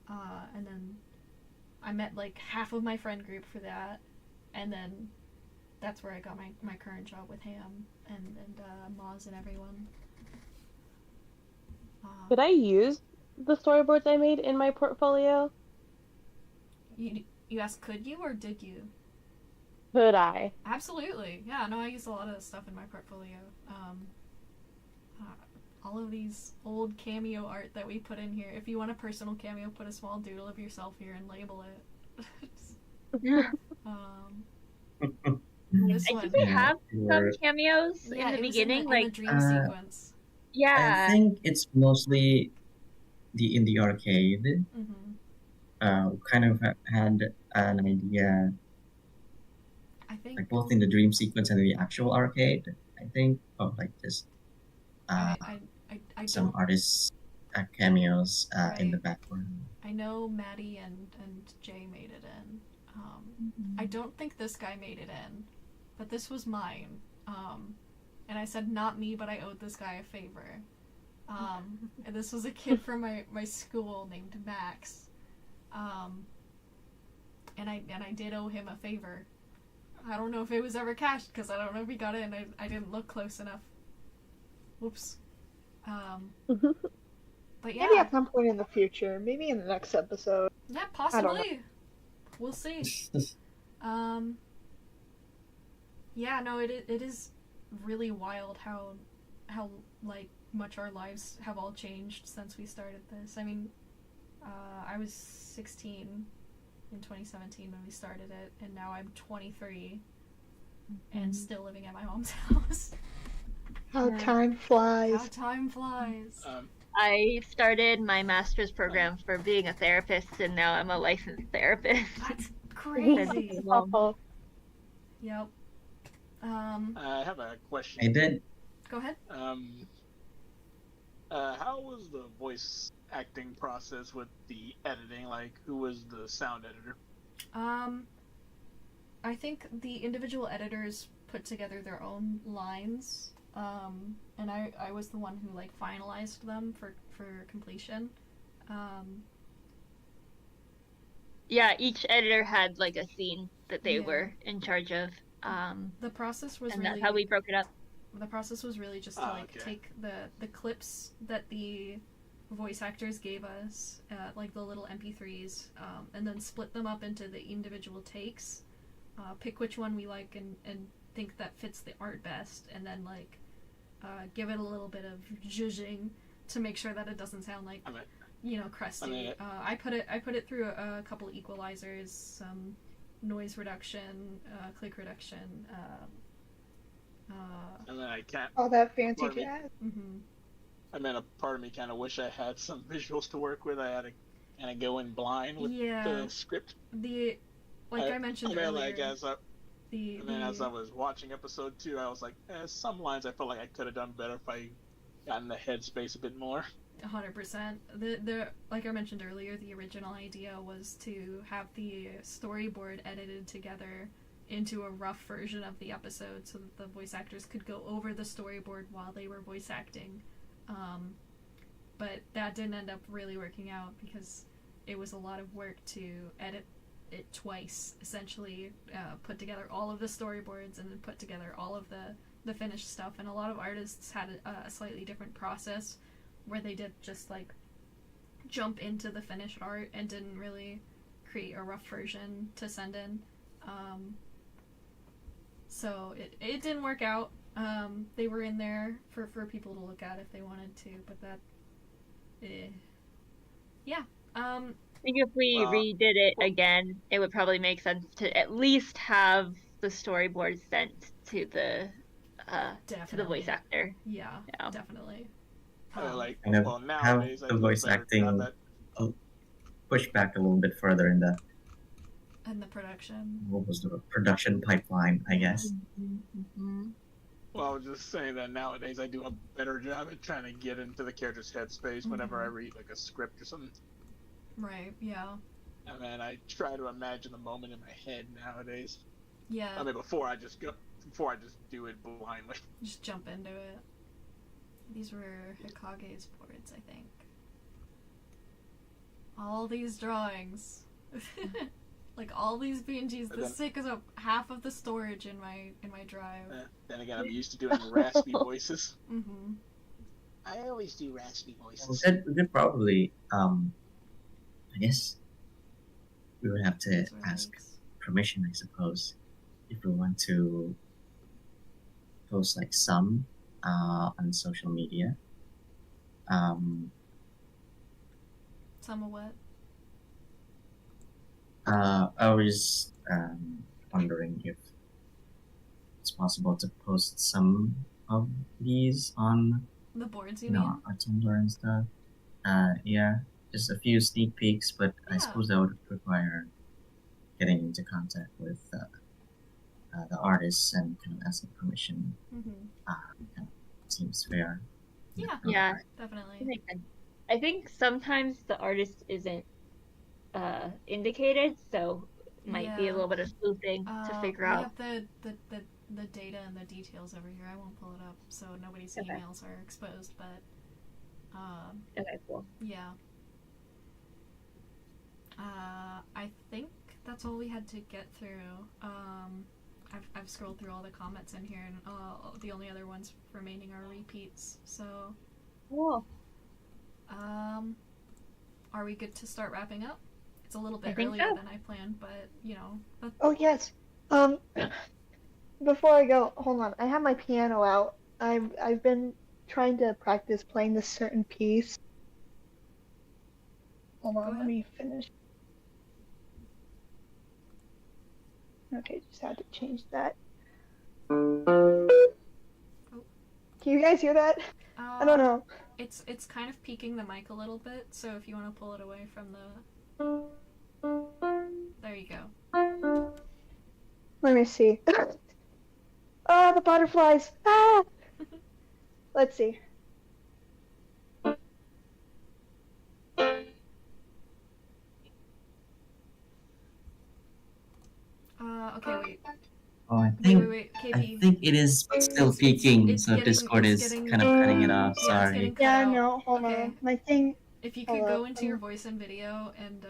And then I met like half of my friend group for that, and then that's where I got my current job with Ham and Moz and everyone. Could I use the storyboards I made in my portfolio? You asked could you or did you? Could I? Absolutely. Yeah, no, I use a lot of stuff in my portfolio. All of these old cameo art that we put in here. If you want a personal cameo, put a small doodle of yourself here and label it. This I one. think we have some cameos Yeah, in it the was beginning, in like the dream sequence. Yeah. I think it's mostly in the arcade. Kind of had an idea, I think, like both in the dream sequence and the actual arcade. I think of like just some artists' cameos in the background. I know Maddie and Jay made it in. I don't think this guy made it in, but this was mine. And I said not me, but I owed this guy a favor. And this was a kid from my school named Max. And I did owe him a favor. I don't know if it was ever cashed because I don't know if he got in. I didn't look close enough. Whoops. But yeah. Maybe at some point in the future. Maybe in the next episode. Yeah, I don't know. possibly. We'll see. Yeah, no, it is really wild how like much our lives have all changed since we started this. I mean, I was 16 in 2017 when we started it, and now I'm 23 and still living at my mom's house. How time flies. How time flies. I started my master's program for being a therapist, and now I'm a licensed therapist. That's crazy. Yep. I have a question. I did. Go ahead. How was the voice acting process with the editing? Like, who was the sound editor? I think the individual editors put together their own lines, and I was the one who like finalized them for completion. Yeah, each editor had like a scene that they were in charge of. The process was and really that's how we broke it up. The process was really just to like take the clips that the voice actors gave us, like the little MP3s, and then split them up into the individual takes, pick which one we like and think that fits the art best, and then like give it a little bit of zhuzhing to make sure that it doesn't sound like crusty. I put it through a couple equalizers, some noise reduction, click reduction. And then I can't. All that fancy jazz. I mean, a part of me kind of wish I had some visuals to work with. I had to kind of go in blind with the script. I mentioned earlier. Like as I was watching episode 2, I was like, some lines I felt like I could have done better if I got in the headspace a bit more. 100%. The like I mentioned earlier, the original idea was to have the storyboard edited together into a rough version of the episode so that the voice actors could go over the storyboard while they were voice acting. But that didn't end up really working out because it was a lot of work to edit it twice, essentially, put together all of the storyboards and then put together all of the finished stuff. And a lot of artists had a slightly different process where they did just like jump into the finished art and didn't really create a rough version to send in. So it didn't work out. They were in there for people to look at if they wanted to, but that, yeah. I think if we redid it again, it would probably make sense to at least have the storyboard sent to the voice actor. Yeah, definitely. Nowadays have the voice acting push back a little bit further in the. And the production. What was the production pipeline? I guess. Well, I was just saying that nowadays I do a better job at trying to get into the character's headspace whenever I read like a script or something. Right. Yeah. And then I try to imagine the moment in my head nowadays. Yeah. I mean, before I just do it blindly. Just jump into it. These were Hikage's boards, I think. All these drawings. Like all these BNGs, this takes up half of the storage in my drive. Then again, I'm used to doing raspy voices. I always do raspy voices. Well, we could probably, I guess, we would have to ask permission, I suppose, if we want to post like some on social media. Some of what? I was wondering if it's possible to post some of these on the boards, you mean? Our Tumblr and stuff. Yeah, just a few sneak peeks, but I suppose that would require getting into contact with the artists and kind of asking permission. Kind of seems fair. Yeah, definitely. I think sometimes the artist isn't indicated, so might be a little bit of sleuthing to figure out. We have the data and the details over here. I won't pull it up so nobody's emails are exposed, but okay, cool. Yeah. I think that's all we had to get through. I've scrolled through all the comments in here, and the only other ones remaining are repeats. So, cool. Are we good to start wrapping up? It's a little bit earlier than I planned, but you know. Oh yes. Before I go, hold on. I have my piano out. I've been trying to practice playing this certain piece. Hold on, let me finish. Okay, just had to change that. Can you guys hear that? I don't know. It's kind of peaking the mic a little bit, so if you want to pull it away from the... There you go. Let me see. Ah, the butterflies! Ah! Let's see. Okay, wait. Oh, I think wait, I KP. think it is still peaking, so Discord is kind of cutting it off. Yeah, it's Sorry. getting cut Yeah, out. no, hold Okay. on. My thing. If you could go into your voice and video and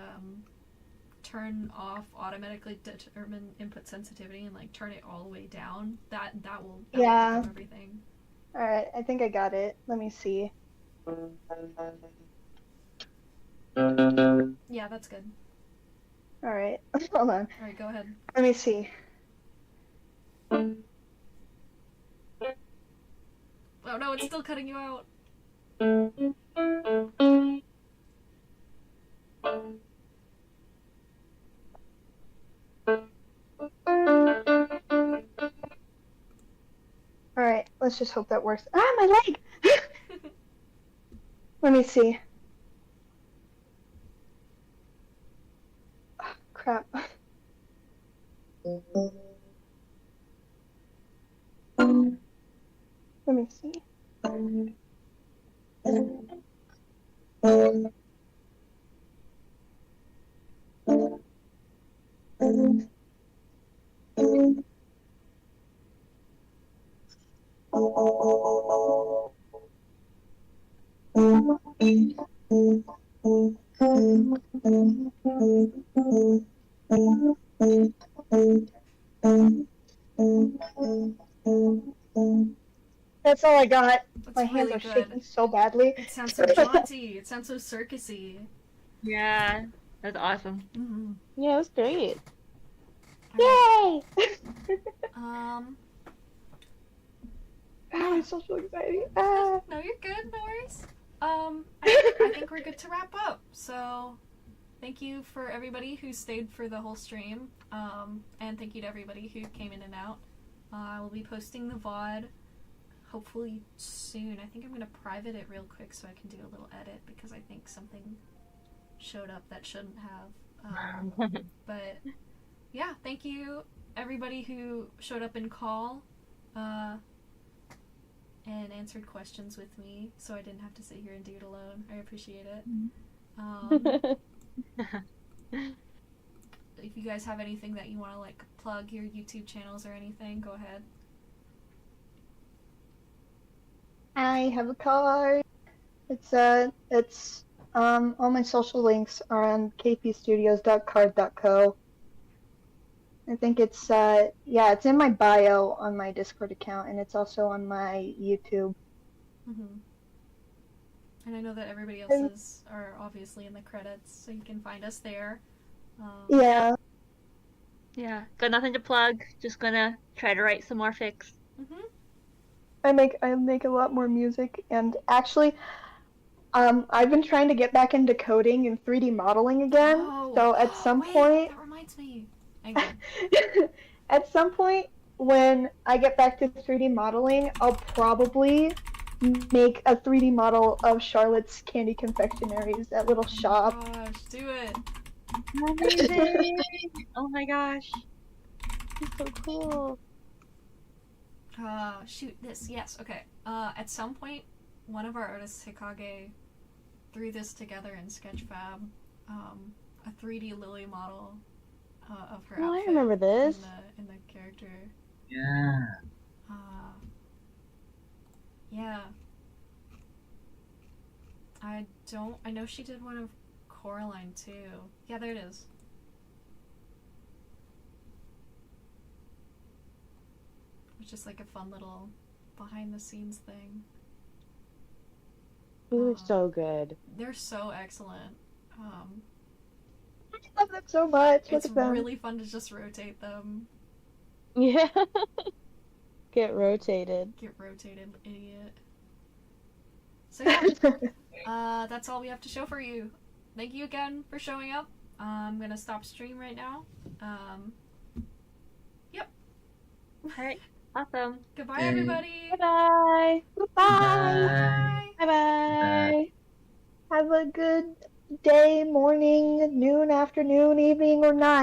turn off automatically determine input sensitivity and like turn it all the way down, that will pick up everything. All right, I think I got it. Let me see. Yeah, that's good. All right, hold on. All right, go ahead. Let me see. Oh no, it's still cutting you out. Alright, let's just hope that works. Ah, my leg! Let me see. Oh, crap. Let me see. That's all I got. That's My hands really are good. shaking so badly. It sounds so jaunty. It sounds so circusy. Yeah, that's awesome. Mm-hmm. Yeah, it was great. Yay! Ah, social anxiety. Ah. No, you're good. No worries. I think we're good to wrap up. So, thank you for everybody who stayed for the whole stream. And thank you to everybody who came in and out. I will be posting the VOD hopefully soon. I think I'm gonna private it real quick so I can do a little edit because I think something showed up that shouldn't have. But yeah, thank you everybody who showed up in call and answered questions with me so I didn't have to sit here and do it alone. I appreciate it. If you guys have anything that you want to like plug your YouTube channels or anything, go ahead. I have a card. It's all my social links are on kpstudios.card.co. I think it's it's in my bio on my Discord account, and it's also on my YouTube. Mm-hmm. And I know that everybody else's are obviously in the credits, so you can find us there. Yeah. Yeah, got nothing to plug. Just gonna try to write some more fics. Mm-hmm. I make a lot more music, and actually, I've been trying to get back into coding and 3D modeling again. So at some point, that reminds me. Hang on. at some point when I get back to 3D modeling, I'll probably make a 3D model of Charlotte's Candy Confectionaries, that little shop. Oh gosh, do it. Amazing! Oh my gosh. It's so cool. Shoot this. Yes, okay. At some point, one of our artists, Hikage, threw this together in Sketchfab. A 3D Lily model of her outfit. I remember this. In the character. Yeah. Yeah. I know she did one of Coraline too. Yeah, there it is. It's just like a fun little behind the scenes thing. They're so good. They're so excellent. I love them so much. It's really fun to just rotate them. Yeah. Get rotated. Get rotated, idiot. So yeah, that's all we have to show for you. thank you again for showing up. I'm gonna stop stream right now. Yep. Alright. Awesome. Goodbye, everybody. Bye-bye. Bye. Bye-bye. Have a good day, morning, noon, afternoon, evening, or night.